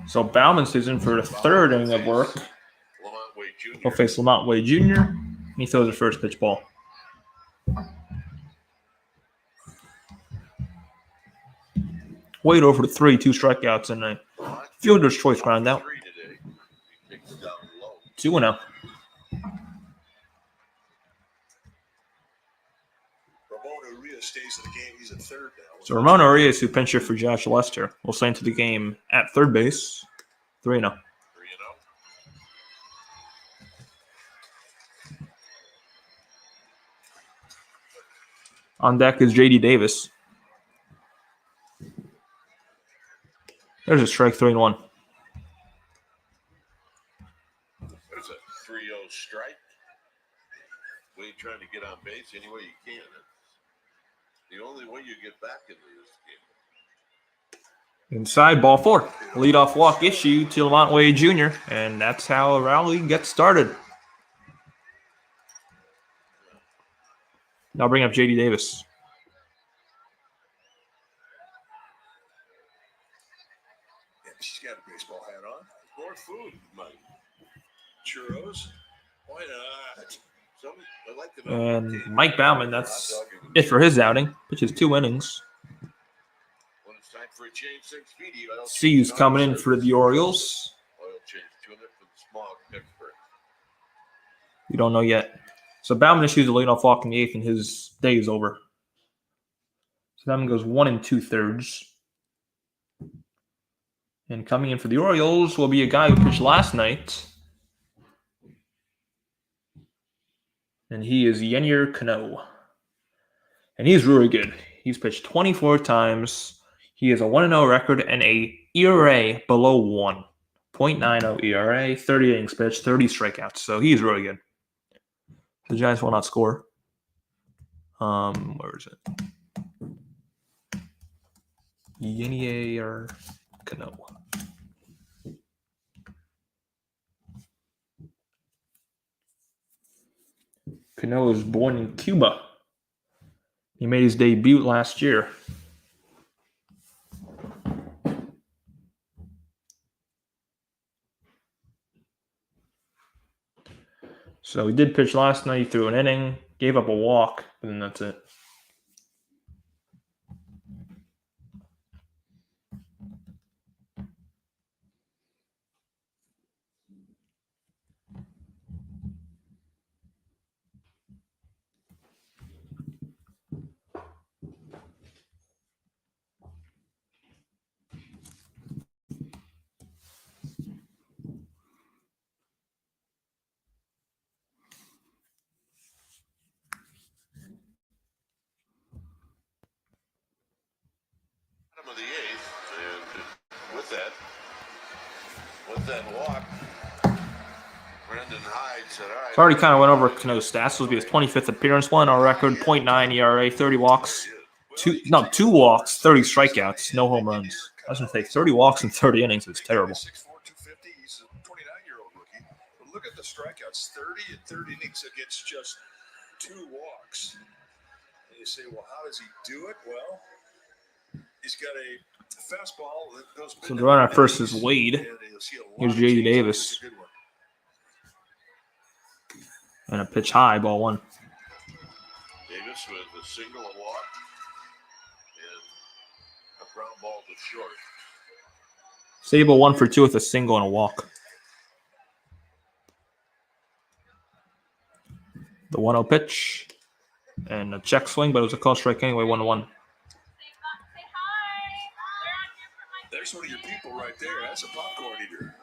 So Bauman's is in for the 3rd inning of work. He'll face Lamont Wade Jr. And he throws the first pitch ball. Wade over to 3, 2 strikeouts, and a fielder's choice ground out. 2-0. So Ramon Arias, who pincher for Josh Lester, will stay into the game at third base. 3-0. 3-0. On deck is J.D. Davis. There's a strike, 3-1. There's a 3-0 strike. Wade trying to get on base any way you can. It's the only way you get back into this game. Inside, ball 4. Leadoff walk issue to Lamont Wade Jr., and that's how a rally gets started. Now bring up J.D. Davis. Yeah, she's got a baseball hat on. More food, Mike. Churros. Why not? I like the And Mike Baumann, that's it for his outing. Pitches 2 innings. When it's time for a change, 6 feet. C's coming in for the Orioles. Oil change 200 for the smog expert. We don't know yet. So Baumann issues a leadoff walk in the 8th, and his day is over. So Baumann goes 1 2/3. And coming in for the Orioles will be a guy who pitched last night. And he is Yennier Cano. And he's really good. He's pitched 24 times. He has a 1-0 record and a ERA below 1. 0.90 ERA, 30 innings pitched, 30 strikeouts. So he's really good. The Giants will not score. Where is it? Yennier Cano. Cano was born in Cuba. He made his debut last year. So he did pitch last night. He threw an inning, gave up a walk, and then that's it. Of the 8th, and with that walk, Brendan Hyde said, all right. So I already kind of went over Cano's stats. This will be his 25th appearance. 1-0 record, 0.9 ERA, 30 walks. 2 walks, 30 strikeouts, no home runs. I was going to say 30 walks in 30 innings is terrible. 6'4", 250. He's a 29-year-old rookie. But look at the strikeouts, 30 and 30 innings against just 2 walks. And you say, well, how does he do it? Well, he's got a fastball that goes. So the runner first is Wade. Here's J.D. Davis. And a pitch high, ball 1. Davis with a single, a walk, and a ground ball to short. Sable 1 for 2 with a single and a walk. The 1-0 pitch. And a check swing, but it was a call strike anyway, 1-1. There's one of your people right there. That's a popcorn eater.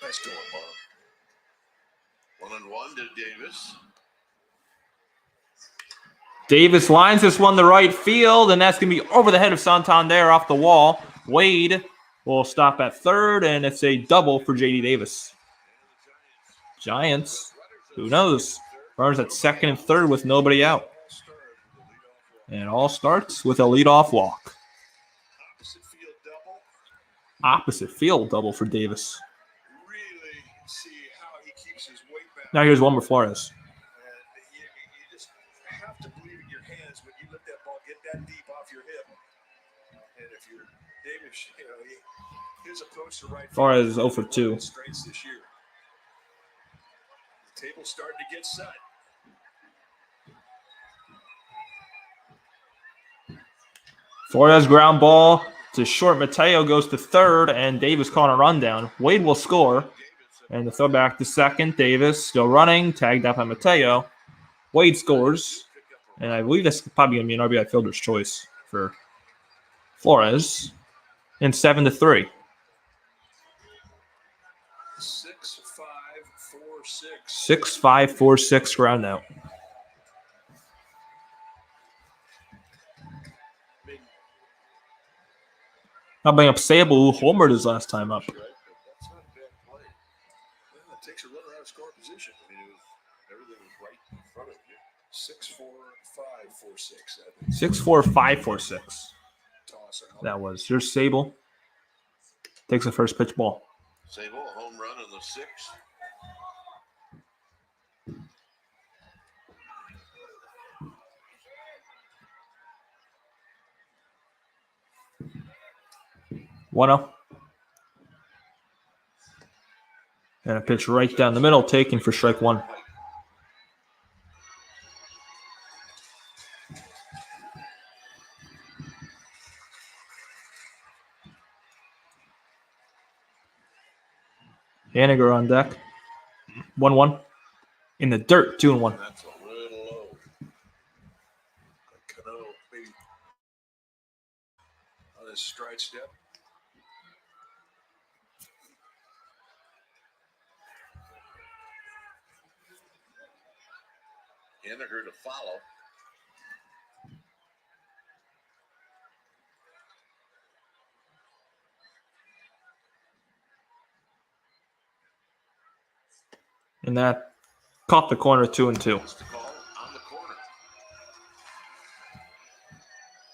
Nice going, Bob. 1-1 to Davis. Davis lines this one to right field, and that's going to be over the head of Santander off the wall. Wade will stop at third, and it's a double for J.D. Davis. Giants, who knows? Runners at second and third with nobody out. And it all starts with a leadoff walk. Opposite field double for Davis. Really see how he keeps his weight back. Now here's Wilmer Flores. And you just have to believe in your hands when you let that ball get that deep off your hip. And if you're Davis, his approach to right Flores 0 for 2. Straights this year. The table's starting to get set. Flores ground ball to short. Mateo goes to third, and Davis caught a rundown. Wade will score, and the throw back to second. Davis still running, tagged up by Mateo. Wade scores, and I believe that's probably going to be an RBI fielder's choice for Flores. And 7-3. 6-5-4-6. 6-5-4-6 ground out. I'll bring up Sable, who homered his last time up. That's not a bad play. Well, it takes a runner out of scoring position. I mean, everything was right in front of you. 6-4-5-4-6. 6-4-5-4-6. Toss out. That was. Here's Sable. Takes the first pitch ball. Sable, a home run in the 6th. One-0. And a pitch right down the middle, taken for strike one. Haniger on deck. 1-1. In the dirt, 2-1. That's a little low. Cano, maybe on his stride step. Haniger to follow. And that caught the corner, 2-2. That's the call on the corner.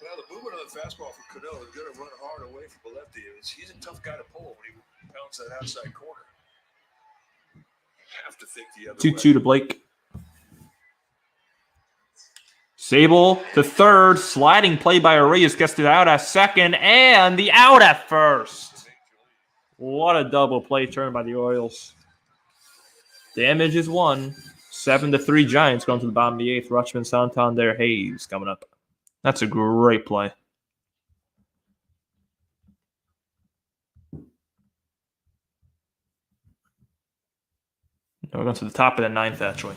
Well, the movement on the fastball for Cano is going to run hard away from the lefty. He's a tough guy to pull when he pounds that outside corner. You have to think the other 2-2 way. to Blake. Sable to third. Sliding play by Arias gets it out at second and the out at first. What a double play turn by the Orioles. Damage is 1. 7-3 Giants going to the bottom of the 8th. Rutschman, Santander, Hayes coming up. That's a great play. Now we're going to the top of the 9th, actually.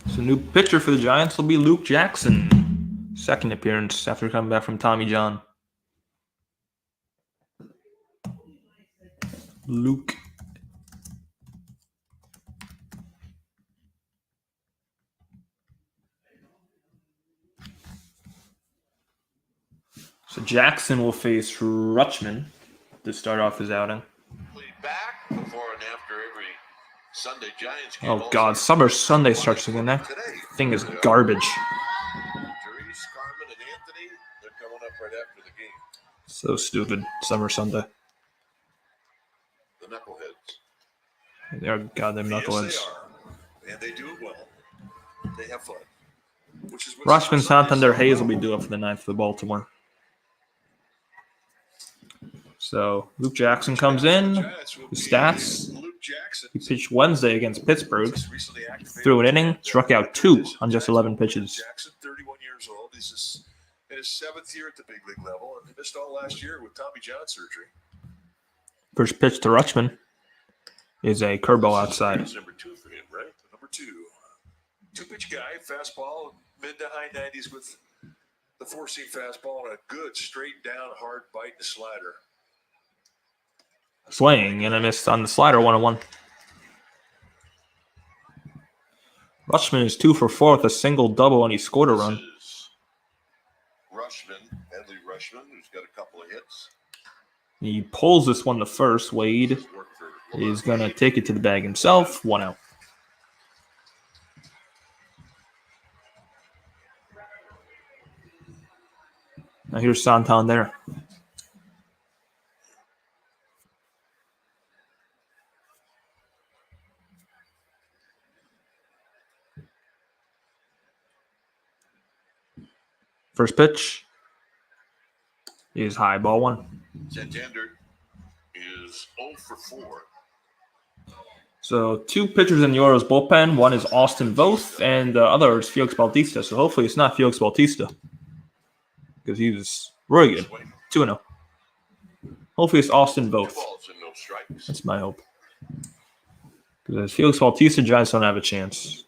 So new pitcher for the Giants will be Luke Jackson. Second appearance after coming back from Tommy John. Luke. So Jackson will face Rutschman to start off his outing. Back before and after every Sunday Giants game. Oh, God. Summer Sunday starts again. That thing is garbage. Therese, Carmen, and Anthony, they're coming up right after the game. So stupid. Summer Sunday. The Knuckleheads. They're goddamn knuckleheads. Yes, they are. And they do it well. They have fun. Which is Rutschman, Santander, Hayes will be due up for the 9th for Baltimore. So Luke Jackson comes in. The stats. He pitched Wednesday against Pittsburgh. Threw an inning, struck out 2 on just 11 pitches. Jackson, 31 years old. This is in his 7th year at the big league level, and he missed all last year with Tommy John surgery. First pitch to Rutschman is a curveball outside. Number 2 for him, right? Number 2. Two-pitch guy, fastball, mid to high 90s with the four-seam fastball and a good straight down hard bite and slider. Swing, and I missed on the slider, 1-1. Rushman is 2 for 4 with a single double, and he scored a run. This is Edley Rushman, who's got a couple of hits. He pulls this one to first. Wade is going to take it to the bag himself. 1 out. Now here's Santander. First pitch is high, ball 1. Santander is 0 for 4. So 2 pitchers in the Orioles bullpen. One is Austin Voth, and the other is Felix Bautista. So hopefully it's not Felix Bautista, because he was really good. 2-0. Hopefully it's Austin Voth. Balls and no strikes. That's my hope. Because Felix Bautista, Giants don't have a chance.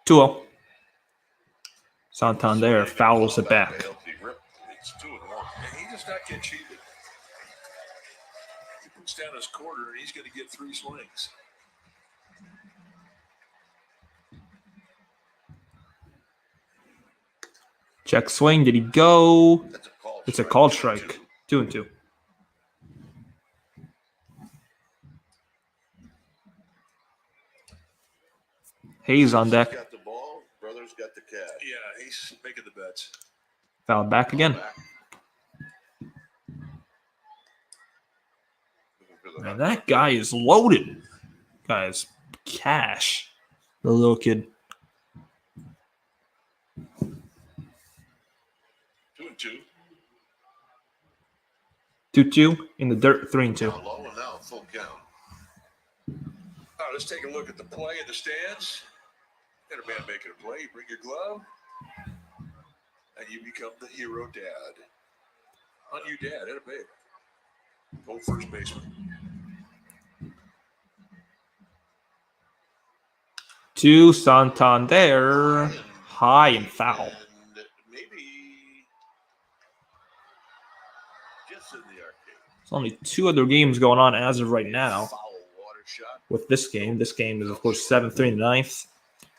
2-0. Santander fouls it back. It's 2-1. And he does not get cheated. He puts down his quarter, and he's going to get 3 swings. Check swing. Did he go? That's a call. It's a called strike. 2-2. Hayes on deck. Got the ball. Brothers got the cash. Yeah, he's making the bets. Fouled back again. Man, that guy is loaded. Guys, cash. The little kid. 2-2. 2-2 in the dirt. 3-2. Now low and now full count. Let's take a look at the play in the stands. Got a man making a play. You bring your glove, and you become the hero dad. On you, dad. At a babe. Old first baseman. 2 Santander. High and foul. And maybe just in the arcade. There's only 2 other games going on as of right now. Foul water shot. With this game is, of course, 7-3 in the 9th.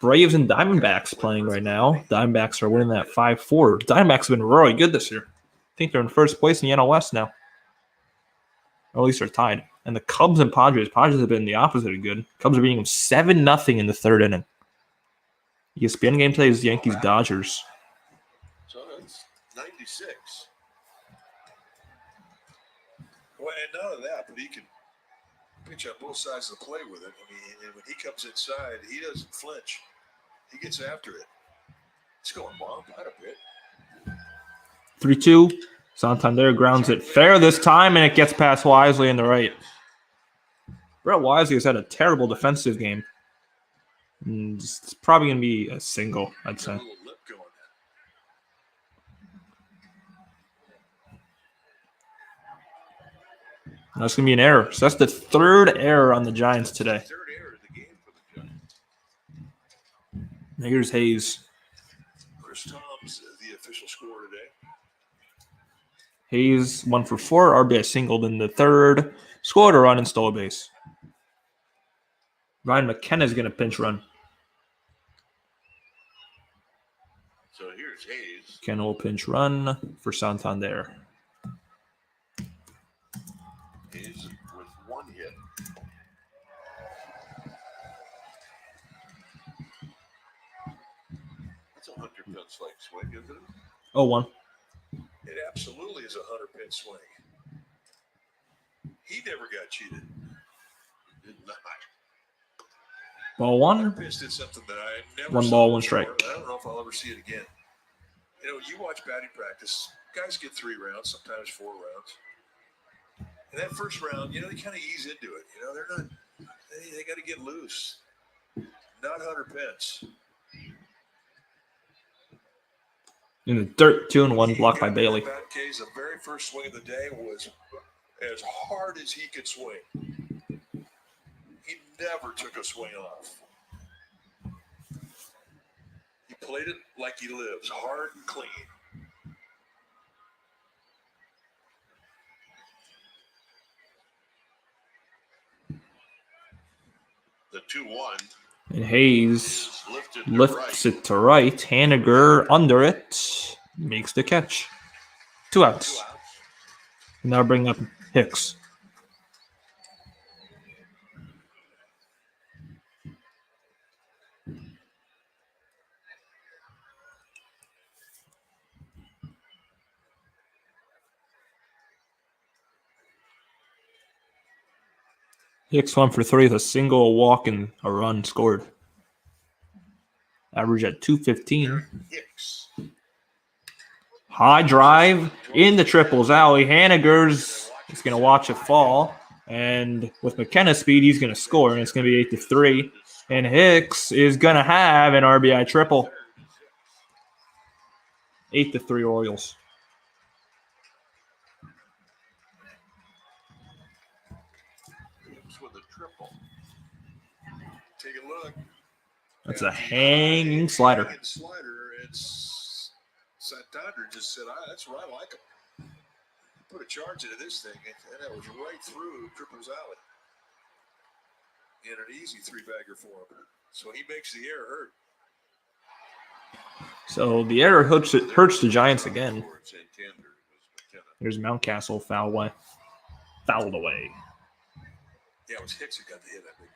Braves and Diamondbacks playing right now. Diamondbacks are winning that 5-4. Diamondbacks have been really good this year. I think they're in first place in the NL West now. Or at least they're tied. And the Cubs and Padres. Padres have been the opposite of good. Cubs are beating them 7-0 in the 3rd inning. ESPN game today is Yankees-Dodgers. So that's 96. Well, and none of that, but he can pitch on both sides of the play with it. I mean, and when he comes inside, he doesn't flinch. He gets after it. It's going long, not a bit. 3-2. Santander grounds it fair this time, and it gets past Wisely in the right. Brett Wisely has had a terrible defensive game. And it's probably going to be a single, I'd say. A little lip going That's going to be an error. So that's the 3rd error on the Giants today. Third error of the game for the Giants. Now here's Hayes. Chris Tom's the official scorer today. Hayes 1 for 4. RBI singled in the 3rd. Scored a run and stole a base. Ryan McKenna is going to pinch run. So here's Hayes. McKenna will pinch run for Santander. Hayes with 1 hit. That's a 100-pin like swing, isn't it? 0-1. It absolutely is a 100-pin swing. He never got cheated. Did not. Ball 1. Pitch did something that I never 1 saw ball, 1 before. strike. I don't know if I'll ever see it again. You know, you watch batting practice, guys get 3 rounds, sometimes 4 rounds. And that first round, you know, they kind of ease into it. You know, they're not, they got to get loose. Not 100 pins. In the dirt, 2-1, blocked by Bailey. That case, the very first swing of the day was as hard as he could swing. He never took a swing off. He played it like he lives, hard and clean. The 2-1 And Hayes is lifted to lifts right. it to right. Haniger under it. Makes the catch. 2 outs. Now bring up Hicks. Hicks 1 for 3 with a single, a walk, and a run scored. Average at 215. Hicks. High drive in the triples alley. Haniger's is going to watch it fall. And with McKenna's speed, he's going to score. And it's going to be 8-3. And Hicks is going to have an RBI triple. 8-3 Orioles. Hicks with a triple. Take a look. That's a hanging slider. Hanging slider. It's Santander just said, that's where I like him. Put a charge into this thing, and that was right through Tripper's alley. And an easy 3-bagger for him. So he makes the error hurt. So the error hurts the Giants again. Santander was McKenna. Here's Mountcastle fouled away. Yeah, it was Hicks who got the hit, I beg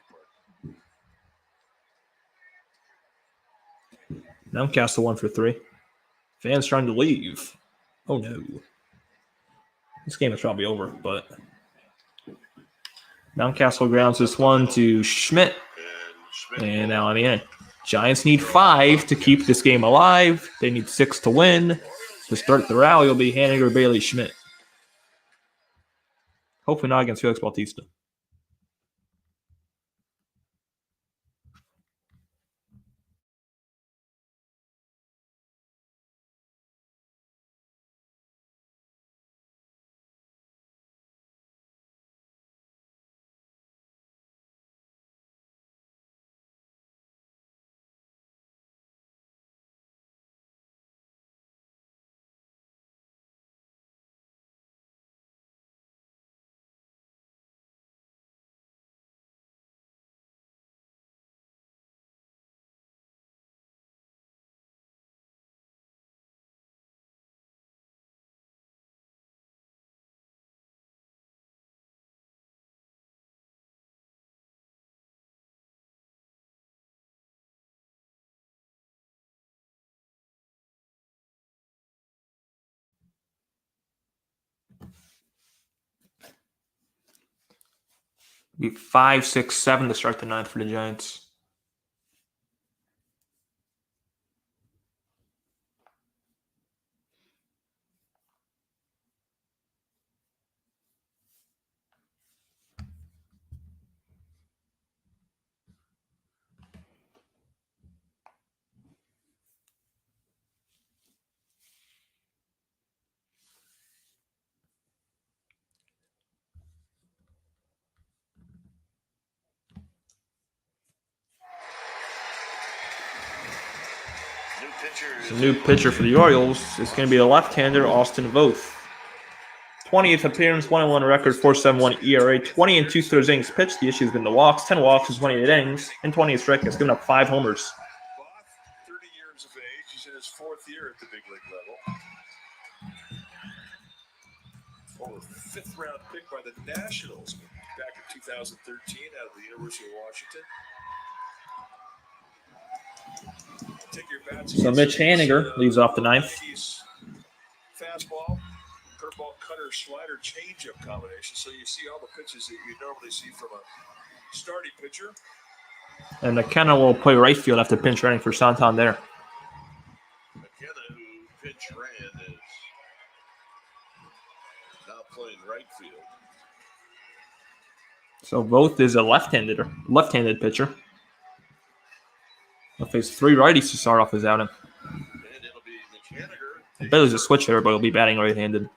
your pardon. Mountcastle 1 for 3. Fans trying to leave. Oh no. This game is probably over, but Mountcastle grounds this one to Schmidt. And now on the end. Giants need 5 to keep this game alive. They need 6 to win. To start the rally will be Haniger, Bailey, Schmidt. Hopefully not against Felix Bautista. Be 5, 6, 7 to start the 9th for the Giants. The new pitcher for the Orioles is going to be the left-hander Austin Voth. 20th appearance, 1-1 record, 4.71 ERA, 20 and 2/3 innings pitched. The issue has been the walks, 10 walks in 28 innings, and 20 strikeouts, given up 5 homers. Both 30 years of age. He's in his 4th year at the big league level. Former 5th-round pick by the Nationals back in 2013 out of the University of Washington. Take your bats. So Mitch Haniger leads off the 9th. Fastball, curveball, cutter, slider, changeup combination. So you see all the pitches that you normally see from a starting pitcher. And McKenna will play right field after pinch running for Santander. McKenna, who pinch ran, is now playing right field. So Voth is a left-handed pitcher. He'll face 3 righties to start off his outing. And it'll be Mitch Haniger. Bailey's a switch hitter, but he'll be batting right-handed.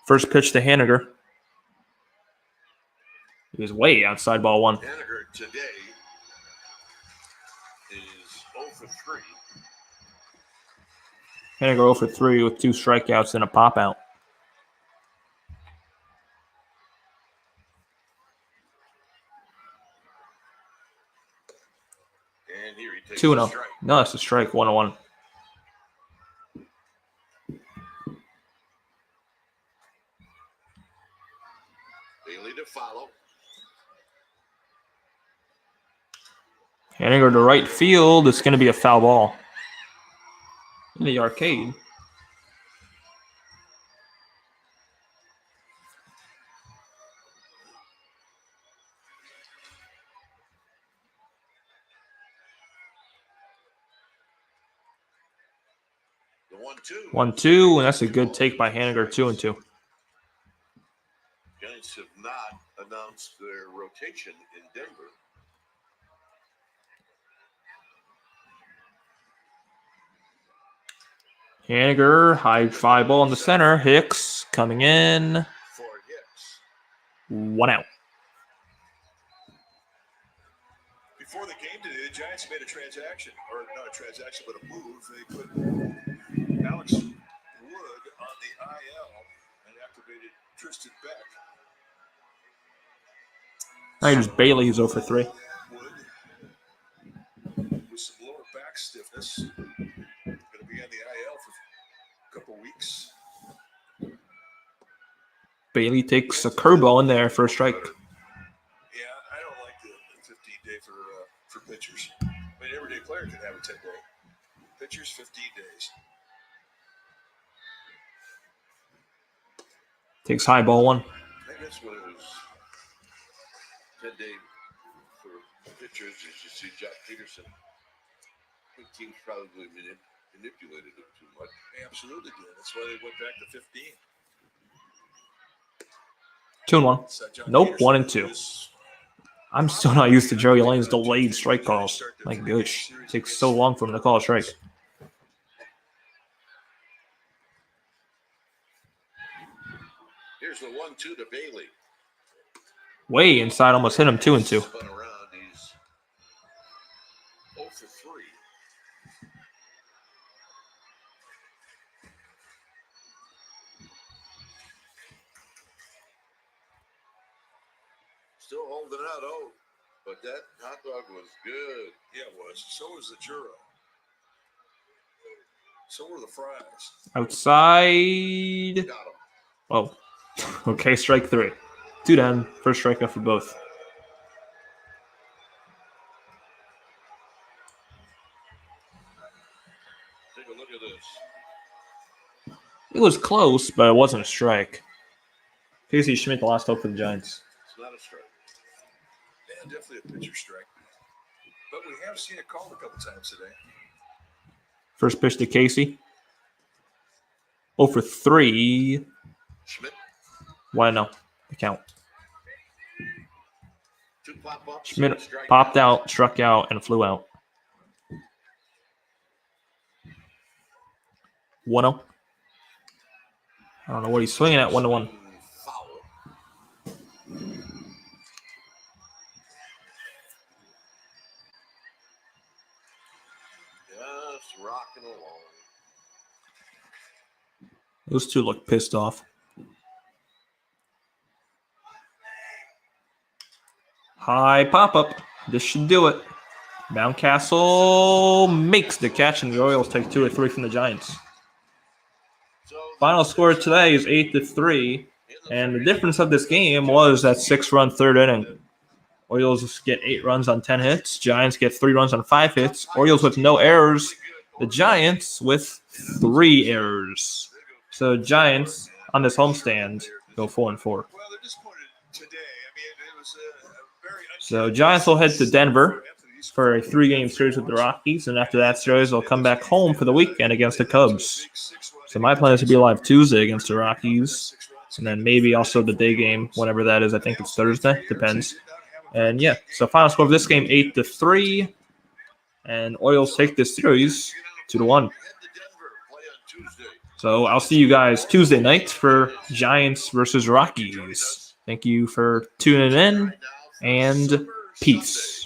First pitch to Haniger He was way outside ball 1. Haniger today is 0 for 3. Haniger 0 for 3 with 2 strikeouts and a pop out. And here he takes 2-0. a strike. No, that's a strike. 1-1. Bailey to follow. Haniger to right field. It's going to be a foul ball. In the arcade. The 1-2. 1-2, and that's a good take by Haniger. 2-2. Giants have not announced their rotation in Denver. Haniger, high fly ball in the center. Hicks coming in. For Hicks. 1 out. Before the game today, the Giants made a transaction, or not a transaction, but a move. They put Alex Wood on the IL and activated Tristan Beck. Now here's Bailey, who's 0 for 3. Wood, with some lower back stiffness, going to be on the IL for a couple weeks. Bailey takes a curveball in there for a strike. Yeah, I don't like the 15-day for pitchers. I mean, every day player can have a 10-day. Pitchers, 15 days. Takes high ball 1. I guess when it was 10-day for pitchers, as you see Jack Peterson, I think teams probably manipulated it too much. They absolutely did. That's why they went back to 15. 2-1. Nope, 1-2. I'm still not used to Joey Lane's delayed strike calls. My gosh, it takes so long for him to call a strike. Here's the 1-2 to Bailey. Way inside, almost hit him. 2-2. Spun around, he's 0 for 3. Still holding out hope, but that hot dog was good. Yeah, it was. So was the churro. So were the fries. Outside. Got him. Oh, okay, strike 3. 2 down. First strikeout for both. Take a look at this. It was close, but it wasn't a strike. Casey Schmidt, the last hope for the Giants. It's not a strike. Yeah, definitely a pitcher strike. But we have seen it called a couple times today. First pitch to Casey. 0 for 3. Schmidt, Why no? The count. 2 pop-ups. Schmidt strike popped out, struck out, and flew out. 1-0. I don't know what he's swinging at. 1-1. Foul. Just rocking along. Those two look pissed off. High pop-up. This should do it. Mountcastle makes the catch, and the Orioles take 2 or 3 from the Giants. Final score today is 8-3, and the difference of this game was that 6-run third inning. Orioles get 8 runs on 10 hits. Giants get 3 runs on 5 hits. Orioles with no errors. The Giants with 3 errors. So Giants on this homestand go 4-4. Well, they're disappointed today. I mean, it was a very. So Giants will head to Denver for a 3-game series with the Rockies, and after that series, they'll come back home for the weekend against the Cubs. So my plan is to be live Tuesday against the Rockies, and then maybe also the day game, whenever that is. I think it's Thursday. Depends. And yeah, so final score of this game 8-3, and Orioles take this series 2-1. So I'll see you guys Tuesday night for Giants versus Rockies. Thank you for tuning in, and peace.